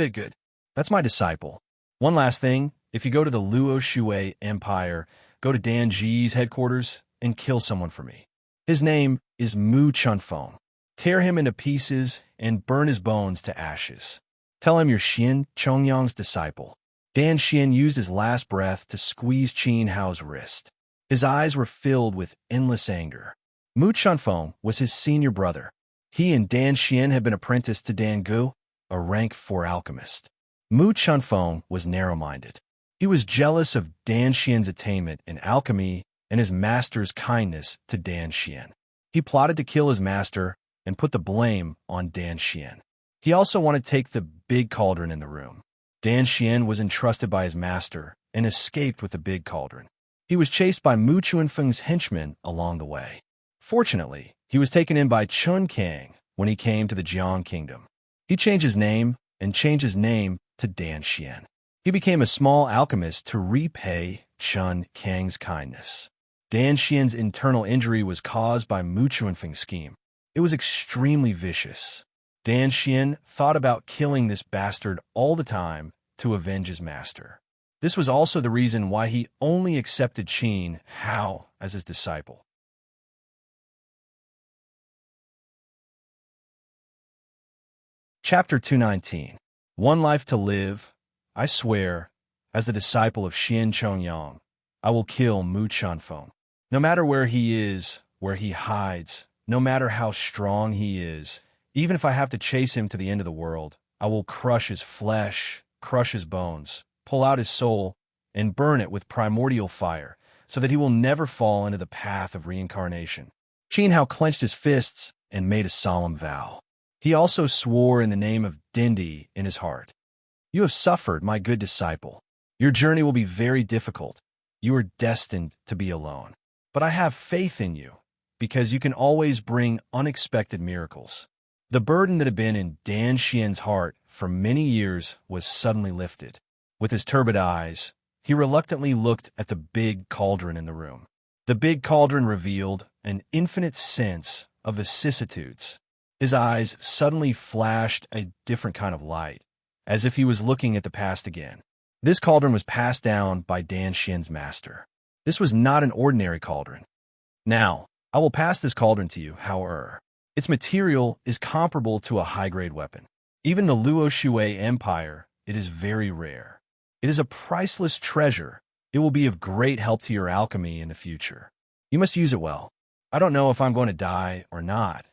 That's my disciple. One last thing, if you go to the Luo Shui Empire, go to Dan Ji's headquarters and kill someone for me. His name is Mu Chunfeng. Tear him into pieces and burn his bones to ashes. Tell him you're Xian Chongyang's disciple. Dan Xian used his last breath to squeeze Qin Hao's wrist. His eyes were filled with endless anger. Mu Chunfeng was his senior brother. He and Dan Xian had been apprenticed to Dan Gu, a rank 4 alchemist. Mu Chunfeng was narrow-minded. He was jealous of Dan Xian's attainment in alchemy and his master's kindness to Dan Xian. He plotted to kill his master and put the blame on Dan Xian. He also wanted to take the big cauldron in the room. Dan Xian was entrusted by his master and escaped with the big cauldron. He was chased by Mu Chunfeng's henchmen along the way. Fortunately, he was taken in by Chun Kang when he came to the Jiang Kingdom. He changed his name to Dan Xian. He became a small alchemist to repay Chun Kang's kindness. Dan Xian's internal injury was caused by Mu Chunfeng's scheme. It was extremely vicious. Dan Xian thought about killing this bastard all the time to avenge his master. This was also the reason why he only accepted Qin Hao as his disciple. Chapter 219. One life to live. I swear, as the disciple of Xian Chongyang, I will kill Mu Chunfeng. No matter where he is, where he hides, no matter how strong he is, even if I have to chase him to the end of the world, I will crush his flesh, crush his bones, pull out his soul, and burn it with primordial fire, so that he will never fall into the path of reincarnation. Qin Hao clenched his fists and made a solemn vow. He also swore in the name of Dindi in his heart. You have suffered, my good disciple. Your journey will be very difficult. You are destined to be alone. But I have faith in you, because you can always bring unexpected miracles. The burden that had been in Dan Xian's heart for many years was suddenly lifted. With his turbid eyes, he reluctantly looked at the big cauldron in the room. The big cauldron revealed an infinite sense of vicissitudes. His eyes suddenly flashed a different kind of light, as if he was looking at the past again. This cauldron was passed down by Dan Xian's master. This was not an ordinary cauldron. Now, I will pass this cauldron to you, however. Its material is comparable to a high-grade weapon. Even the Luo Shui Empire, it is very rare. It is a priceless treasure. It will be of great help to your alchemy in the future. You must use it well. I don't know if I'm going to die or not,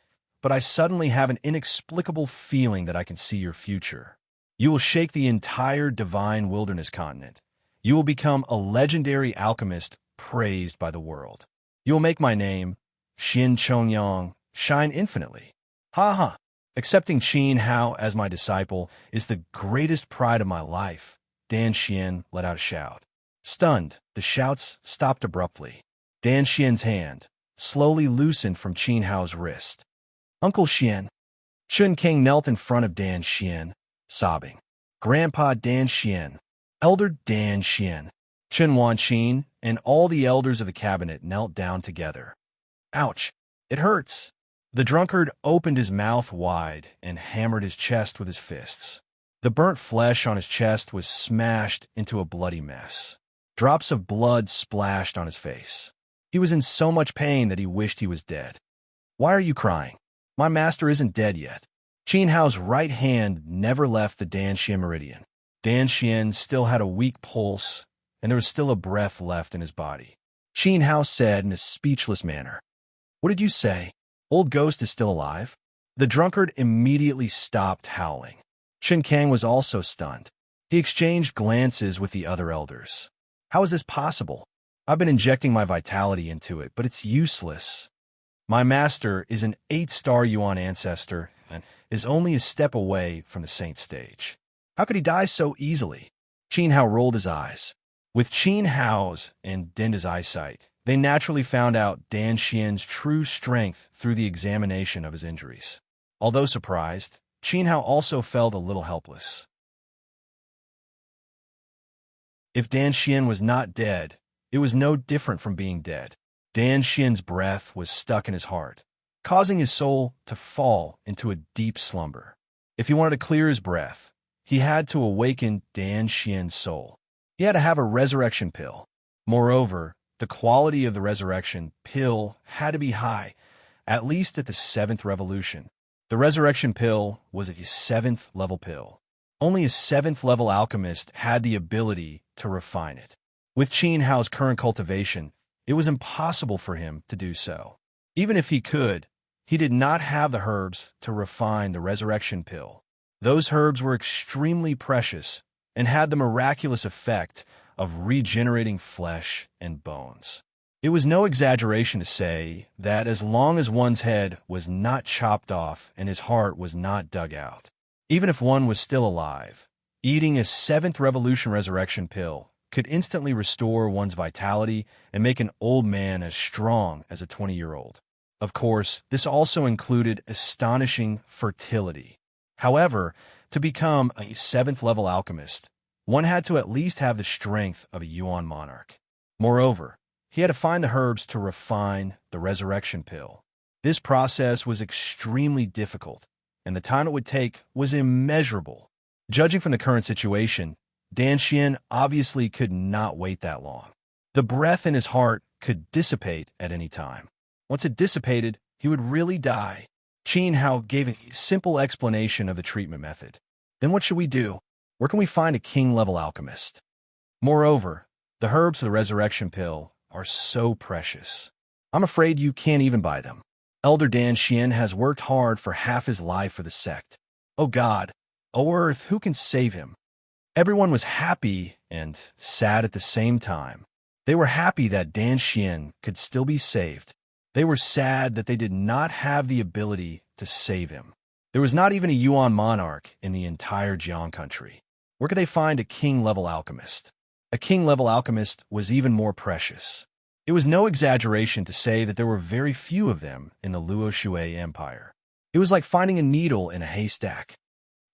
but I suddenly have an inexplicable feeling that I can see your future. You will shake the entire divine wilderness continent. You will become a legendary alchemist praised by the world. You will make my name, Xin Chongyang, shine infinitely. Ha ha! Accepting Qin Hao as my disciple is the greatest pride of my life. Dan Xian let out a shout. Stunned, the shouts stopped abruptly. Dan Xian's hand slowly loosened from Qin Hao's wrist. Uncle Xian. Chun King knelt in front of Dan Xian, sobbing. Grandpa Dan Xian. Elder Dan Xian. Chen Wanqin and all the elders of the cabinet knelt down together. Ouch! It hurts! The drunkard opened his mouth wide and hammered his chest with his fists. The burnt flesh on his chest was smashed into a bloody mess. Drops of blood splashed on his face. He was in so much pain that he wished he was dead. Why are you crying? My master isn't dead yet. Qin Hao's right hand never left the Dan Xian meridian. Dan Xian still had a weak pulse, and there was still a breath left in his body. Qin Hao said in a speechless manner, "What did you say? Old Ghost is still alive?" The drunkard immediately stopped howling. Chen Kang was also stunned. He exchanged glances with the other elders. How is this possible? I've been injecting my vitality into it, but it's useless. My master is an 8-star Yuan ancestor and is only a step away from the saint stage. How could he die so easily? Qin Hao rolled his eyes. With Qin Hao's and Denda's eyesight, they naturally found out Dan Xian's true strength through the examination of his injuries. Although surprised, Qin Hao also felt a little helpless. If Dan Xian was not dead, it was no different from being dead. Dan Xian's breath was stuck in his heart, causing his soul to fall into a deep slumber. If he wanted to clear his breath, he had to awaken Dan Xian's soul. He had to have a resurrection pill. Moreover, the quality of the resurrection pill had to be high, at least at the 7th revolution. The resurrection pill was a 7th level pill. Only a 7th level alchemist had the ability to refine it. With Qin Hao's current cultivation, it was impossible for him to do so. Even if he could, he did not have the herbs to refine the resurrection pill. Those herbs were extremely precious and had the miraculous effect of regenerating flesh and bones. It was no exaggeration to say that as long as one's head was not chopped off and his heart was not dug out, even if one was still alive, eating a 7th revolution resurrection pill could instantly restore one's vitality and make an old man as strong as a 20-year-old. Of course, this also included astonishing fertility. However, to become a 7th level alchemist, one had to at least have the strength of a Yuan monarch. Moreover, he had to find the herbs to refine the resurrection pill. This process was extremely difficult, and the time it would take was immeasurable. Judging from the current situation, Dan Xian obviously could not wait that long. The breath in his heart could dissipate at any time. Once it dissipated, he would really die. Qin Hao gave a simple explanation of the treatment method. Then what should we do? Where can we find a king-level alchemist? Moreover, the herbs for the resurrection pill are so precious. I'm afraid you can't even buy them. Elder Dan Xian has worked hard for half his life for the sect. Oh God, oh Earth, who can save him? Everyone was happy and sad at the same time. They were happy that Dan Xian could still be saved. They were sad that they did not have the ability to save him. There was not even a Yuan monarch in the entire Jiang country. Where could they find a king-level alchemist? A king-level alchemist was even more precious. It was no exaggeration to say that there were very few of them in the Luo Shui Empire. It was like finding a needle in a haystack.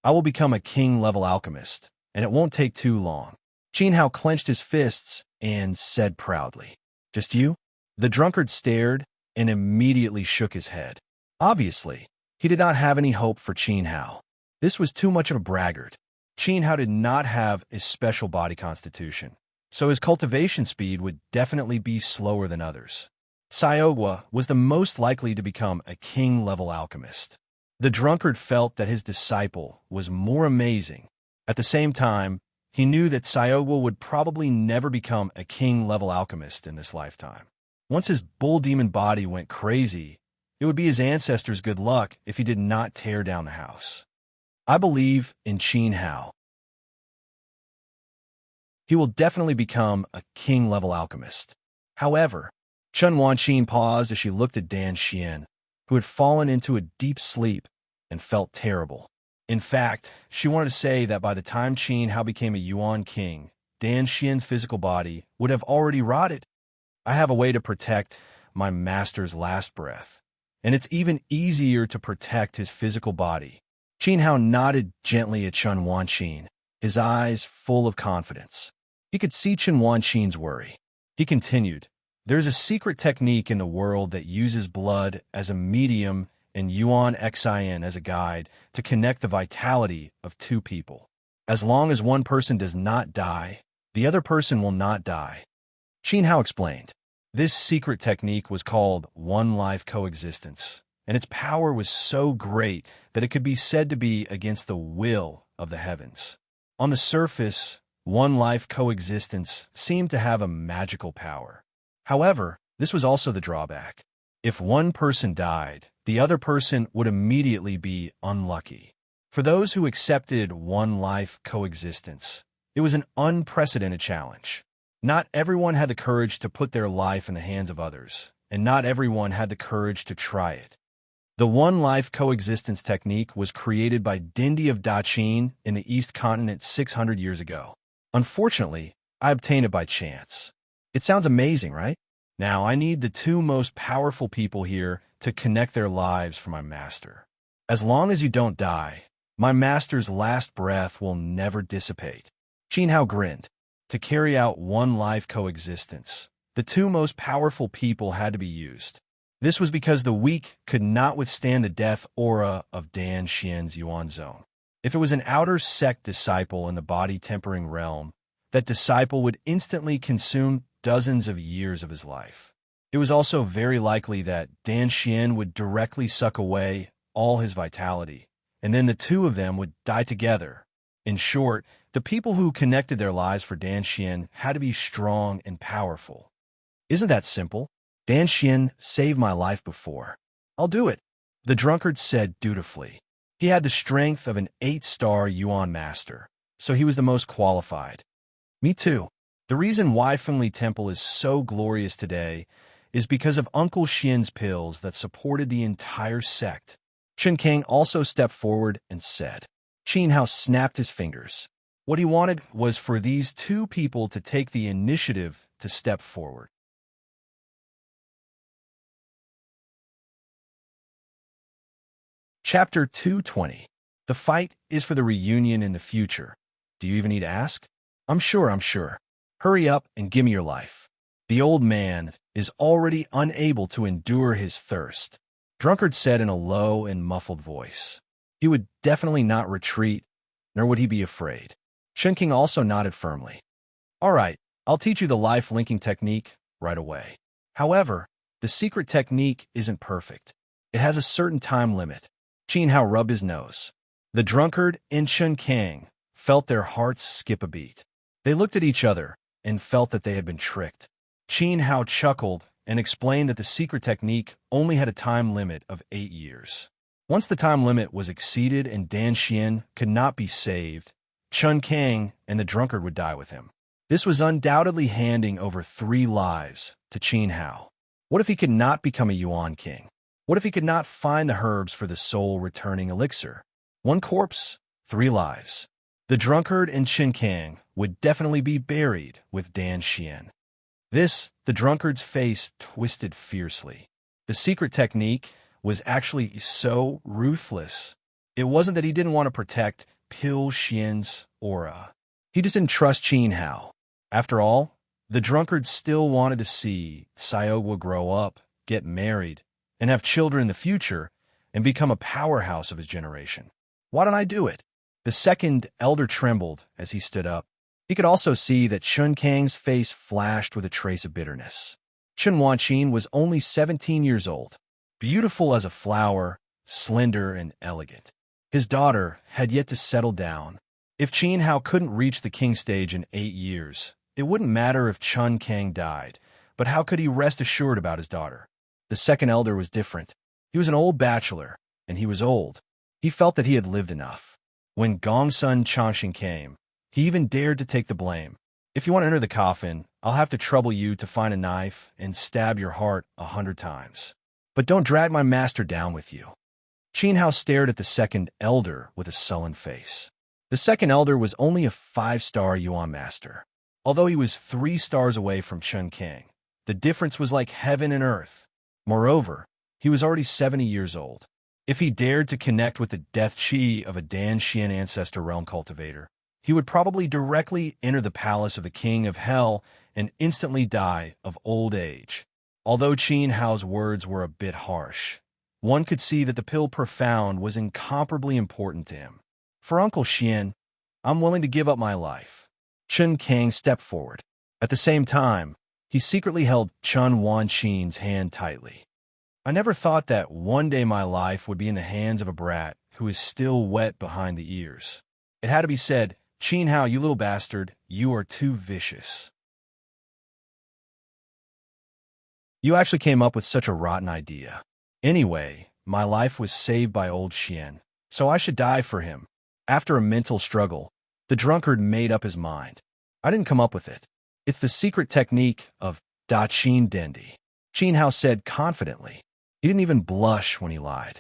I will become a king-level alchemist, and it won't take too long. Qin Hao clenched his fists and said proudly, "Just you?" The drunkard stared and immediately shook his head. Obviously, he did not have any hope for Qin Hao. This was too much of a braggart. Qin Hao did not have a special body constitution, so his cultivation speed would definitely be slower than others. Xiaogua was the most likely to become a king-level alchemist. The drunkard felt that his disciple was more amazing. At the same time, he knew that Xiaogua would probably never become a king-level alchemist in this lifetime. Once his bull demon body went crazy, it would be his ancestors' good luck if he did not tear down the house. I believe in Qin Hao. He will definitely become a king-level alchemist. However, Chen Wanqin paused as she looked at Dan Xian, who had fallen into a deep sleep and felt terrible. In fact, she wanted to say that by the time Qin Hao became a Yuan king, Dan Xian's physical body would have already rotted. I have a way to protect my master's last breath, and it's even easier to protect his physical body. Qin Hao nodded gently at Chen Wanqin, his eyes full of confidence. He could see Chen Wanqin's worry. He continued, "There's a secret technique in the world that uses blood as a medium and Yuan Xin as a guide to connect the vitality of two people. As long as one person does not die, the other person will not die." Qin Hao explained. This secret technique was called one-life coexistence, and its power was so great that it could be said to be against the will of the heavens. On the surface, one-life coexistence seemed to have a magical power. However, this was also the drawback. If one person died, the other person would immediately be unlucky. For those who accepted one-life coexistence, it was an unprecedented challenge. Not everyone had the courage to put their life in the hands of others, and not everyone had the courage to try it. The one-life coexistence technique was created by Dindi of Daqin in the East Continent 600 years ago. Unfortunately, I obtained it by chance. It sounds amazing, right? Now, I need the two most powerful people here to connect their lives for my master. As long as you don't die, my master's last breath will never dissipate. Qin Hao grinned. To carry out one-life coexistence, the two most powerful people had to be used. This was because the weak could not withstand the death aura of Dan Xian's Yuan Zone. If it was an outer sect disciple in the body-tempering realm, that disciple would instantly consume dozens of years of his life. It was also very likely that Dan Xian would directly suck away all his vitality, and then the two of them would die together. In short, the people who connected their lives for Dan Xian had to be strong and powerful. Isn't that simple? Dan Xian saved my life before. I'll do it, the drunkard said dutifully. He had the strength of an 8-star Yuan master, so he was the most qualified. Me too. The reason Weifengli Temple is so glorious today is because of Uncle Xian's pills that supported the entire sect. Chen Kang also stepped forward and said. Qin Hao snapped his fingers. What he wanted was for these two people to take the initiative to step forward. Chapter 220. The fight is for the reunion in the future. Do you even need to ask? I'm sure. Hurry up and give me your life. The old man is already unable to endure his thirst, Drunkard said in a low and muffled voice. He would definitely not retreat, nor would he be afraid. Shen King also nodded firmly. All right, I'll teach you the life-linking technique right away. However, the secret technique isn't perfect. It has a certain time limit. Qin Hao rubbed his nose. The drunkard and Chen Kang felt their hearts skip a beat. They looked at each other and felt that they had been tricked. Qin Hao chuckled and explained that the secret technique only had a time limit of 8 years. Once the time limit was exceeded and Dan Xian could not be saved, Chen Kang and the drunkard would die with him. This was undoubtedly handing over 3 lives to Qin Hao. What if he could not become a Yuan king? What if he could not find the herbs for the soul-returning elixir? 1 corpse, 3 lives. The drunkard and Chen Kang would definitely be buried with Dan Xian. The drunkard's face twisted fiercely. The secret technique was actually so ruthless. It wasn't that he didn't want to protect Pil Xian's aura. He just didn't trust Qin Hao. After all, the drunkard still wanted to see Xiaogua grow up, get married, and have children in the future, and become a powerhouse of his generation. Why don't I do it? The second elder trembled as he stood up. He could also see that Chen Kang's face flashed with a trace of bitterness. Chen Wanqin was only 17 years old, beautiful as a flower, slender and elegant. His daughter had yet to settle down. If Qin Hao couldn't reach the king stage in 8 years, it wouldn't matter if Chen Kang died, but how could he rest assured about his daughter? The second elder was different. He was an old bachelor, and he was old. He felt that he had lived enough. When Gongsun Changshin came, he even dared to take the blame. If you want to enter the coffin, I'll have to trouble you to find a knife and stab your heart 100 times. But don't drag my master down with you. Qin Hao stared at the second elder with a sullen face. The second elder was only a 5-star Yuan master. Although he was 3 stars away from Chen Kang, the difference was like heaven and earth. Moreover, he was already 70 years old. If he dared to connect with the death chi of a Dan Xian ancestor realm cultivator, he would probably directly enter the palace of the king of hell and instantly die of old age. Although Qin Hao's words were a bit harsh, one could see that the pill profound was incomparably important to him. For Uncle Xian, I'm willing to give up my life. Chen Kang stepped forward. At the same time, he secretly held Chun Wanqin's hand tightly. I never thought that one day my life would be in the hands of a brat who is still wet behind the ears. It had to be said, Qin Hao, you little bastard, you are too vicious. You actually came up with such a rotten idea. Anyway, my life was saved by old Xian, so I should die for him. After a mental struggle, the drunkard made up his mind. I didn't come up with it. It's the secret technique of Da Qin Dendi, Qin Hao said confidently. He didn't even blush when he lied.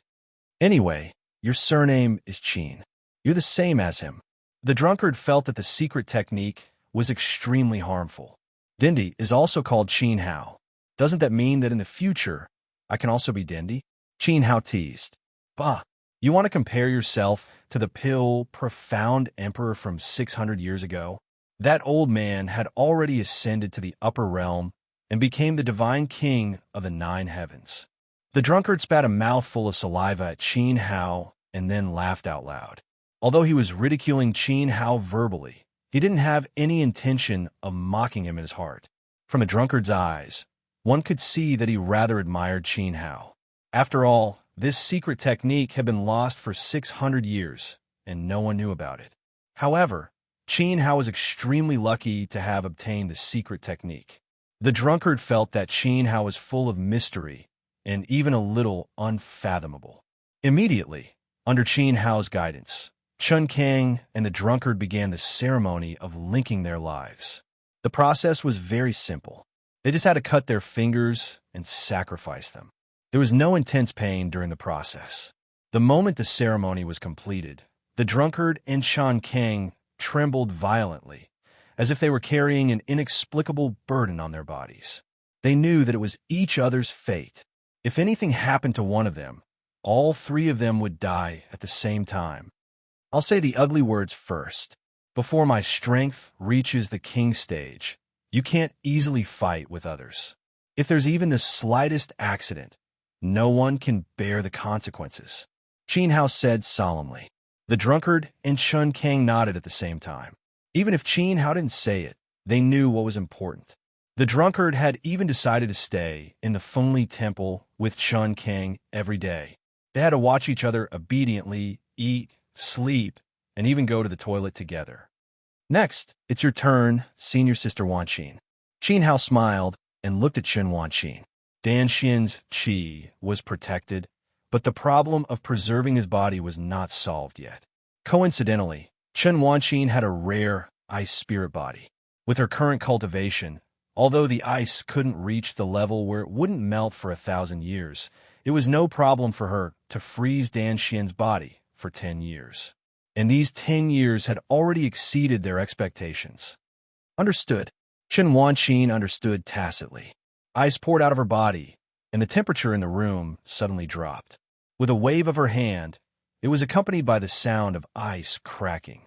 Anyway, your surname is Qin. You're the same as him. The drunkard felt that the secret technique was extremely harmful. Dendi is also called Qin Hao. Doesn't that mean that in the future, I can also be Dendi? Qin Hao teased. Bah, you want to compare yourself to the pill profound emperor from 600 years ago? That old man had already ascended to the upper realm and became the divine king of the 9 heavens. The drunkard spat a mouthful of saliva at Qin Hao and then laughed out loud. Although he was ridiculing Qin Hao verbally, he didn't have any intention of mocking him in his heart. From a drunkard's eyes, one could see that he rather admired Qin Hao. After all, this secret technique had been lost for 600 years, and no one knew about it. However, Qin Hao was extremely lucky to have obtained the secret technique. The drunkard felt that Qin Hao was full of mystery and even a little unfathomable. Immediately, under Qin Hao's guidance, Chen Kang and the drunkard began the ceremony of linking their lives. The process was very simple. They just had to cut their fingers and sacrifice them. There was no intense pain during the process. The moment the ceremony was completed, the drunkard and Chen Kang trembled violently, as if they were carrying an inexplicable burden on their bodies. They knew that it was each other's fate. If anything happened to one of them, all 3 of them would die at the same time. I'll say the ugly words first. Before my strength reaches the king stage, you can't easily fight with others. If there's even the slightest accident, no one can bear the consequences. Qin Hao said solemnly. The drunkard and Chen Kang nodded at the same time. Even if Qin Hao didn't say it, they knew what was important. The drunkard had even decided to stay in the Fengli temple with Chen Kang every day. They had to watch each other obediently eat, sleep, and even go to the toilet together. Next, it's your turn, senior sister Wanqin. Qin Hao smiled and looked at Chen Wanqin. Dan Xian's qi was protected, but the problem of preserving his body was not solved yet. Coincidentally, Chen Wanqin had a rare ice spirit body. With her current cultivation, although the ice couldn't reach the level where it wouldn't melt for 1,000 years, it was no problem for her to freeze Dan Xian's body for 10 years. And these 10 years had already exceeded their expectations. Understood. Chen Wanqin understood tacitly. Ice poured out of her body, and the temperature in the room suddenly dropped. With a wave of her hand, it was accompanied by the sound of ice cracking.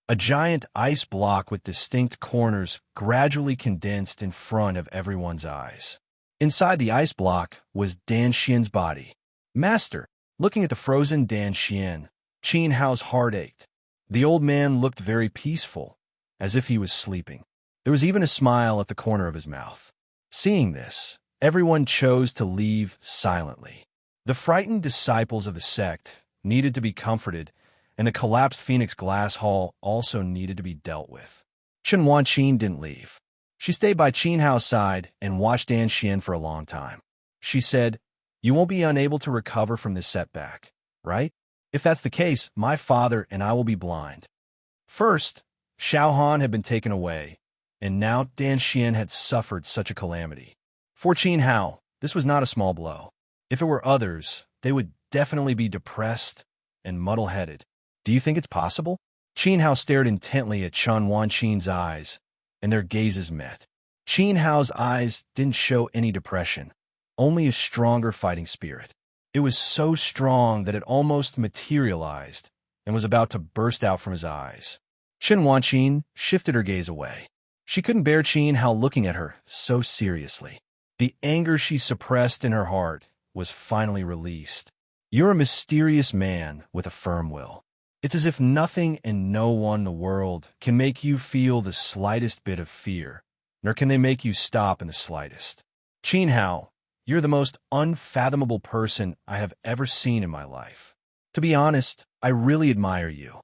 A giant ice block with distinct corners gradually condensed in front of everyone's eyes. Inside the ice block was Dan Xian's body. Master, looking at the frozen Dan Xian, Qin Hao's heart ached. The old man looked very peaceful, as if he was sleeping. There was even a smile at the corner of his mouth. Seeing this, everyone chose to leave silently. The frightened disciples of the sect needed to be comforted, and the collapsed Phoenix Glass Hall also needed to be dealt with. Chen Wanqin didn't leave. She stayed by Qin Hao's side and watched Dan Xian for a long time. She said, "You won't be unable to recover from this setback. right? If that's the case, my father and I will be blind. First, Xiao Han had been taken away, and now Dan Xian had suffered such a calamity. For Qin Hao, this was not a small blow. If it were others, they would definitely be depressed and muddle-headed. Do you think it's possible? Qin Hao stared intently at Chen Wanqin's eyes, and their gazes met. Qin Hao's eyes didn't show any depression, only a stronger fighting spirit. It was so strong that it almost materialized and was about to burst out from his eyes. Chen Wanqin shifted her gaze away. She couldn't bear Qin Hao looking at her so seriously. The anger she suppressed in her heart was finally released. You're a mysterious man with a firm will. It's as if nothing and no one in the world can make you feel the slightest bit of fear, nor can they make you stop in the slightest. Qin Hao, you're the most unfathomable person I have ever seen in my life. To be honest, I really admire you.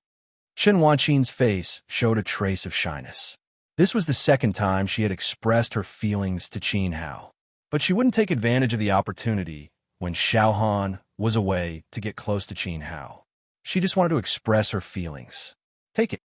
Chen Wanqin's face showed a trace of shyness. This was the second time she had expressed her feelings to Qin Hao, but she wouldn't take advantage of the opportunity when Xiao Han was away to get close to Qin Hao. She just wanted to express her feelings. Take it.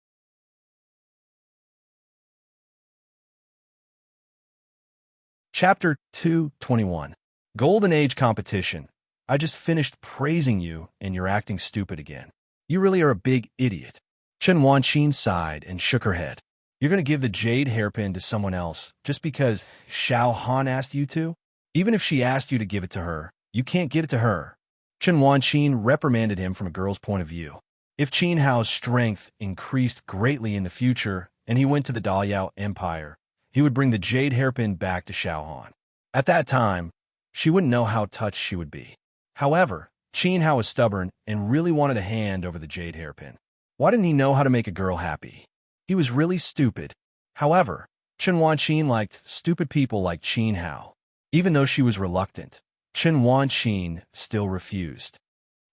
Chapter 221. Golden Age Competition. I just finished praising you and you're acting stupid again. You really are a big idiot. Chen Wanqin sighed and shook her head. You're going to give the jade hairpin to someone else just because Xiao Han asked you to? Even if she asked you to give it to her, you can't give it to her. Chen Wanqin reprimanded him from a girl's point of view. If Qin Hao's strength increased greatly in the future and he went to the Daoyao Empire, he would bring the jade hairpin back to Xiao Han. At that time, she wouldn't know how touched she would be. However, Qin Hao was stubborn and really wanted a hand over the jade hairpin. Why didn't he know how to make a girl happy? He was really stupid. However, Chen Wanqin liked stupid people like Qin Hao. Even though she was reluctant, Chen Wanqin still refused.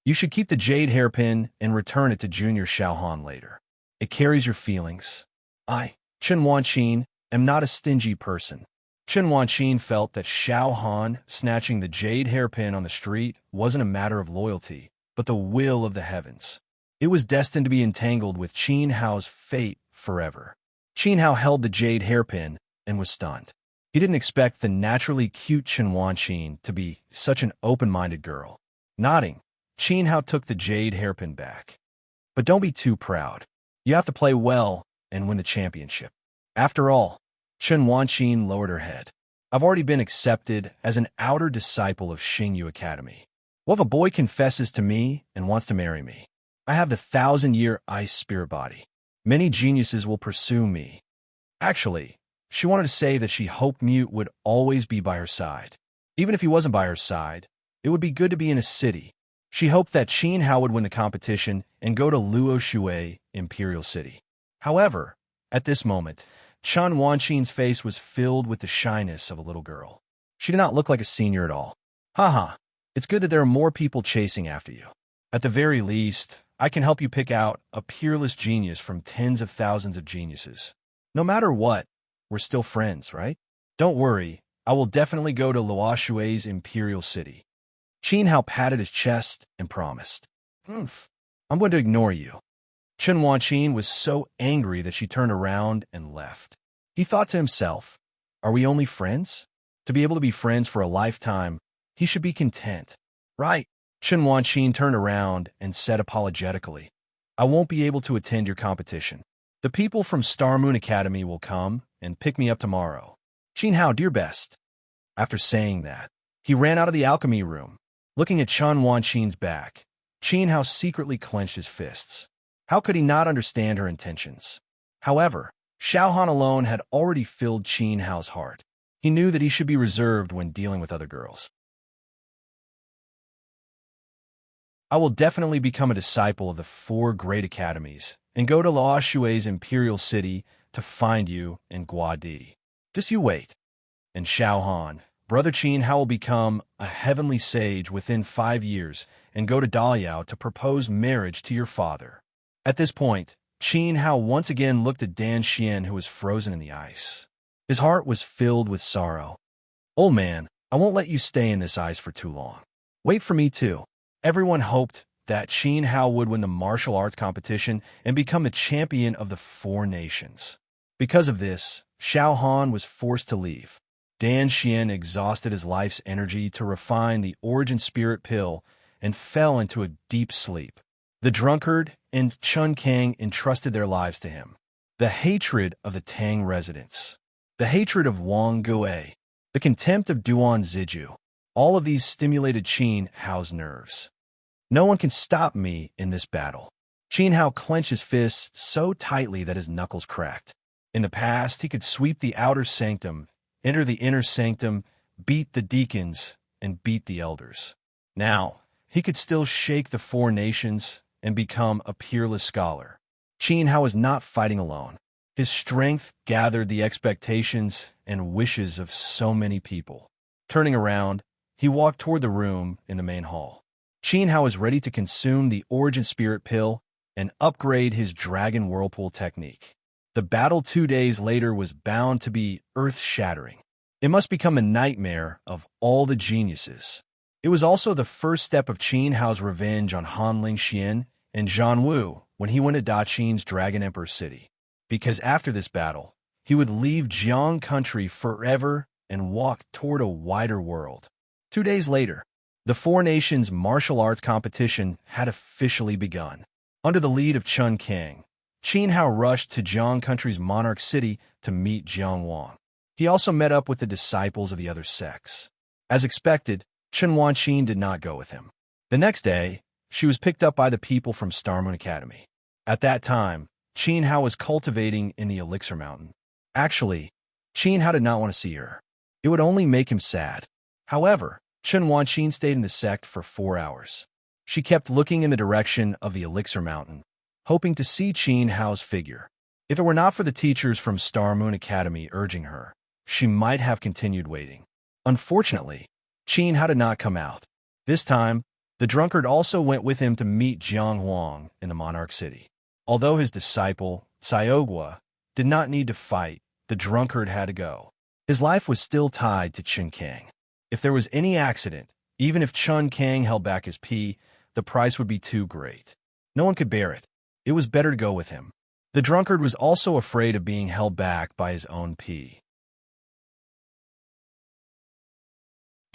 You should keep the jade hairpin and return it to Junior Xiao Han later. It carries your feelings. I, Chen Wanqin, am not a stingy person. Chen Wanqin felt that Xiao Han snatching the jade hairpin on the street wasn't a matter of loyalty, but the will of the heavens. It was destined to be entangled with Qin Hao's fate forever. Qin Hao held the jade hairpin and was stunned. He didn't expect the naturally cute Chen Wanqin to be such an open-minded girl. Nodding, Qin Hao took the jade hairpin back. But don't be too proud. You have to play well and win the championship. After all, Chen Wanqin lowered her head. I've already been accepted as an outer disciple of Xingyu Academy. What if a boy confesses to me and wants to marry me? I have the 1,000-year ice spirit body. Many geniuses will pursue me. Actually, she wanted to say that she hoped Mute would always be by her side. Even if he wasn't by her side, it would be good to be in a city. She hoped that Qin Hao would win the competition and go to Luo Shui Imperial City. However, at this moment, Chen Wanqin's face was filled with the shyness of a little girl. She did not look like a senior at all. Haha, it's good that there are more people chasing after you. At the very least, I can help you pick out a peerless genius from tens of thousands of geniuses. No matter what, we're still friends, right? Don't worry, I will definitely go to Luo Shui's Imperial City. Qin Hao patted his chest and promised. I'm going to ignore you. Chen Wanqin was so angry that she turned around and left. He thought to himself, are we only friends? To be able to be friends for a lifetime, he should be content. Right. Chen Wanqin turned around and said apologetically, I won't be able to attend your competition. The people from Star Moon Academy will come and pick me up tomorrow. Qin Hao, do your best. After saying that, he ran out of the alchemy room. Looking at Chen Wanqin's back, Qin Hao secretly clenched his fists. How could he not understand her intentions? However, Xiao Han alone had already filled Qin Hao's heart. He knew that he should be reserved when dealing with other girls. I will definitely become a disciple of the 4 great academies and go to Luo Shui's Imperial City to find you in Guadi. Just you wait. And Xiao Han, Brother Qin Hao will become a heavenly sage within 5 years and go to Daoyao to propose marriage to your father. At this point, Qin Hao once again looked at Dan Xian, who was frozen in the ice. His heart was filled with sorrow. Old man, I won't let you stay in this ice for too long. Wait for me too. Everyone hoped that Qin Hao would win the martial arts competition and become the champion of the four nations. Because of this, Xiao Han was forced to leave. Dan Xian exhausted his life's energy to refine the origin spirit pill and fell into a deep sleep. The drunkard and Chun Kang entrusted their lives to him. The hatred of the Tang residents. The hatred of Wang Gui. The contempt of Duan Ziju. All of these stimulated Qin Hao's nerves. No one can stop me in this battle. Qin Hao clenched his fists so tightly that his knuckles cracked. In the past, he could sweep the outer sanctum, enter the inner sanctum, beat the deacons, and beat the elders. Now, he could still shake the four nations and become a peerless scholar. Qin Hao was not fighting alone. His strength gathered the expectations and wishes of so many people. Turning around, he walked toward the room in the main hall. Qin Hao was ready to consume the origin spirit pill and upgrade his dragon whirlpool technique. The battle 2 days later was bound to be earth-shattering. It must become a nightmare of all the geniuses. It was also the first step of Qin Hao's revenge on Han Lingxian and Zhan Wu when he went to Da Qin's Dragon Emperor city. Because after this battle, he would leave Jiang country forever and walk toward a wider world. 2 days later, the four nations martial arts competition had officially begun. Under the lead of Chun Kang, Qin Hao rushed to Jiang country's Monarch city to meet Jiang Wang. He also met up with the disciples of the other sects. As expected, Chen Wanqin did not go with him. The next day, she was picked up by the people from Star Moon Academy. At that time, Qin Hao was cultivating in the Elixir Mountain. Actually, Qin Hao did not want to see her. It would only make him sad. However, Chen Wanqin stayed in the sect for 4 hours. She kept looking in the direction of the Elixir Mountain, hoping to see Qin Hao's figure. If it were not for the teachers from Star Moon Academy urging her, she might have continued waiting. Unfortunately, Qin Hao did not come out. This time, the drunkard also went with him to meet Jiang Huang in the Monarch city. Although his disciple, Xiaogua, did not need to fight, the drunkard had to go. His life was still tied to Chun Kang. If there was any accident, even if Chun Kang held back his pee, the price would be too great. No one could bear it. It was better to go with him. The drunkard was also afraid of being held back by his own pee.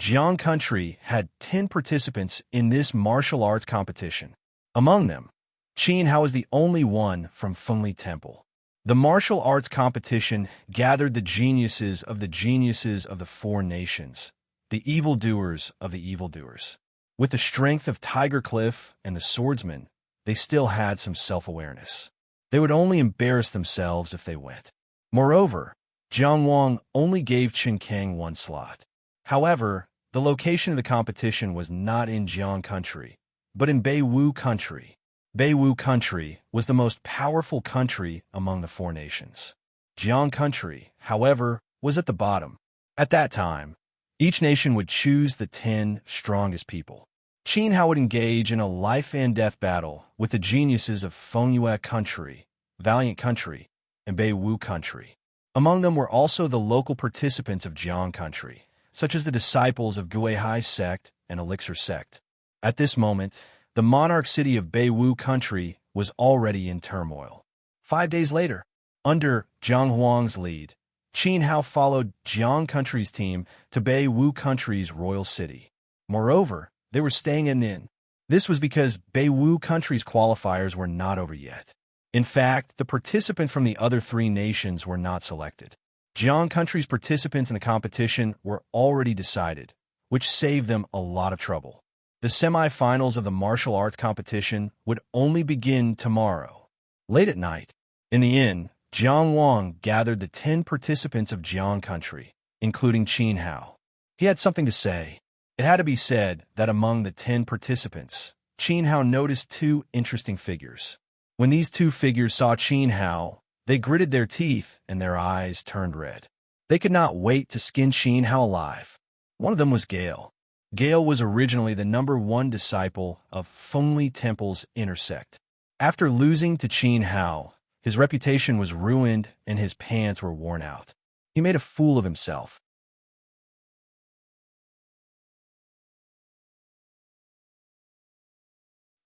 Jiang country had 10 participants in this martial arts competition. Among them, Qin Hao was the only one from Fengli Temple. The martial arts competition gathered the geniuses of the four nations, the evildoers of the evildoers. With the strength of Tiger Cliff and the swordsman, they still had some self-awareness. They would only embarrass themselves if they went. Moreover, Jiang Wang only gave Qin Kang 1 slot. However, the location of the competition was not in Jiang country, but in Beiwu country. Beiwu country was the most powerful country among the four nations. Jiang country, however, was at the bottom. At that time, each nation would choose the 10 strongest people. Qin Hao would engage in a life-and-death battle with the geniuses of Fengyue country, Valiant country, and Beiwu country. Among them were also the local participants of Jiang country, such as the disciples of Guihai sect and Elixir sect. At this moment, the monarch city of Beiwu country was already in turmoil. 5 days later, under Jiang Huang's lead, Qin Hao followed Jiang country's team to Beiwu country's royal city. Moreover, they were staying in an inn. This was because Beiwu country's qualifiers were not over yet. In fact, the participants from the other 3 nations were not selected. Jiang country's participants in the competition were already decided, which saved them a lot of trouble. The semi-finals of the martial arts competition would only begin tomorrow. Late at night, in the inn, Jiang Wang gathered the 10 participants of Jiang country, including Qin Hao. He had something to say. It had to be said that among the 10 participants, Qin Hao noticed 2 interesting figures. When these 2 figures saw Qin Hao, they gritted their teeth and their eyes turned red. They could not wait to skin Qin Hao alive. One of them was Gale. Gale was originally the #1 disciple of Fengli Temple's inner sect. After losing to Qin Hao, his reputation was ruined and his pants were worn out. He made a fool of himself.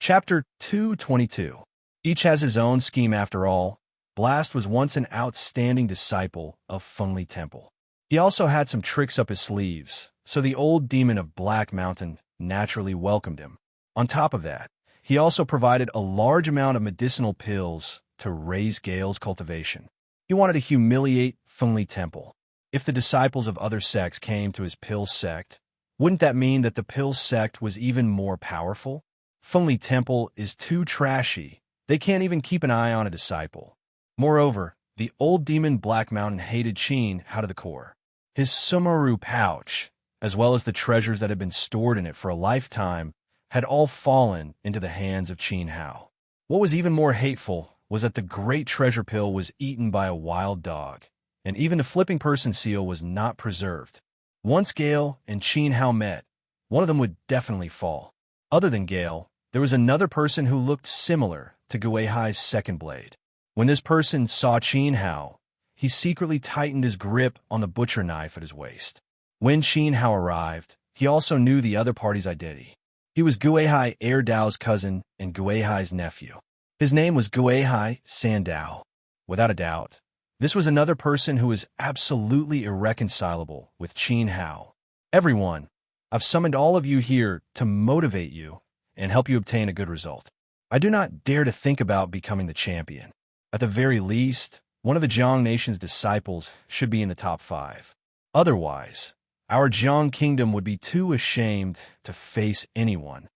Chapter 222. Each has his own scheme after all. Blast was once an outstanding disciple of Fengli Temple. He also had some tricks up his sleeves, so the old demon of Black Mountain naturally welcomed him. On top of that, he also provided a large amount of medicinal pills to raise Gale's cultivation. He wanted to humiliate Fengli Temple. If the disciples of other sects came to his pill sect, wouldn't that mean that the pill sect was even more powerful? Fengli Temple is too trashy. They can't even keep an eye on a disciple. Moreover, the old demon Black Mountain hated Qin Hao to the core. His Sumeru pouch, as well as the treasures that had been stored in it for a lifetime, had all fallen into the hands of Qin Hao. What was even more hateful was that the great treasure pill was eaten by a wild dog, and even the flipping person seal was not preserved. Once Gale and Qin Hao met, one of them would definitely fall. Other than Gale, there was another person who looked similar to Guihai's second blade. When this person saw Qin Hao, he secretly tightened his grip on the butcher knife at his waist. When Qin Hao arrived, he also knew the other party's identity. He was Guihai Erdao's cousin and Guihai's nephew. His name was Guihai Sandao. Without a doubt, this was another person who was absolutely irreconcilable with Qin Hao. Everyone, I've summoned all of you here to motivate you and help you obtain a good result. I do not dare to think about becoming the champion. At the very least, one of the Jiang Nation's disciples should be in the top 5. Otherwise, our Jiang Kingdom would be too ashamed to face anyone.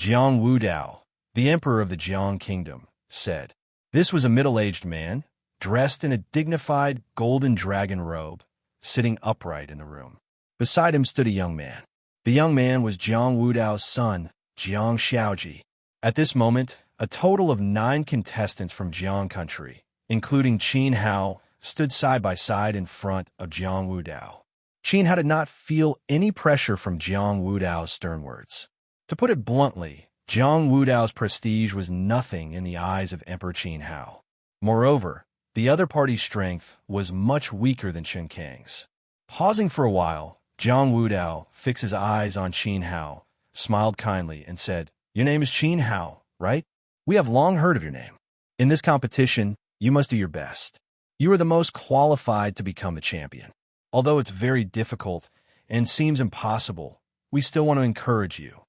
Jiang Wudao, the emperor of the Jiang Kingdom, said. This was a middle-aged man, dressed in a dignified golden dragon robe, sitting upright in the room. Beside him stood a young man. The young man was Jiang Wudao's son, Jiang Xiaoji. At this moment, a total of 9 contestants from Jiang country, including Qin Hao, stood side by side in front of Jiang Wudao. Qin Hao did not feel any pressure from Jiang Wudao's stern words. To put it bluntly, Jiang Wudao's prestige was nothing in the eyes of Emperor Qin Hao. Moreover, the other party's strength was much weaker than Qin Kang's. Pausing for a while, Jiang Wudao fixed his eyes on Qin Hao, smiled kindly, and said, "Your name is Qin Hao, right? We have long heard of your name. In this competition, you must do your best. You are the most qualified to become the champion. Although it's very difficult and seems impossible, we still want to encourage you."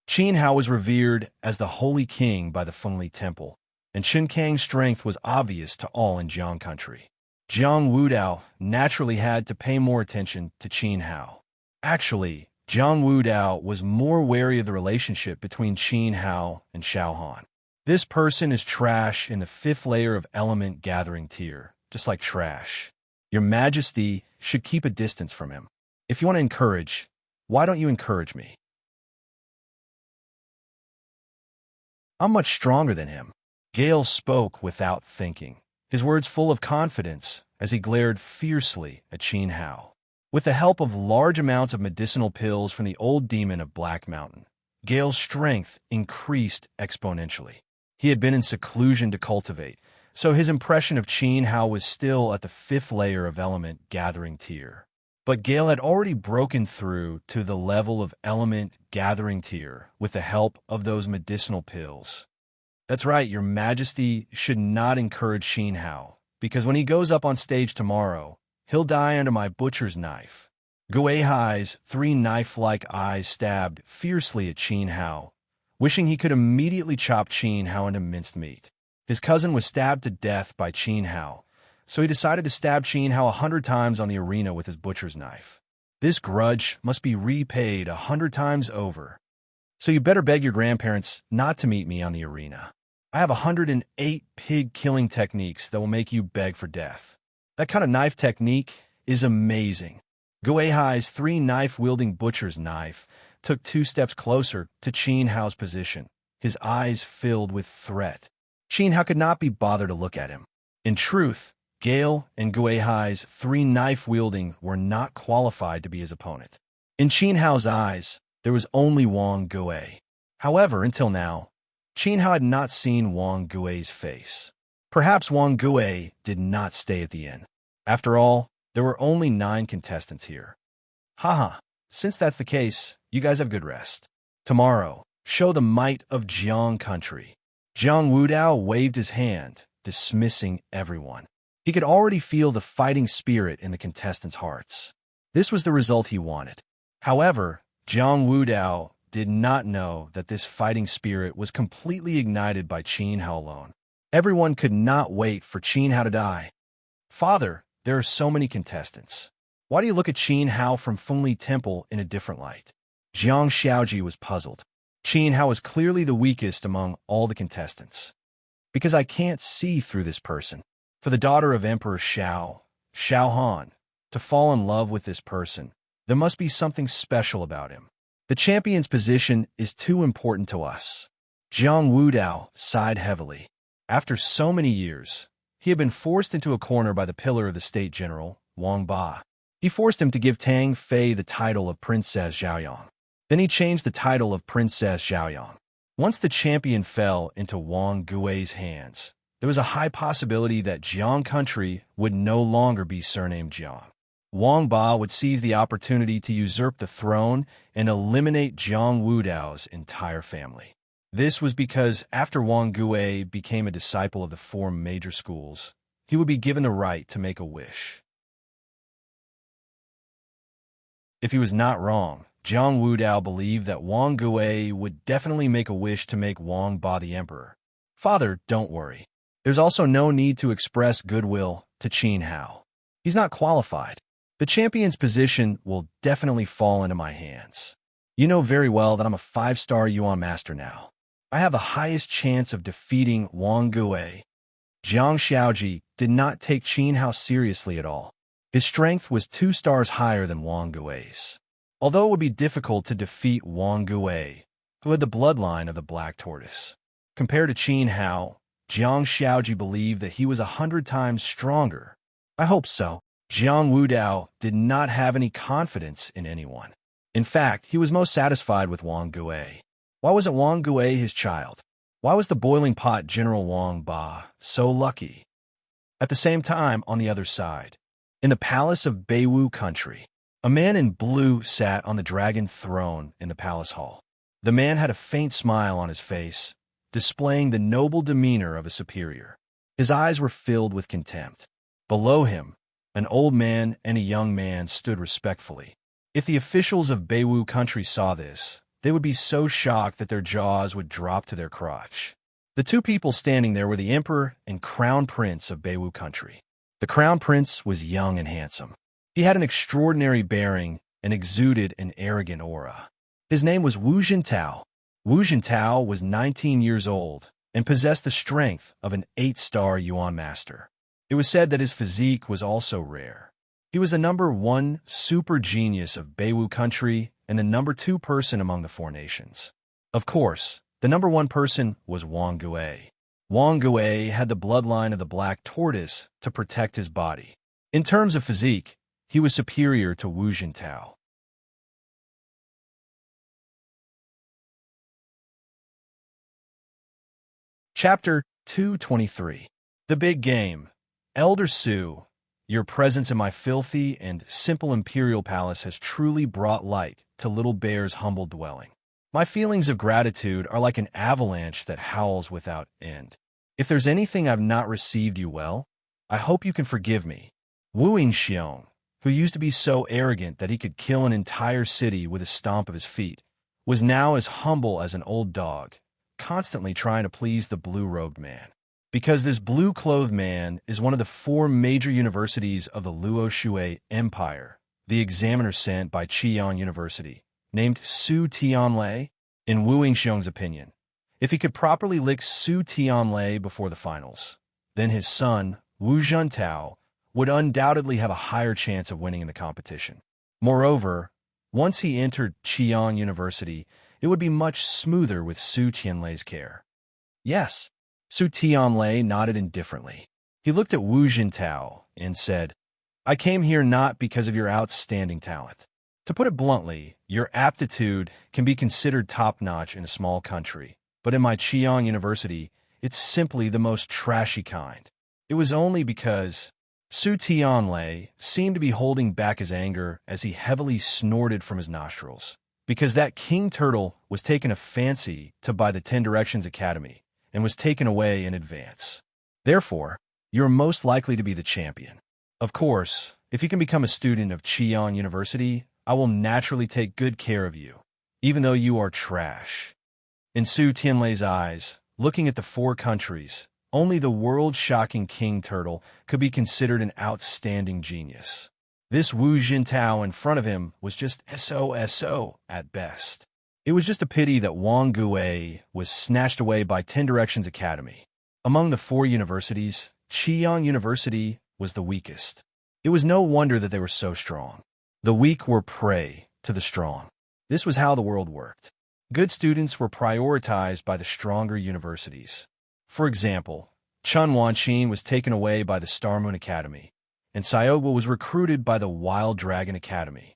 Qin Hao was revered as the Holy King by the Fengli Temple, and Qin Kang's strength was obvious to all in Jiang country. Jiang Wudao naturally had to pay more attention to Qin Hao. Actually, Jiang Wudao was more wary of the relationship between Qin Hao and Xiao Han. This person is trash in the 5th layer of element gathering tier, just like trash. Your Majesty should keep a distance from him. If you want to encourage, why don't you encourage me? I'm much stronger than him. Gale spoke without thinking, his words full of confidence as he glared fiercely at Qin Hao. With the help of large amounts of medicinal pills from the old demon of Black Mountain, Gale's strength increased exponentially. He had been in seclusion to cultivate, so his impression of Qin Hao was still at the 5th layer of element gathering tier. But Gale had already broken through to the level of element gathering tier with the help of those medicinal pills. That's right, Your Majesty should not encourage Qin Hao, because when he goes up on stage tomorrow, he'll die under my butcher's knife. Guihai's 3 knife-like eyes stabbed fiercely at Qin Hao, wishing he could immediately chop Qin Hao into minced meat. His cousin was stabbed to death by Qin Hao, so he decided to stab Qin Hao 100 times on the arena with his butcher's knife. This grudge must be repaid 100 times over. So you better beg your grandparents not to meet me on the arena. I have 108 pig-killing techniques that will make you beg for death. That kind of knife technique is amazing. Guihai's 3 knife-wielding butcher's knife took 2 steps closer to Qin Hao's position, his eyes filled with threat. Qin Hao could not be bothered to look at him. In truth, Gale and Guihai's 3 knife-wielding were not qualified to be his opponent. In Qin Hao's eyes, there was only Wang Gui. However, until now, Qin Hao had not seen Wang Gui's face. Perhaps Wang Gui did not stay at the inn. After all, there were only 9 contestants here. Haha, since that's the case, you guys have good rest. Tomorrow, show the might of Jiang country. Jiang Wudao waved his hand, dismissing everyone. He could already feel the fighting spirit in the contestants' hearts. This was the result he wanted. However, Jiang Wudao did not know that this fighting spirit was completely ignited by Qin Hao alone. Everyone could not wait for Qin Hao to die. Father, there are so many contestants. Why do you look at Qin Hao from Fengli Temple in a different light? Jiang Xiaoji was puzzled. Qin Hao is clearly the weakest among all the contestants. Because I can't see through this person. For the daughter of Emperor Shao Han, to fall in love with this person, there must be something special about him. The champion's position is too important to us. Jiang Wudao sighed heavily. After so many years, he had been forced into a corner by the pillar of the state general, Wang Ba. He forced him to give Tang Fei the title of Princess Zhaoyang. Then he changed the title of Princess Zhaoyang. Once the champion fell into Wang Gui's hands, there was a high possibility that Jiang country would no longer be surnamed Jiang. Wang Ba would seize the opportunity to usurp the throne and eliminate Jiang Wudao's entire family. This was because after Wang Gui became a disciple of the four major schools, he would be given the right to make a wish. If he was not wrong, Jiang Wudao believed that Wang Gui would definitely make a wish to make Wang Ba the emperor. Father, don't worry. There's also no need to express goodwill to Qin Hao. He's not qualified. The champion's position will definitely fall into my hands. You know very well that I'm a 5-star Yuan master now. I have the highest chance of defeating Wang Gui. Jiang Xiaoji did not take Qin Hao seriously at all. His strength was 2 stars higher than Wang Gui's. Although it would be difficult to defeat Wang Gui, who had the bloodline of the Black Tortoise. Compared to Qin Hao, Jiang Xiaoji believed that he was 100 times stronger. I hope so. Jiang Wudao did not have any confidence in anyone. In fact, he was most satisfied with Wang Gui. Why wasn't Wang Gui his child? Why was the boiling pot General Wang Ba so lucky? At the same time, on the other side, in the palace of Beiwu country, a man in blue sat on the dragon throne in the palace hall. The man had a faint smile on his face, displaying the noble demeanor of a superior. His eyes were filled with contempt. Below him, an old man and a young man stood respectfully. If the officials of Beiwu country saw this, they would be so shocked that their jaws would drop to their crotch. The two people standing there were the emperor and crown prince of Beiwu country. The crown prince was young and handsome. He had an extraordinary bearing and exuded an arrogant aura. His name was Wu Jintao. Wu Jintao was 19 years old and possessed the strength of an 8-star Yuan master. It was said that his physique was also rare. He was the number 1 super genius of Beiwu country and the number 2 person among the 4 nations. Of course, the number 1 person was Wang Gui. Wang Gui had the bloodline of the Black Tortoise to protect his body. In terms of physique, he was superior to Wu Jintao. Chapter 223. The Big Game. Elder Su, your presence in my filthy and simple imperial palace has truly brought light to Little Bear's humble dwelling. My feelings of gratitude are like an avalanche that howls without end. If there's anything I've not received you well, I hope you can forgive me. Wu Yingxiong, who used to be so arrogant that he could kill an entire city with a stomp of his feet, was now as humble as an old dog, constantly trying to please the blue-robed man. Because this blue-clothed man is one of the 4 major universities of the Luo Shui Empire, the examiner sent by Qian University, named Su Tianlei, in Wu Yingxiong's opinion. If he could properly lick Su Tianlei before the finals, then his son, Wu Jintao, would undoubtedly have a higher chance of winning in the competition. Moreover, once he entered Qian University, it would be much smoother with Su Tianlei's care. Yes, Su Tianlei nodded indifferently. He looked at Wu Jintao and said, I came here not because of your outstanding talent. To put it bluntly, your aptitude can be considered top-notch in a small country, but in my Qian University, it's simply the most trashy kind. It was only because Su Tianlei seemed to be holding back his anger as he heavily snorted from his nostrils. because that king turtle was taken a fancy to by the 10 Directions Academy and was taken away in advance. Therefore, you're most likely to be the champion. Of course, if you can become a student of Qian University, I will naturally take good care of you, even though you are trash. In Su Tianlei's eyes, looking at the 4 countries, only the world-shocking king turtle could be considered an outstanding genius. This Wu Jintao in front of him was just SOSO at best. It was just a pity that Wang Gui was snatched away by 10 Directions Academy. Among the 4 universities, Qian University was the weakest. It was no wonder that they were so strong. The weak were prey to the strong. This was how the world worked. Good students were prioritized by the stronger universities. For example, Chun Wanqin was taken away by the Star Moon Academy, and Xiaoguo was recruited by the Wild Dragon Academy.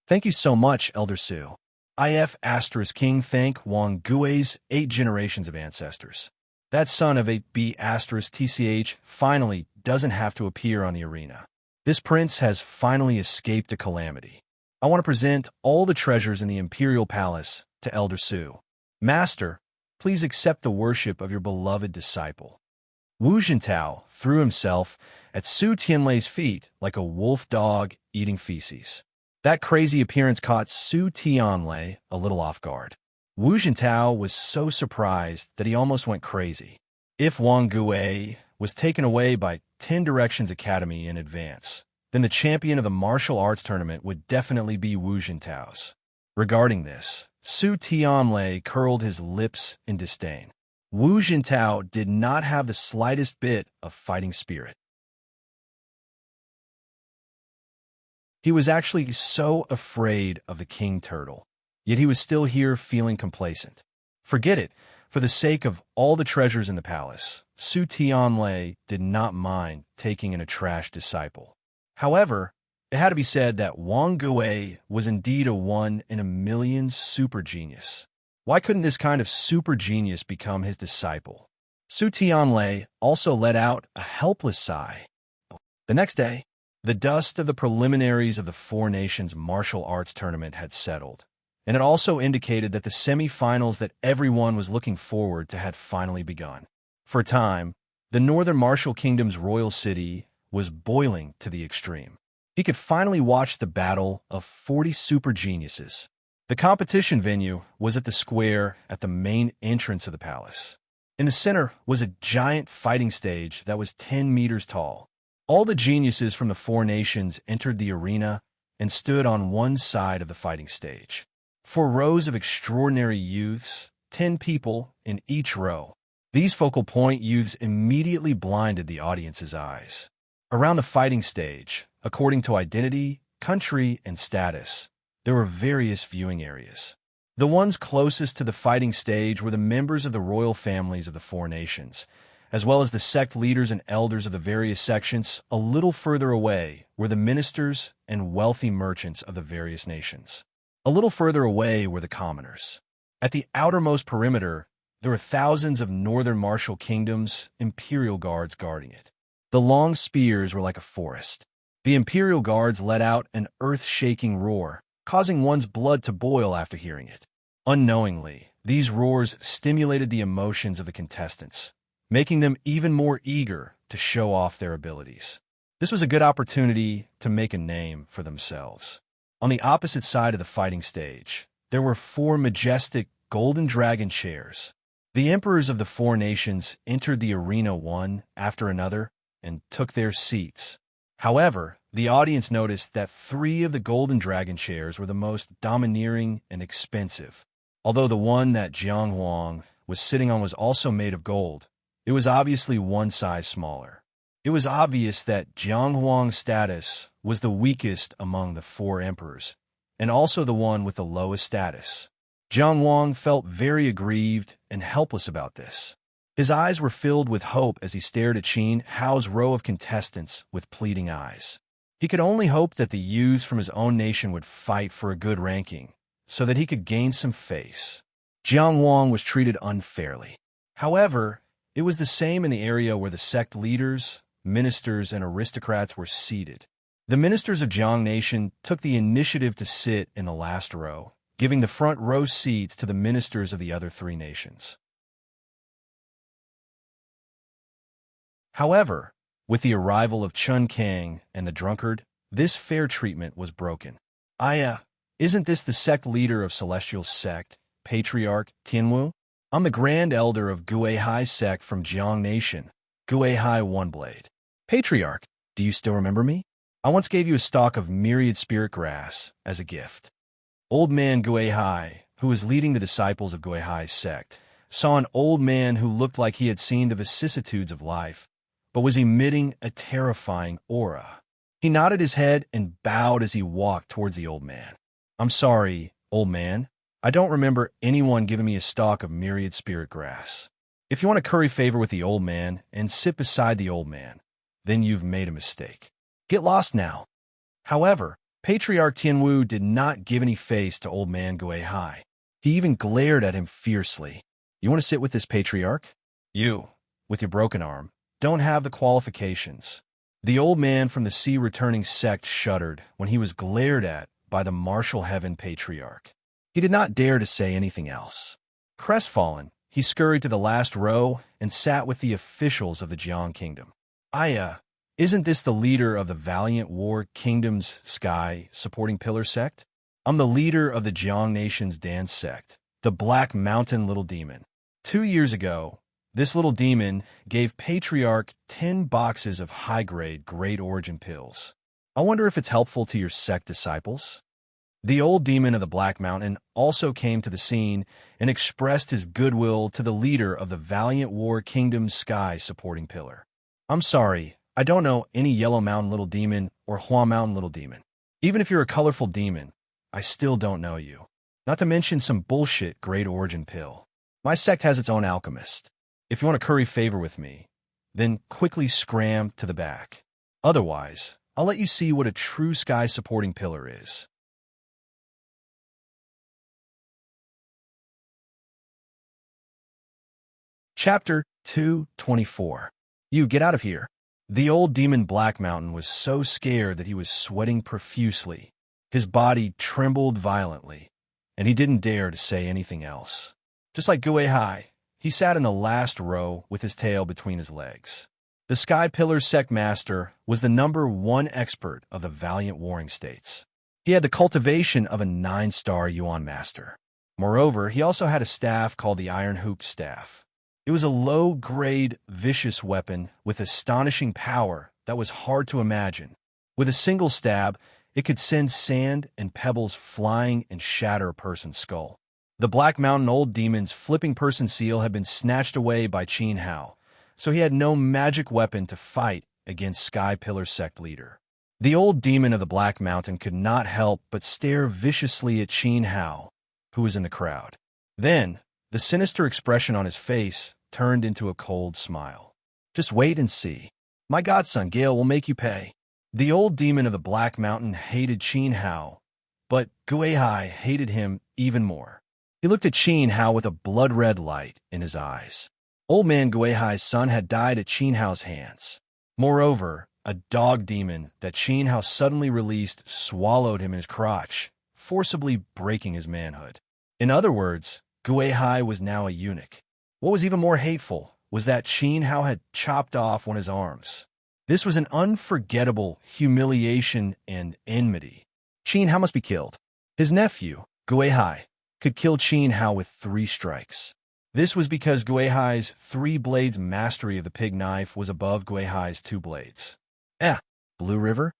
Thank you so much, Elder Su. IF * King thank Wang Gui's 8 generations of ancestors. That son of 8B * TCH finally doesn't have to appear on the arena. This prince has finally escaped a calamity. I want to present all the treasures in the Imperial Palace to Elder Su. Master, please accept the worship of your beloved disciple. Wu Jintao threw himself at Su Tianlei's feet like a wolf dog eating feces. That crazy appearance caught Su Tianlei a little off guard. Wu Jintao was so surprised that he almost went crazy. If Wang Gui was taken away by 10 Directions Academy in advance, then the champion of the martial arts tournament would definitely be Wu Jintao's. Regarding this, Su Tianlei curled his lips in disdain. Wu Jintao did not have the slightest bit of fighting spirit. He was actually so afraid of the king turtle, yet he was still here feeling complacent. Forget it. For the sake of all the treasures in the palace, Su Tianlei did not mind taking in a trash disciple. However, it had to be said that Wang Gui was indeed a 1 in a million super genius. Why couldn't this kind of super genius become his disciple? Su Tianlei also let out a helpless sigh. The next day, the dust of the preliminaries of the 4 Nations martial arts tournament had settled, and it also indicated that the semi-finals that everyone was looking forward to had finally begun. For a time, the Northern Martial Kingdom's royal city was boiling to the extreme. He could finally watch the battle of 40 super geniuses. The competition venue was at the square at the main entrance of the palace. In the center was a giant fighting stage that was 10 meters tall. All the geniuses from the 4 nations entered the arena and stood on one side of the fighting stage. 4 rows of extraordinary youths, 10 people in each row. These focal point youths immediately blinded the audience's eyes. Around the fighting stage, according to identity, country, and status, there were various viewing areas. The ones closest to the fighting stage were the members of the royal families of the 4 nations, as well as the sect leaders and elders of the various sections. A little further away were the ministers and wealthy merchants of the various nations. A little further away were the commoners. At the outermost perimeter, there were thousands of northern martial kingdoms' imperial guards guarding it. The long spears were like a forest. The imperial guards let out an earth-shaking roar, causing one's blood to boil after hearing it. Unknowingly, these roars stimulated the emotions of the contestants, making them even more eager to show off their abilities. This was a good opportunity to make a name for themselves. On the opposite side of the fighting stage, there were 4 majestic golden dragon chairs. The emperors of the 4 nations entered the arena one after another and took their seats. However, the audience noticed that 3 of the golden dragon chairs were the most domineering and expensive. Although the one that Jiang Huang was sitting on was also made of gold, it was obviously one size smaller. It was obvious that Jiang Huang's status was the weakest among the 4 emperors, and also the one with the lowest status. Jiang Huang felt very aggrieved and helpless about this. His eyes were filled with hope as he stared at Qin Hao's row of contestants with pleading eyes. He could only hope that the youths from his own nation would fight for a good ranking, so that he could gain some face. Jiang Huang was treated unfairly. However, it was the same in the area where the sect leaders, ministers, and aristocrats were seated. The ministers of Jiang Nation took the initiative to sit in the last row, giving the front row seats to the ministers of the other three nations. However, with the arrival of Chun Kang and the drunkard, this fair treatment was broken. Isn't this the sect leader of Celestial Sect, Patriarch Tianwu? I'm the Grand Elder of Guihai Sect from Jiang Nation, Guihai One Blade. Patriarch, do you still remember me? I once gave you a stalk of myriad spirit grass as a gift. Old man Guihai, who was leading the disciples of Guihai Sect, saw an old man who looked like he had seen the vicissitudes of life, but was emitting a terrifying aura. He nodded his head and bowed as he walked towards the old man. I'm sorry, old man. I don't remember anyone giving me a stalk of myriad spirit grass. If you want to curry favor with the old man and sit beside the old man, then you've made a mistake. Get lost now. However, Patriarch Tianwu did not give any face to old man Guihai. He even glared at him fiercely. You want to sit with this patriarch? You, with your broken arm, don't have the qualifications. The old man from the sea returning sect shuddered when he was glared at by the martial heaven patriarch. He did not dare to say anything else. Crestfallen, he scurried to the last row and sat with the officials of the Jiang Kingdom. Isn't this the leader of the Valiant War Kingdom's Sky Supporting Pillar Sect? I'm the leader of the Jiang Nation's Dance Sect, the Black Mountain Little Demon. 2 years ago, this little demon gave Patriarch 10 boxes of high-grade Great Origin pills. I wonder if it's helpful to your sect disciples? The old demon of the Black Mountain also came to the scene and expressed his goodwill to the leader of the Valiant War Kingdom's Sky Supporting Pillar. I'm sorry, I don't know any Yellow Mountain Little Demon or Hua Mountain Little Demon. Even if you're a colorful demon, I still don't know you. Not to mention some bullshit Great Origin pill. My sect has its own alchemist. If you want to curry favor with me, then quickly scram to the back. Otherwise, I'll let you see what a true sky-supporting pillar is. Chapter 224. You get out of here. The old demon Black Mountain was so scared that he was sweating profusely. His body trembled violently, and he didn't dare to say anything else. Just like Guihai, he sat in the last row with his tail between his legs. The Sky Pillar Sect Master was the #1 expert of the Valiant Warring States. He had the cultivation of a 9-star Yuan Master. Moreover, he also had a staff called the Iron Hook Staff. It was a low-grade, vicious weapon with astonishing power that was hard to imagine. With a single stab, it could send sand and pebbles flying and shatter a person's skull. The Black Mountain Old Demon's flipping person seal had been snatched away by Qin Hao, so he had no magic weapon to fight against Sky Pillar Sect leader. The old demon of the Black Mountain could not help but stare viciously at Qin Hao, who was in the crowd. Then, the sinister expression on his face turned into a cold smile. Just wait and see. My godson Gale will make you pay. The old demon of the Black Mountain hated Qin Hao, but Guihai hated him even more. He looked at Qin Hao with a blood-red light in his eyes. Old man Guihai's son had died at Qin Hao's hands. Moreover, a dog demon that Qin Hao suddenly released swallowed him in his crotch, forcibly breaking his manhood. In other words, Guihai was now a eunuch. What was even more hateful was that Qin Hao had chopped off one of his arms. This was an unforgettable humiliation and enmity. Qin Hao must be killed. His nephew, Guihai, could kill Qin Hao with 3 strikes. This was because Guihai's 3 blades mastery of the pig knife was above Guihai's 2 blades. Blue River?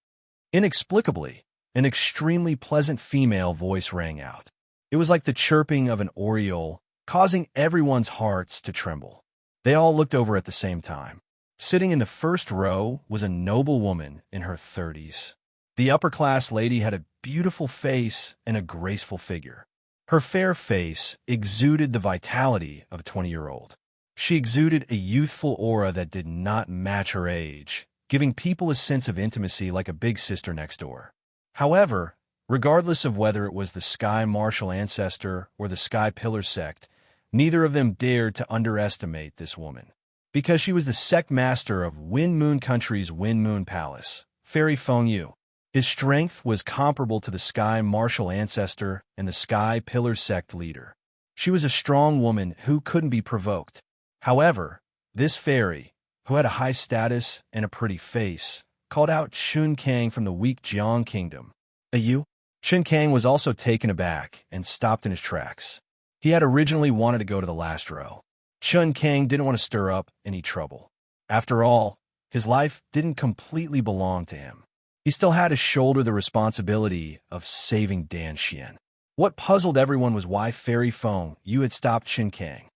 Inexplicably, an extremely pleasant female voice rang out. It was like the chirping of an oriole, causing everyone's hearts to tremble. They all looked over at the same time. Sitting in the first row was a noble woman in her 30s. The upper-class lady had a beautiful face and a graceful figure. Her fair face exuded the vitality of a 20-year-old. She exuded a youthful aura that did not match her age, giving people a sense of intimacy like a big sister next door. However, regardless of whether it was the Sky Martial Ancestor or the Sky Pillar Sect, neither of them dared to underestimate this woman. Because she was the sect master of Wind Moon Country's Wind Moon Palace, Fairy Feng Yu. His strength was comparable to the Sky Martial ancestor and the Sky Pillar sect leader. She was a strong woman who couldn't be provoked. However, this fairy, who had a high status and a pretty face, called out Chun Kang from the weak Jiang kingdom. You? Chun Kang was also taken aback and stopped in his tracks. He had originally wanted to go to the last row. Chun Kang didn't want to stir up any trouble. After all, his life didn't completely belong to him. He still had to shoulder the responsibility of saving Dan Xian. What puzzled everyone was why Fairy Feng Yu had stopped Chun Kang.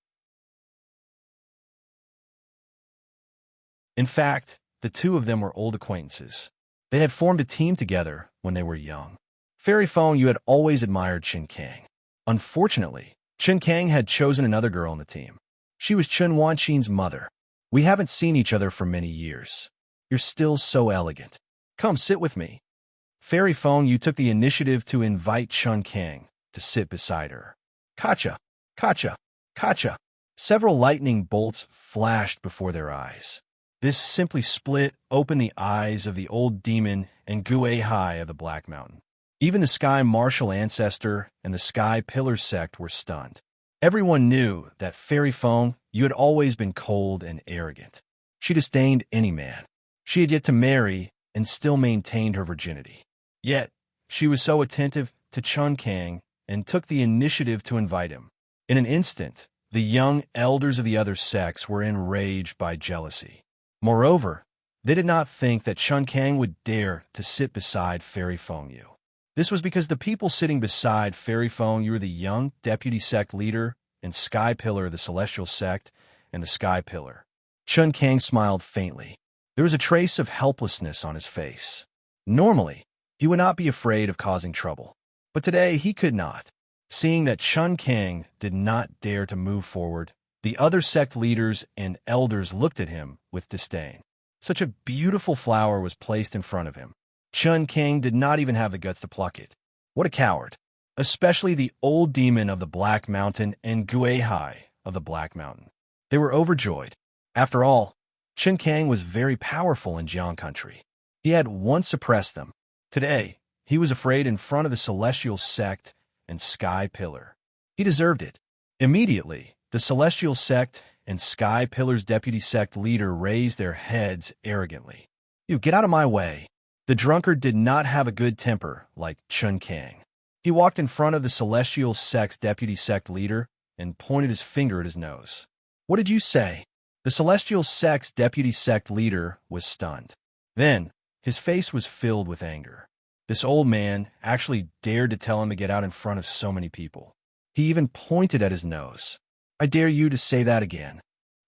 In fact, the two of them were old acquaintances. They had formed a team together when they were young. Fairy Feng Yu had always admired Chun Kang. Unfortunately, Chun Kang had chosen another girl on the team. She was Chun Wanqin's mother. We haven't seen each other for many years. You're still so elegant. Come sit with me. Fairy Feng Yu took the initiative to invite Chun Kang to sit beside her. Kacha, kacha, kacha. Several lightning bolts flashed before their eyes. This simply split open the eyes of the old demon and Gui Hai of the Black Mountain. Even the Sky Martial ancestor and the Sky Pillar sect were stunned. Everyone knew that Fairy Feng Yu had always been cold and arrogant. She disdained any man. She had yet to marry and still maintained her virginity. Yet, she was so attentive to Chun Kang and took the initiative to invite him. In an instant, the young elders of the other sects were enraged by jealousy. Moreover, they did not think that Chun Kang would dare to sit beside Fairy Feng Yu. This was because the people sitting beside Fairy Feng Yu were the young deputy sect leader and Sky Pillar of the Celestial sect and the Sky Pillar. Chun Kang smiled faintly. There was a trace of helplessness on his face. Normally, he would not be afraid of causing trouble. But today he could not. Seeing that Chun Kang did not dare to move forward, the other sect leaders and elders looked at him with disdain. Such a beautiful flower was placed in front of him. Chun Kang did not even have the guts to pluck it. What a coward! Especially the old demon of the Black Mountain and Gui Hai of the Black Mountain. They were overjoyed. After all, Chun Kang was very powerful in Jiang country. He had once suppressed them. Today, he was afraid in front of the Celestial sect and Sky Pillar. He deserved it. Immediately, the Celestial sect and Sky Pillar's deputy sect leader raised their heads arrogantly. You get out of my way. The drunkard did not have a good temper like Chun Kang. He walked in front of the Celestial sect's deputy sect leader and pointed his finger at his nose. What did you say? The Celestial sect's deputy sect leader was stunned. Then, his face was filled with anger. This old man actually dared to tell him to get out in front of so many people. He even pointed at his nose. I dare you to say that again.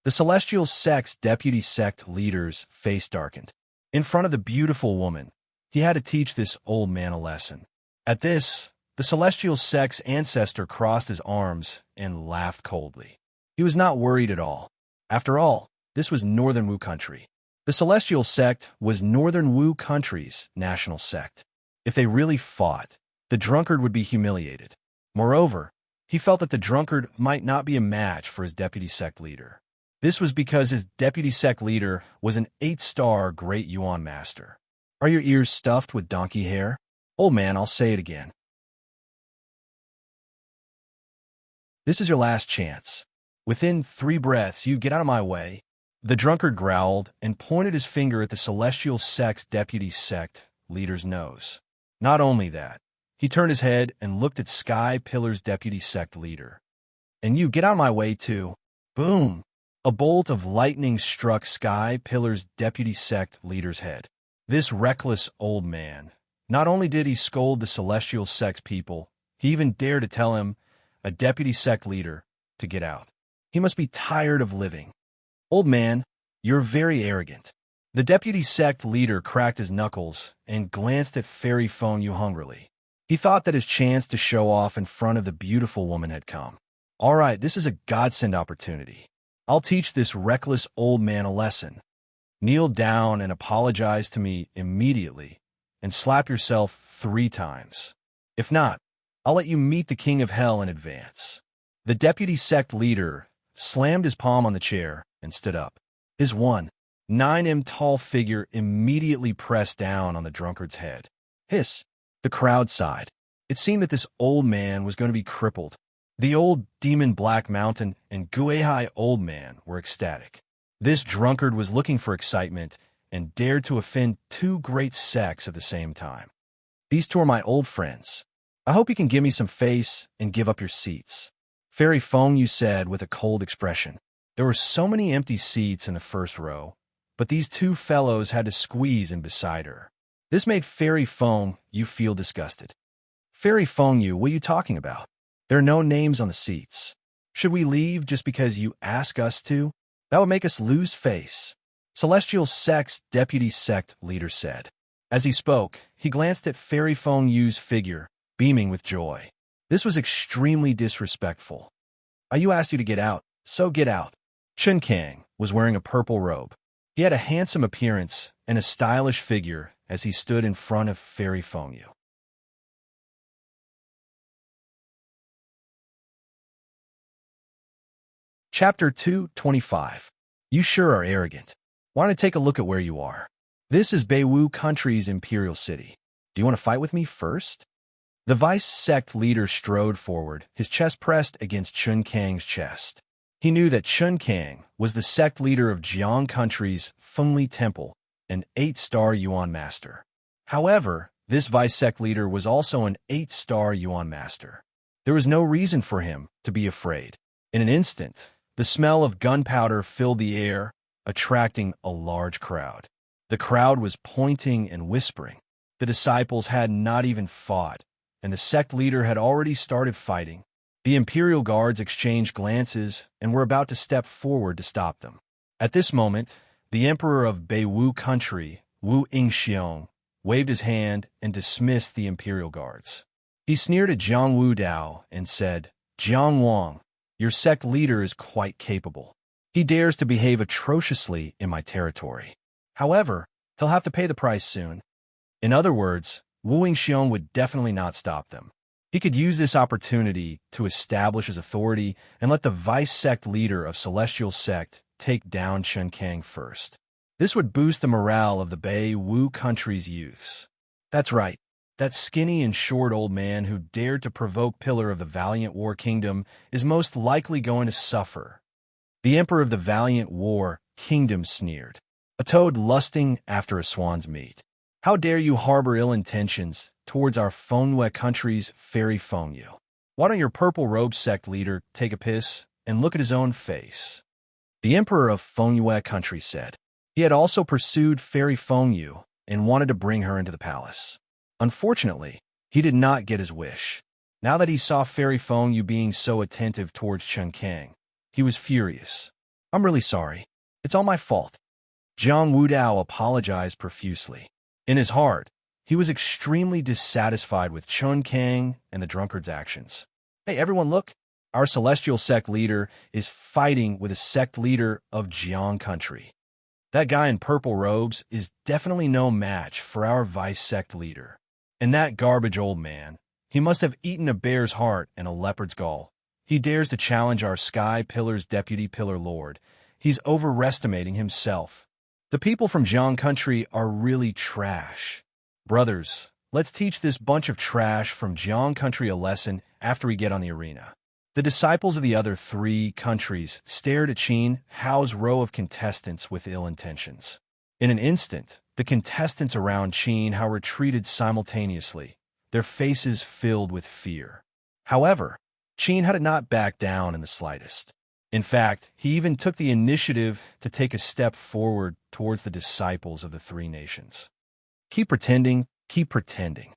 The Celestial sect's deputy sect leader's face darkened. In front of the beautiful woman, he had to teach this old man a lesson. At this, the Celestial sect's ancestor crossed his arms and laughed coldly. He was not worried at all. After all, this was Northern Wu country. The Celestial sect was Northern Wu country's national sect. If they really fought, the drunkard would be humiliated. Moreover, he felt that the drunkard might not be a match for his deputy sect leader. This was because his deputy sect leader was an 8-star Great Yuan master. Are your ears stuffed with donkey hair? Old man, I'll say it again. This is your last chance. Within 3 breaths, you get out of my way. The drunkard growled and pointed his finger at the Celestial sect's deputy sect leader's nose. Not only that, he turned his head and looked at Sky Pillar's deputy sect leader. And you get out of my way too. Boom! A bolt of lightning struck Sky Pillar's deputy sect leader's head. This reckless old man, not only did he scold the Celestial sect's people, he even dared to tell him, a deputy sect leader, to get out. He must be tired of living. Old man, you're very arrogant. The deputy sect leader cracked his knuckles and glanced at Fairy Feng Yu hungrily. He thought that his chance to show off in front of the beautiful woman had come. All right, this is a godsend opportunity. I'll teach this reckless old man a lesson. Kneel down and apologize to me immediately, and slap yourself 3 times. If not, I'll let you meet the king of hell in advance. The deputy sect leader slammed his palm on the chair and stood up. His 1.9 m tall figure immediately pressed down on the drunkard's head. Hiss. The crowd sighed. It seemed that this old man was going to be crippled. The old demon Black Mountain and Guehai old man were ecstatic. This drunkard was looking for excitement and dared to offend two great sects at the same time. These two are my old friends. I hope you can give me some face and give up your seats. Fairy Feng Yu said with a cold expression. There were so many empty seats in the first row, but these two fellows had to squeeze in beside her. This made Fairy Feng Yu feel disgusted. Fairy Feng Yu, what are you talking about? There are no names on the seats. Should we leave just because you ask us to? That would make us lose face. Celestial Sect's deputy sect leader said. As he spoke, he glanced at Fairy Feng Yu's figure, beaming with joy. This was extremely disrespectful. You asked you to get out, so get out. Chun Kang was wearing a purple robe. He had a handsome appearance and a stylish figure as he stood in front of Fairy Feng Yu. Chapter 225. You sure are arrogant. Want to take a look at where you are? This is Beiwu Country's imperial city. Do you want to fight with me first? The vice sect leader strode forward, his chest pressed against Chun Kang's chest. He knew that Chun Kang was the sect leader of Jiang Country's Fengli Temple, an 8-star Yuan master. However, this vice sect leader was also an 8-star Yuan master. There was no reason for him to be afraid. In an instant, the smell of gunpowder filled the air, attracting a large crowd. The crowd was pointing and whispering. The disciples had not even fought, and the sect leader had already started fighting. The imperial guards exchanged glances and were about to step forward to stop them. At this moment, the emperor of Beiwu Country, Wu Yingxiong, waved his hand and dismissed the imperial guards. He sneered at Jiang Wu Dao and said, Jiang Wang, your sect leader is quite capable. He dares to behave atrociously in my territory. However, he'll have to pay the price soon. In other words, Wu Yingxiong would definitely not stop them. He could use this opportunity to establish his authority and let the vice sect leader of Celestial Sect take down Chun Kang first. This would boost the morale of the Beiwu Country's youths. That's right. That skinny and short old man who dared to provoke Pillar of the Valiant War Kingdom is most likely going to suffer. The Emperor of the Valiant War Kingdom sneered. A toad lusting after a swan's meat. How dare you harbor ill intentions towards our Fengyue Country's Fairy Feng Yu? Why don't your purple robe sect leader take a piss and look at his own face? The Emperor of Fengyue Country said. He had also pursued Fairy Feng Yu and wanted to bring her into the palace. Unfortunately, he did not get his wish. Now that he saw Fairy Feng Yu being so attentive towards Chun Kang, he was furious. I'm really sorry. It's all my fault. Jiang Wu Dao apologized profusely. In his heart, he was extremely dissatisfied with Chun Kang and the drunkard's actions. Hey, everyone look! Our celestial sect leader is fighting with a sect leader of Jiang Country. That guy in purple robes is definitely no match for our vice sect leader. And that garbage old man, he must have eaten a bear's heart and a leopard's gall. He dares to challenge our Sky Pillar's deputy pillar lord. He's overestimating himself. The people from Jiang Country are really trash. Brothers, let's teach this bunch of trash from Jiang Country a lesson after we get on the arena. The disciples of the other 3 countries stared at Qin Hao's row of contestants with ill intentions. In an instant, the contestants around Qin Hao retreated simultaneously, their faces filled with fear. However, Qin Hao did not back down in the slightest. In fact, he even took the initiative to take a step forward towards the disciples of the 3 nations. Keep pretending, keep pretending.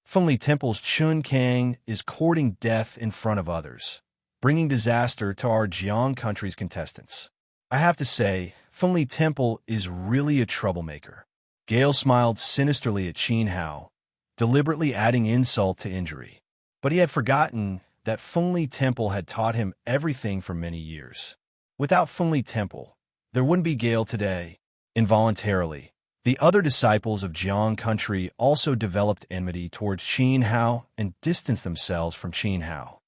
Fengli Temple's Chun Kang is courting death in front of others, bringing disaster to our Jiang Country's contestants. I have to say, Fengli Temple is really a troublemaker. Gale smiled sinisterly at Qin Hao, deliberately adding insult to injury. But he had forgotten that Fengli Temple had taught him everything for many years. Without Fengli Temple, there wouldn't be Gale today. Involuntarily, the other disciples of Jiang Country also developed enmity towards Qin Hao and distanced themselves from Qin Hao.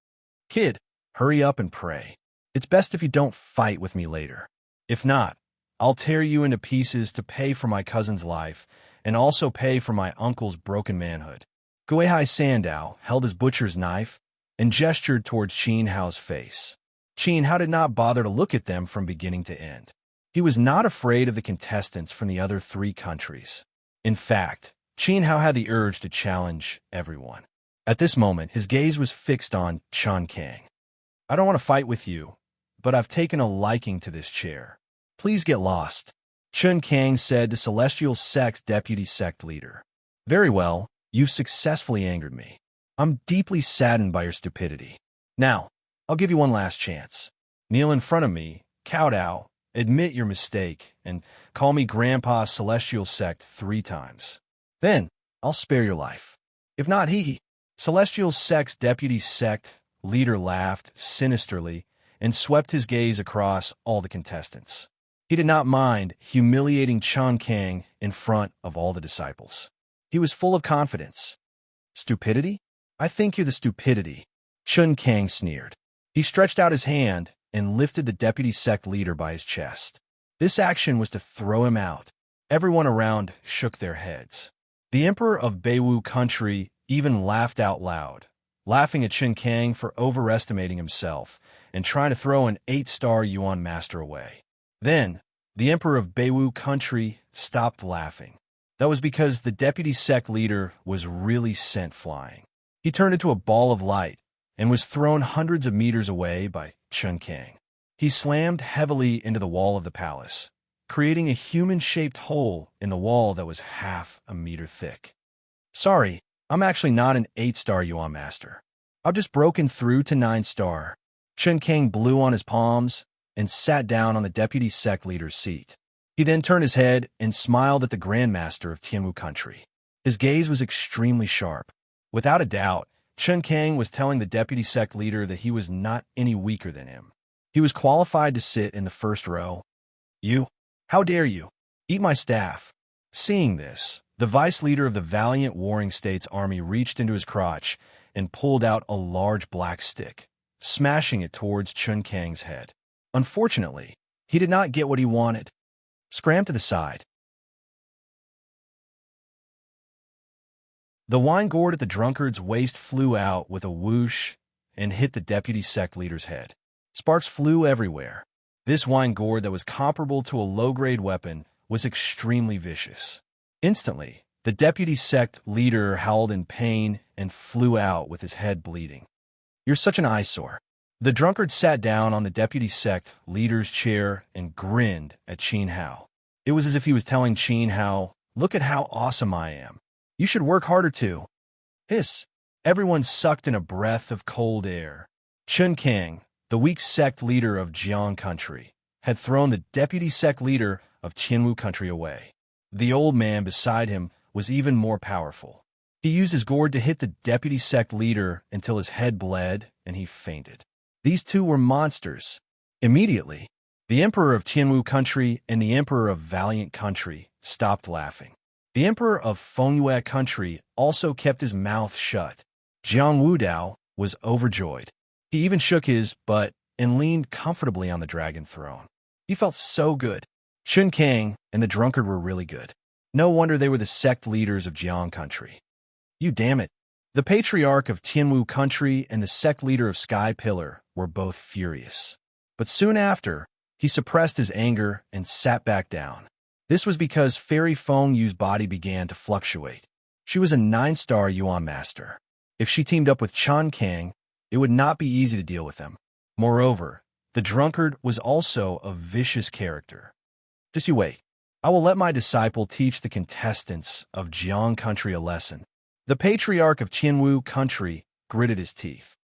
Kid, hurry up and pray. It's best if you don't fight with me later. If not, I'll tear you into pieces to pay for my cousin's life, and also pay for my uncle's broken manhood. Guihai Sandow held his butcher's knife and gestured towards Qin Hao's face. Qin Hao did not bother to look at them from beginning to end. He was not afraid of the contestants from the other 3 countries. In fact, Qin Hao had the urge to challenge everyone. At this moment, his gaze was fixed on Chen Kang. I don't want to fight with you, but I've taken a liking to this chair. Please get lost, Chen Kang said to Celestial Sect's deputy sect leader. Very well, you've successfully angered me. I'm deeply saddened by your stupidity. Now, I'll give you one last chance. Kneel in front of me, kowtow, admit your mistake, and call me Grandpa Celestial Sect 3 times. Then, I'll spare your life. If not, Celestial Sect's deputy sect leader laughed sinisterly and swept his gaze across all the contestants. He did not mind humiliating Chen Kang in front of all the disciples. He was full of confidence. Stupidity? I think you're the stupidity, Chen Kang sneered. He stretched out his hand and lifted the deputy sect leader by his chest. This action was to throw him out. Everyone around shook their heads. The emperor of Beiwu country even laughed out loud, laughing at Chen Kang for overestimating himself and trying to throw an 8-star Yuan master away. Then, the emperor of Beiwu country stopped laughing. That was because the deputy sect leader was really sent flying. He turned into a ball of light and was thrown hundreds of meters away by Chen Kang. He slammed heavily into the wall of the palace, creating a human-shaped hole in the wall that was half a meter thick. Sorry, I'm actually not an 8-star Yuan master. I've just broken through to 9-star. Chen Kang blew on his palms and sat down on the deputy sect leader's seat. He then turned his head and smiled at the Grandmaster of Tianwu country. His gaze was extremely sharp. Without a doubt, Chen Kang was telling the deputy sect leader that he was not any weaker than him. He was qualified to sit in the first row. You? How dare you? Eat my staff. Seeing this, the vice leader of the valiant warring states army reached into his crotch and pulled out a large black stick, smashing it towards Chen Kang's head. Unfortunately, he did not get what he wanted. Scram to the side. The wine gourd at the drunkard's waist flew out with a whoosh and hit the deputy sect leader's head. Sparks flew everywhere. This wine gourd that was comparable to a low-grade weapon was extremely vicious. Instantly, the deputy sect leader howled in pain and flew out with his head bleeding. You're such an eyesore. The drunkard sat down on the deputy sect leader's chair and grinned at Qin Hao. It was as if he was telling Qin Hao, look at how awesome I am. You should work harder too. Hiss. Everyone sucked in a breath of cold air. Chen Kang, the weak sect leader of Jiang country, had thrown the deputy sect leader of Tianwu country away. The old man beside him was even more powerful. He used his gourd to hit the deputy sect leader until his head bled and he fainted. These two were monsters. Immediately, the emperor of Tianwu country and the emperor of Valiant country stopped laughing. The emperor of Fengyue country also kept his mouth shut. Jiang Wudao was overjoyed. He even shook his butt and leaned comfortably on the dragon throne. He felt so good. Chen Kang and the drunkard were really good. No wonder they were the sect leaders of Jiang country. You damn it. The patriarch of Tianwu country and the sect leader of Sky Pillar were both furious. But soon after, he suppressed his anger and sat back down. This was because Fairy Feng Yu's body began to fluctuate. She was a 9-star Yuan master. If she teamed up with Chen Kang, it would not be easy to deal with them. Moreover, the drunkard was also a vicious character. Just you wait. I will let my disciple teach the contestants of Jiang country a lesson. The patriarch of Tianwu country gritted his teeth.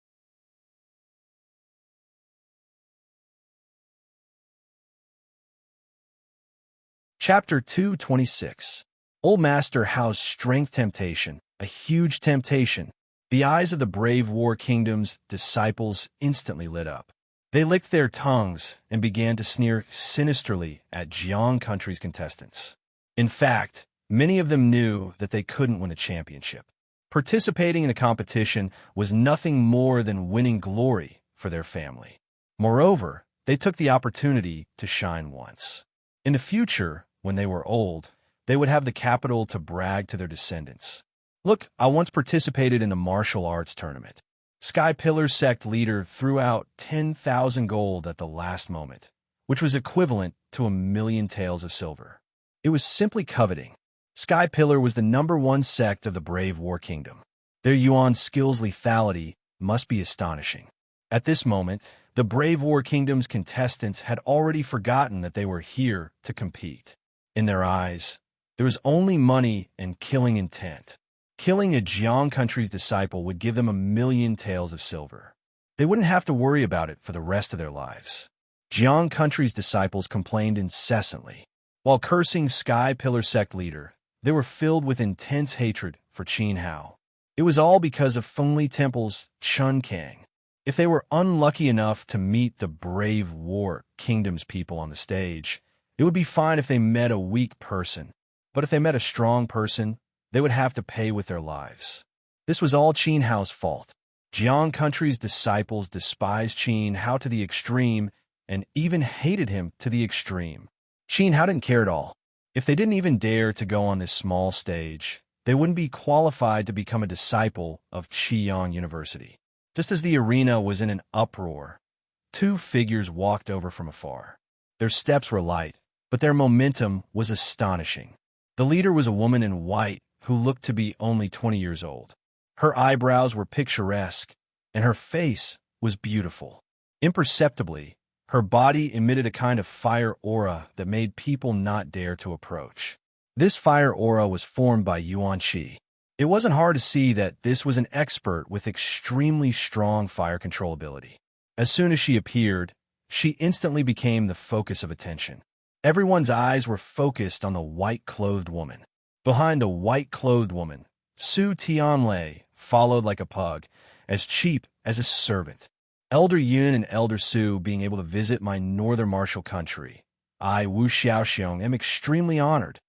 Chapter 226. Old Master Hao's Strength Temptation, a huge temptation. The eyes of the brave War Kingdom's disciples instantly lit up. They licked their tongues and began to sneer sinisterly at Jiang country's contestants. In fact, many of them knew that they couldn't win a championship. Participating in a competition was nothing more than winning glory for their family. Moreover, they took the opportunity to shine once. In the future, when they were old, they would have the capital to brag to their descendants. Look, I once participated in the martial arts tournament. Sky Pillar sect leader threw out 10,000 gold at the last moment, which was equivalent to 1,000,000 taels of silver. It was simply coveting. Sky Pillar was the #1 sect of the Brave War Kingdom. Their Yuan skills lethality must be astonishing. At this moment, the Brave War Kingdom's contestants had already forgotten that they were here to compete. In their eyes, there was only money and killing intent. Killing a Jiang country's disciple would give them 1,000,000 taels of silver. They wouldn't have to worry about it for the rest of their lives. Jiang country's disciples complained incessantly. While cursing Sky Pillar sect leader, they were filled with intense hatred for Qin Hao. It was all because of Fengli Temple's Chun Kang. If they were unlucky enough to meet the Brave War Kingdom's people on the stage, it would be fine if they met a weak person. But if they met a strong person, they would have to pay with their lives. This was all Qin Hao's fault. Jiang country's disciples despised Qin Hao to the extreme and even hated him to the extreme. Qin Hao didn't care at all. If they didn't even dare to go on this small stage, they wouldn't be qualified to become a disciple of Qiyang University. Just as the arena was in an uproar, two figures walked over from afar. Their steps were light, but their momentum was astonishing. The leader was a woman in white who looked to be only 20 years old. Her eyebrows were picturesque, and her face was beautiful. Imperceptibly, her body emitted a kind of fire aura that made people not dare to approach. This fire aura was formed by Yuan Qi. It wasn't hard to see that this was an expert with extremely strong fire control ability. As soon as she appeared, she instantly became the focus of attention. Everyone's eyes were focused on the white-clothed woman. Behind the white-clothed woman, Su Tianlei followed like a pug, as cheap as a servant. Elder Yun and Elder Su being able to visit my northern martial country, I, Wu Xiaoxiong, am extremely honored.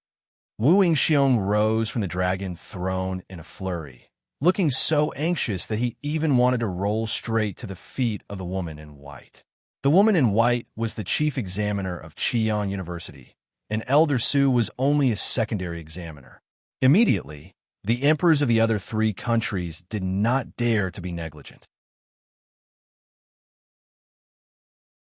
Wu Yingxiong rose from the dragon throne in a flurry, looking so anxious that he even wanted to roll straight to the feet of the woman in white. The woman in white was the chief examiner of Qiyang University, and Elder Su was only a secondary examiner. Immediately, the emperors of the other 3 countries did not dare to be negligent.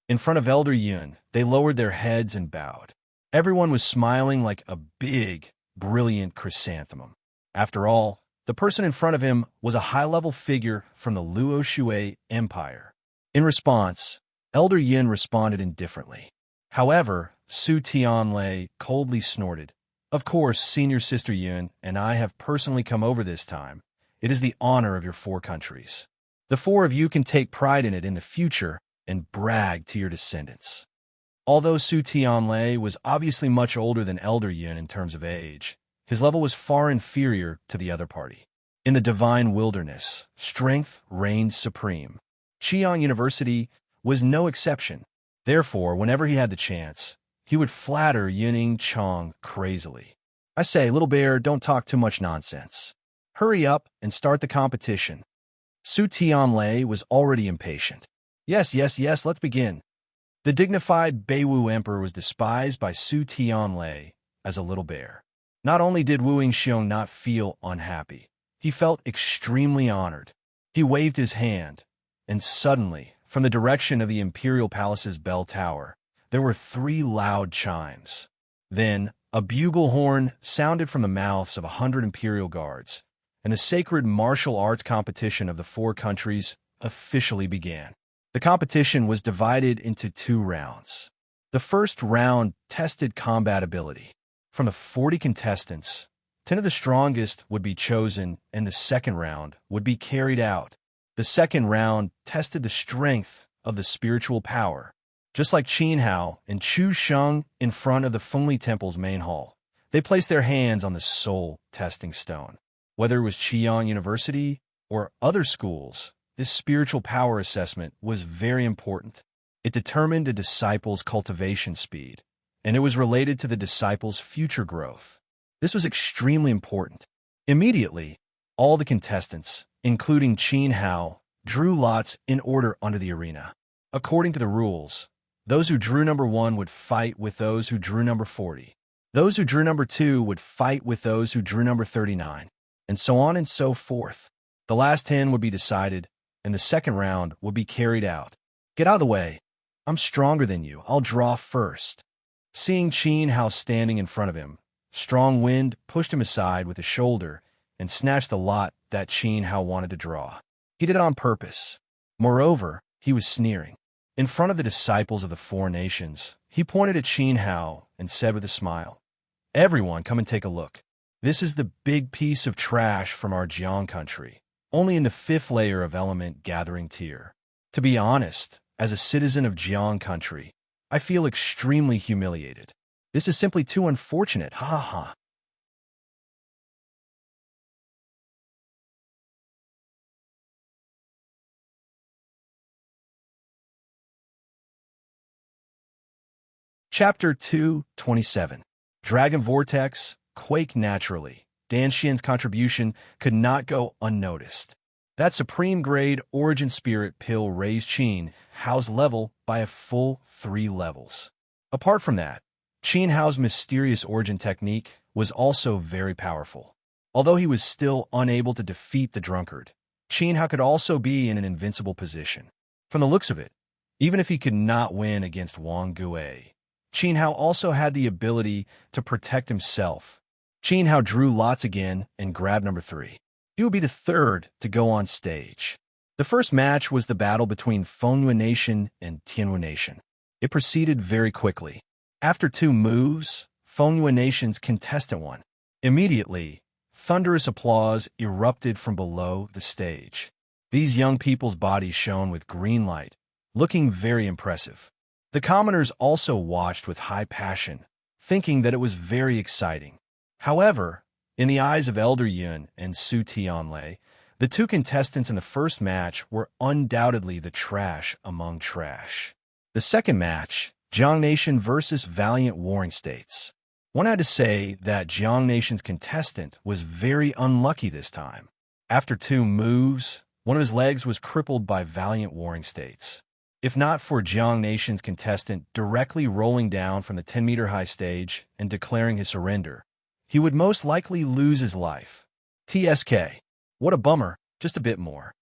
In front of Elder Yun, they lowered their heads and bowed. Everyone was smiling like a big, brilliant chrysanthemum. After all, the person in front of him was a high-level figure from the Luo Shui Empire. In response, Elder Yin responded indifferently. However, Su Tianlei coldly snorted. Of course, Senior Sister Yun and I have personally come over this time. It is the honor of your 4 countries. The 4 of you can take pride in it in the future and brag to your descendants. Although Su Tianlei was obviously much older than Elder Yun in terms of age, his level was far inferior to the other party. In the divine wilderness, strength reigned supreme. Qiyang University was no exception. Therefore, whenever he had the chance, he would flatter Yuning Chong crazily. I say, little bear, don't talk too much nonsense. Hurry up and start the competition. Su Tianlei was already impatient. Yes, let's begin. The dignified Beiwu Emperor was despised by Su Tianlei as a little bear. Not only did Wu Yingxiong not feel unhappy, he felt extremely honored. He waved his hand, and suddenly, from the direction of the Imperial Palace's bell tower, there were 3 loud chimes. Then, a bugle horn sounded from the mouths of 100 Imperial guards, and the sacred martial arts competition of the 4 countries officially began. The competition was divided into 2 rounds. The first round tested combat ability. From the 40 contestants, 10 of the strongest would be chosen, and the second round would be carried out. The second round tested the strength of the spiritual power. Just like Qin Hao and Chu Sheng in front of the Fengli Temple's main hall, they placed their hands on the soul testing stone. Whether it was Qiyang University or other schools, this spiritual power assessment was very important. It determined a disciple's cultivation speed, and it was related to the disciple's future growth. This was extremely important. Immediately, all the contestants, including Qin Hao, drew lots in order under the arena. According to the rules, Those who drew number 1 would fight with those who drew number 40. Those who drew number 2 would fight with those who drew number 39, and so on and so forth. The last 10 would be decided, and the second round would be carried out. Get out of the way. I'm stronger than you. I'll draw first. Seeing Qin Hao standing in front of him, Strong Wind pushed him aside with a shoulder and snatched the lot that Qin Hao wanted to draw. He did it on purpose. Moreover, he was sneering. In front of the disciples of the four nations, he pointed at Qin Hao and said with a smile, "Everyone, come and take a look. This is the big piece of trash from our Jiang country, only in the 5th layer of element gathering tier. To be honest, as a citizen of Jiang country, I feel extremely humiliated. This is simply too unfortunate, ha ha ha." Chapter 227. Dragon Vortex, Quake Naturally. Dan Xian's contribution could not go unnoticed. That supreme-grade Origin Spirit pill raised Qin Hao's level by a full 3 levels. Apart from that, Qin Hao's mysterious origin technique was also very powerful. Although he was still unable to defeat the drunkard, Qin Hao could also be in an invincible position. From the looks of it, even if he could not win against Wang Gui, Qin Hao also had the ability to protect himself. Qin Hao drew lots again and grabbed number 3. He would be the third to go on stage. The first match was the battle between Fengyue Nation and Tianwu Nation. It proceeded very quickly. After 2 moves, Fengyue Nation's contestant won. Immediately, thunderous applause erupted from below the stage. These young people's bodies shone with green light, looking very impressive. The commoners also watched with high passion, thinking that it was very exciting. However, in the eyes of Elder Yun and Su Tianlei, the 2 contestants in the first match were undoubtedly the trash among trash. The second match, Jiang Nation versus Valiant Warring States. One had to say that Jiang Nation's contestant was very unlucky this time. After 2 moves, one of his legs was crippled by Valiant Warring States. If not for Jiang Nation's contestant directly rolling down from the 10-meter-high stage and declaring his surrender, he would most likely lose his life. TSK. What a bummer, just a bit more.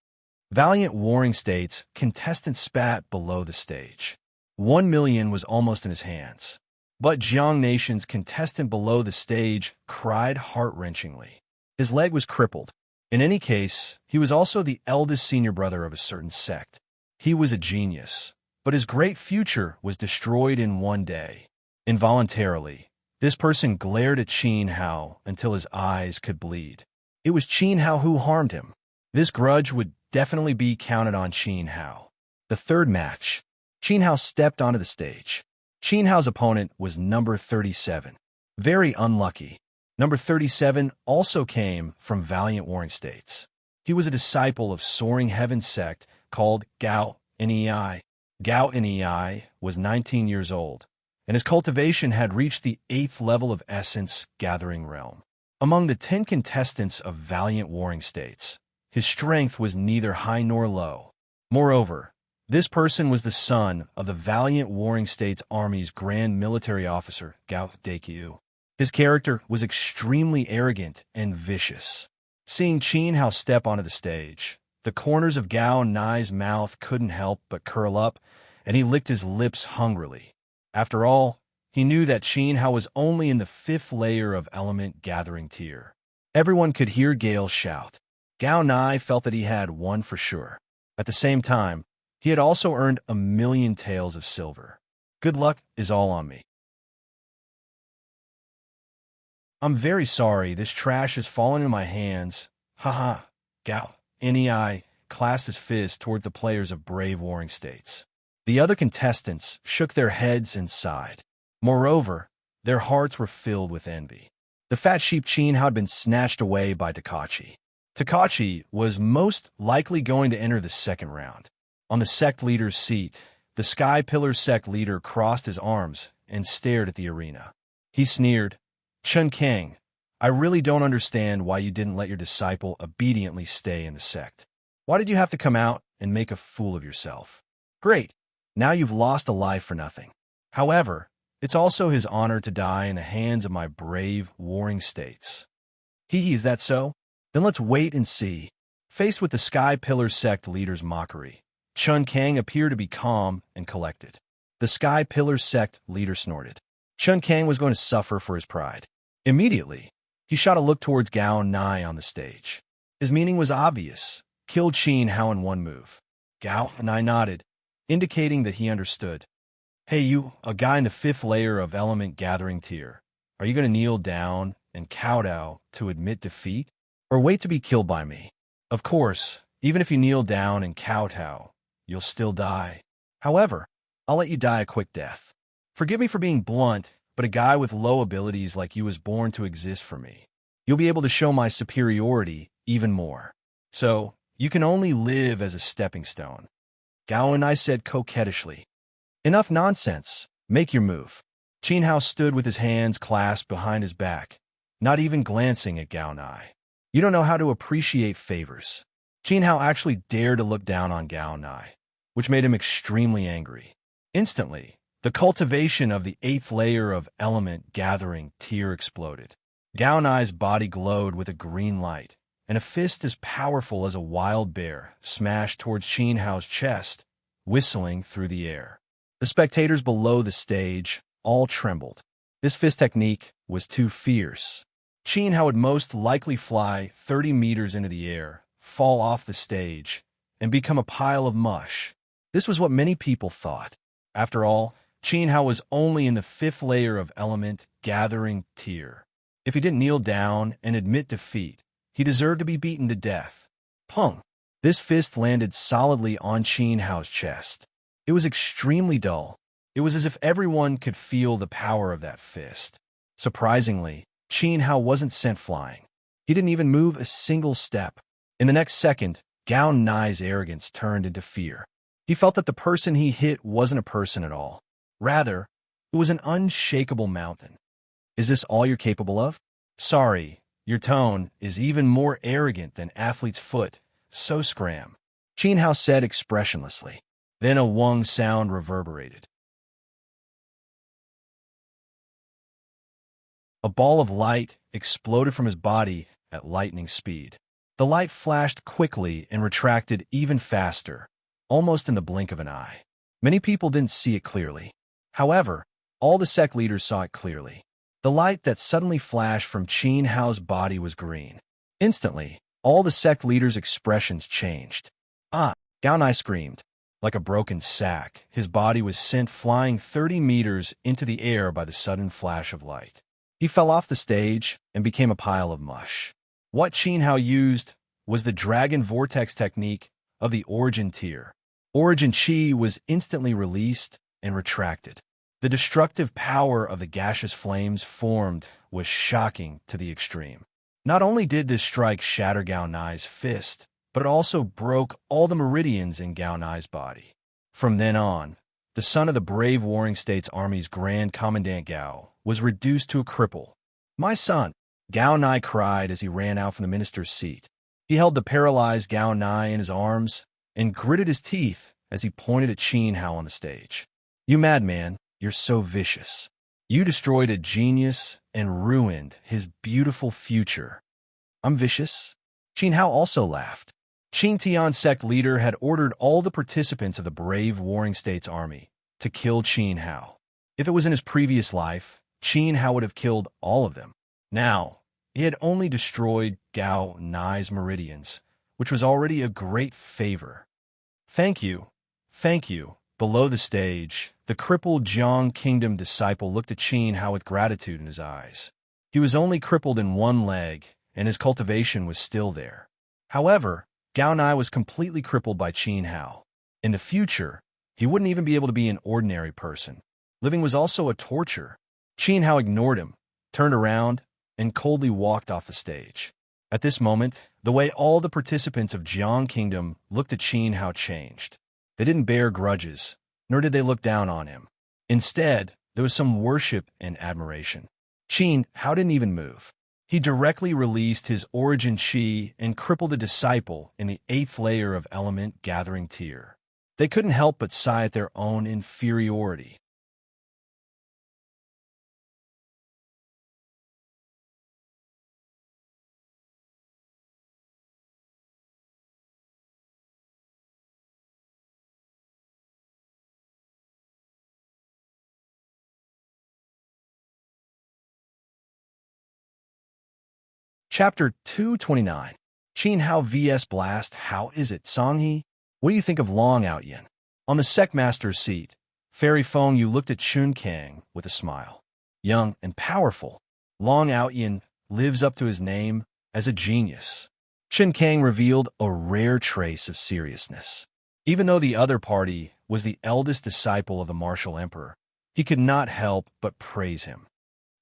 Valiant Warring States contestant spat below the stage. 1 million was almost in his hands. But Jiang Nation's contestant below the stage cried heart-wrenchingly. His leg was crippled. In any case, he was also the eldest senior brother of a certain sect. He was a genius, but his great future was destroyed in one day. Involuntarily, this person glared at Qin Hao until his eyes could bleed. It was Qin Hao who harmed him. This grudge would definitely be counted on Qin Hao. The third match. Qin Hao stepped onto the stage. Qin Hao's opponent was number 37. Very unlucky. Number 37 also came from Valiant Warring States. He was a disciple of Soaring Heaven sect called Gao Nei. Gao Nei was 19 years old, and his cultivation had reached the 8th level of Essence Gathering Realm. Among the 10 contestants of Valiant Warring States, his strength was neither high nor low. Moreover, this person was the son of the Valiant Warring States Army's Grand Military Officer, Gao Deqiu. His character was extremely arrogant and vicious. Seeing Qin Hao step onto the stage, the corners of Gao Nai's mouth couldn't help but curl up, and he licked his lips hungrily. After all, he knew that Qin Hao was only in the 5th layer of element gathering tier. Everyone could hear Gale shout. Gao Nai felt that he had won for sure. At the same time, he had also earned 1,000,000 taels of silver. Good luck is all on me. I'm very sorry, this trash has fallen into my hands. Haha. Gao Nei clasped his fist toward the players of Brave Warring States. The other contestants shook their heads and sighed. Moreover, their hearts were filled with envy. The fat sheep Qin had been snatched away by Takachi. Takachi was most likely going to enter the second round. On the sect leader's seat, the Sky Pillar sect leader crossed his arms and stared at the arena. He sneered, "Chen Kang, I really don't understand why you didn't let your disciple obediently stay in the sect. Why did you have to come out and make a fool of yourself? Great, Now you've lost a life for nothing. However, it's also his honor to die in the hands of my brave, warring states. Is that so? Then let's wait and see. Faced with the Sky Pillar sect leader's mockery, Chun Kang appeared to be calm and collected. The Sky Pillar sect leader snorted. Chun Kang was going to suffer for his pride. Immediately, he shot a look towards Gao Nai on the stage. His meaning was obvious. Kill Qin Hao in one move. Gao Nai nodded, indicating that he understood. Hey you, a guy in the 5th layer of element gathering tier. Are you going to kneel down and kowtow to admit defeat? Or wait to be killed by me? Of course, even if you kneel down and kowtow, you'll still die. However, I'll let you die a quick death. Forgive me for being blunt, but a guy with low abilities like you was born to exist for me. You'll be able to show my superiority even more. So, you can only live as a stepping stone. Gao and I said coquettishly. Enough nonsense. Make your move. Qin Hao stood with his hands clasped behind his back, not even glancing at Gao Nai. You don't know how to appreciate favors. Qin Hao actually dared to look down on Gao Nai, which made him extremely angry. Instantly, the cultivation of the 8th layer of element gathering tier exploded. Gao Nai's body glowed with a green light, and a fist as powerful as a wild bear smashed towards Qin Hao's chest, whistling through the air. The spectators below the stage all trembled. This fist technique was too fierce. Qin Hao would most likely fly 30 meters into the air, fall off the stage, and become a pile of mush. This was what many people thought. After all, Qin Hao was only in the 5th layer of element gathering tier. If he didn't kneel down and admit defeat, he deserved to be beaten to death. Pung! This fist landed solidly on Qin Hao's chest. It was extremely dull. It was as if everyone could feel the power of that fist. Surprisingly, Qin Hao wasn't sent flying. He didn't even move a single step. In the next second, Gao Nai's arrogance turned into fear. He felt that the person he hit wasn't a person at all. Rather, it was an unshakable mountain. Is this all you're capable of? Sorry, your tone is even more arrogant than athlete's foot, so scram. Qin Hao said expressionlessly. Then a wung sound reverberated. A ball of light exploded from his body at lightning speed. The light flashed quickly and retracted even faster, almost in the blink of an eye. Many people didn't see it clearly. However, all the sect leaders saw it clearly. The light that suddenly flashed from Qin Hao's body was green. Instantly, all the sect leaders' expressions changed. Ah! Gao Nai screamed. Like a broken sack, his body was sent flying 30 meters into the air by the sudden flash of light. He fell off the stage and became a pile of mush. What Qin Hao used was the Dragon Vortex technique of the Origin tier. Origin Chi was instantly released and retracted. The destructive power of the gaseous flames formed was shocking to the extreme. Not only did this strike shatter Gao Nai's fist, but it also broke all the meridians in Gao Nai's body. From then on, the son of the brave Warring States Army's Grand Commandant Gao was reduced to a cripple. My son, Gao Nai cried as he ran out from the minister's seat. He held the paralyzed Gao Nai in his arms and gritted his teeth as he pointed at Qin Hao on the stage. You madman, you're so vicious. You destroyed a genius and ruined his beautiful future. I'm vicious? Qin Hao also laughed. Qin Tian sect leader had ordered all the participants of the brave Warring States Army to kill Qin Hao. If it was in his previous life, Qin Hao would have killed all of them. Now, he had only destroyed Gao Nai's meridians, which was already a great favor. Thank you. Thank you. Below the stage, the crippled Jiang Kingdom disciple looked at Qin Hao with gratitude in his eyes. He was only crippled in one leg, and his cultivation was still there. However, Gao Nai was completely crippled by Qin Hao. In the future, he wouldn't even be able to be an ordinary person. Living was also a torture. Qin Hao ignored him, turned around, and coldly walked off the stage. At this moment, the way all the participants of Jiang Kingdom looked at Qin Hao changed. They didn't bear grudges, nor did they look down on him. Instead, there was some worship and admiration. Qin Hao didn't even move. He directly released his Origin Chi and crippled a disciple in the 8th layer of element gathering tier. They couldn't help but sigh at their own inferiority. Chapter 229. Qin Hao vs Blast. How is it, Songhe? What do you think of Long Out Yin? On the Secmaster's seat, Fairy Feng Yu looked at Chun Kang with a smile. Young and powerful, Long Out Yin lives up to his name as a genius. Chun Kang revealed a rare trace of seriousness. Even though the other party was the eldest disciple of the martial emperor, he could not help but praise him.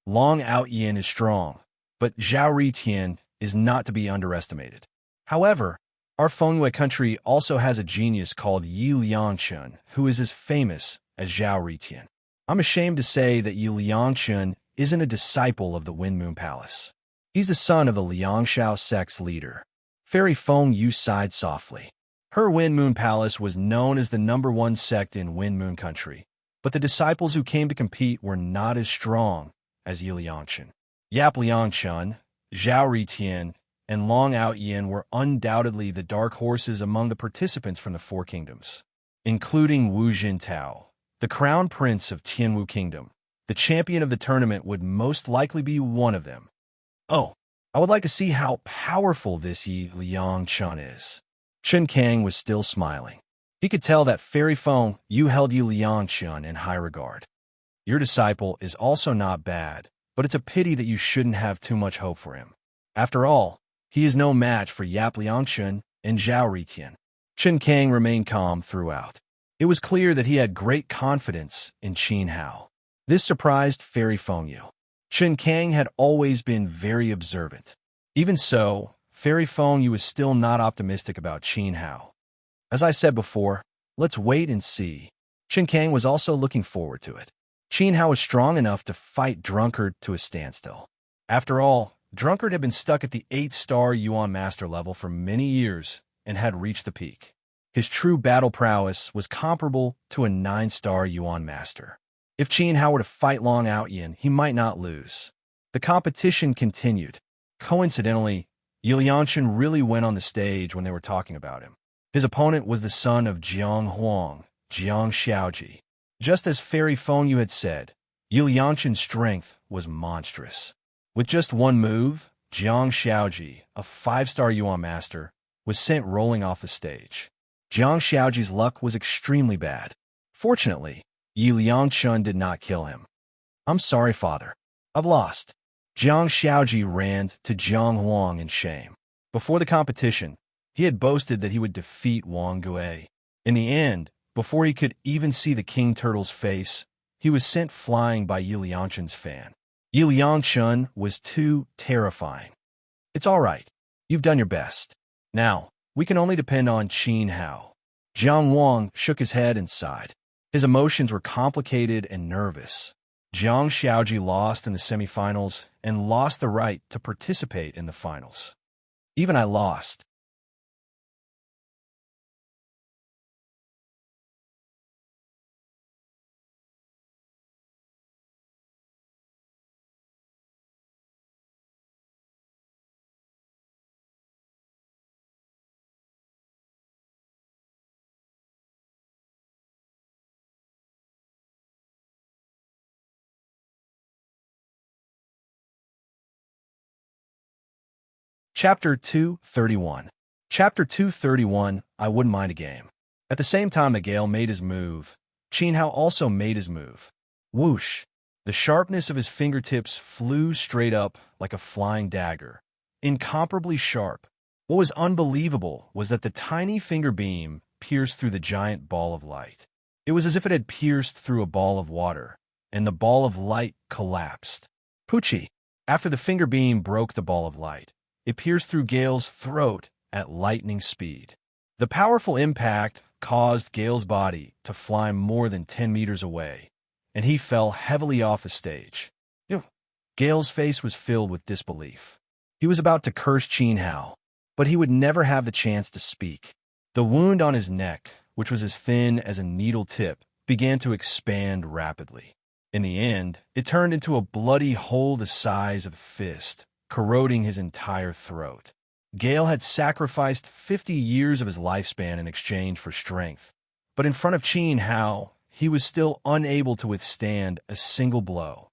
Long Out Yin is strong, but Zhao Ritian is not to be underestimated. However, our Fengyue country also has a genius called Yi Liangchun, who is as famous as Zhao Ritian. I'm ashamed to say that Yi Liangchun isn't a disciple of the Wind Moon Palace. He's the son of the Liangshao sect's leader. Fairy Feng Yu sighed softly. Her Wind Moon Palace was known as the #1 sect in Wind Moon country, but the disciples who came to compete were not as strong as Yi Liangchun. Yap Liangchun, Zhao Ritian, and Long Out Yin were undoubtedly the dark horses among the participants from the Four Kingdoms, including Wu Jintao, the crown prince of Tianwu Kingdom. The champion of the tournament would most likely be one of them. Oh, I would like to see how powerful this Yi Liangchun is. Chun Kang was still smiling. He could tell that Fairy Feng Yu held Yi Liangchun in high regard. Your disciple is also not bad, but it's a pity that you shouldn't have too much hope for him. After all, he is no match for Yap Liangchun and Zhao Ritian. Chun Kang remained calm throughout. It was clear that he had great confidence in Qin Hao. This surprised Fairy Feng Yu. Chun Kang had always been very observant. Even so, Fairy Feng Yu was still not optimistic about Qin Hao. As I said before, let's wait and see. Chun Kang was also looking forward to it. Qin Hao was strong enough to fight Drunkard to a standstill. After all, Drunkard had been stuck at the 8-star Yuan Master level for many years and had reached the peak. His true battle prowess was comparable to a 9-star Yuan Master. If Qin Hao were to fight Long Out Yin, he might not lose. The competition continued. Coincidentally, Yi Liangchun really went on the stage when they were talking about him. His opponent was the son of Jiang Huang, Jiang Xiaoji. Just as Fairy Feng Yu had said, Yi Liangchun's strength was monstrous. With just one move, Jiang Xiaoji, a 5-star Yuan Master, was sent rolling off the stage. Jiang Xiaoji's luck was extremely bad. Fortunately, Yi Liangchun did not kill him. I'm sorry, father. I've lost. Jiang Xiaoji ran to Jiang Huang in shame. Before the competition, he had boasted that he would defeat Wang Gui. In the end, before he could even see the King Turtle's face, he was sent flying by Yi Liangchun's fan. Yi Liangchun was too terrifying. It's all right. You've done your best. Now, we can only depend on Qin Hao. Jiang Wang shook his head and sighed. His emotions were complicated and nervous. Jiang Xiaoji lost in the semifinals and lost the right to participate in the finals. Even I lost. Chapter 231. Chapter 231, I wouldn't mind a game. At the same time that Gale made his move, Qin Hao also made his move. Whoosh! The sharpness of his fingertips flew straight up like a flying dagger, incomparably sharp. What was unbelievable was that the tiny finger beam pierced through the giant ball of light. It was as if it had pierced through a ball of water, and the ball of light collapsed. Poochie! After the finger beam broke the ball of light, it pierced through Gale's throat at lightning speed. The powerful impact caused Gale's body to fly more than 10 meters away, and he fell heavily off the stage. Gale's face was filled with disbelief. He was about to curse Qin Hao, but he would never have the chance to speak. The wound on his neck which was as thin as a needle tip, began to expand rapidly. In the end, it turned into a bloody hole the size of a fist, corroding his entire throat. Gale had sacrificed 50 years of his lifespan in exchange for strength, but in front of Qin Hao, he was still unable to withstand a single blow.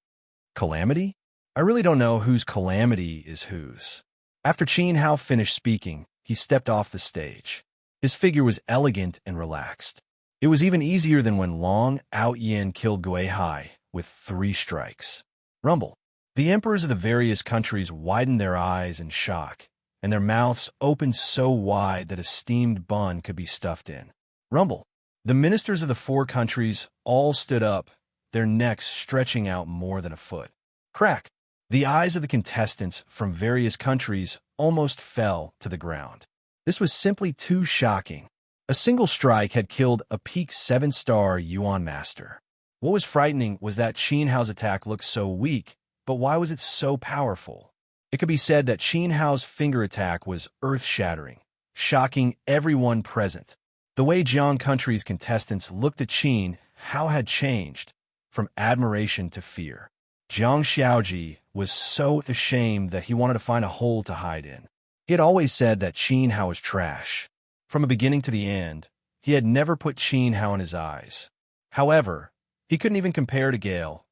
Calamity? I really don't know whose calamity is whose. After Qin Hao finished speaking, he stepped off the stage. His figure was elegant and relaxed. It was even easier than when Long Out-Yin killed Gui Hai with 3 strikes. Rumble. The emperors of the various countries widened their eyes in shock, and their mouths opened so wide that a steamed bun could be stuffed in. Rumble. The ministers of the 4 countries all stood up, their necks stretching out more than a foot. Crack. The eyes of the contestants from various countries almost fell to the ground. This was simply too shocking. A single strike had killed a peak 7-star Yuan master. What was frightening was that Qin Hao's attack looked so weak, but why was it so powerful? It could be said that Qin Hao's finger attack was earth-shattering, shocking everyone present. The way Jiang country's contestants looked at Qin Hao had changed, from admiration to fear. Jiang Xiaoji was so ashamed that he wanted to find a hole to hide in. He had always said that Qin Hao was trash. From the beginning to the end, he had never put Qin Hao in his eyes. However, he couldn't even compare to Gale.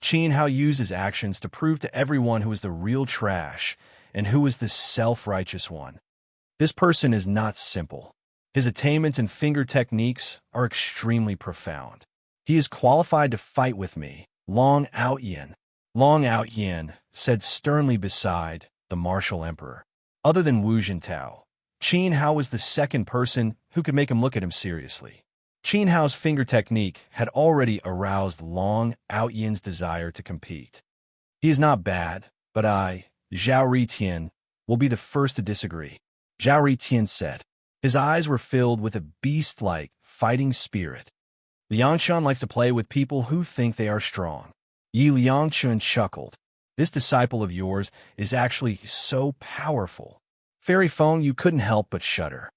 Qin Hao used his actions to prove to everyone who was the real trash and who was the self-righteous one. This person is not simple. His attainments and finger techniques are extremely profound. He is qualified to fight with me, Long Out-Yin. Long Out-Yin said sternly beside the martial emperor. Other than Wu Jintao, Qin Hao was the second person who could make him look at him seriously. Qin Hao's finger technique had already aroused Long Out-Yin's desire to compete. He is not bad, but I, Zhao Ritian, will be the first to disagree, Zhao Ritian said. His eyes were filled with a beast-like fighting spirit. Liangshan likes to play with people who think they are strong. Yi Liangshan chuckled. This disciple of yours is actually so powerful. Fairy Feng, you couldn't help but shudder.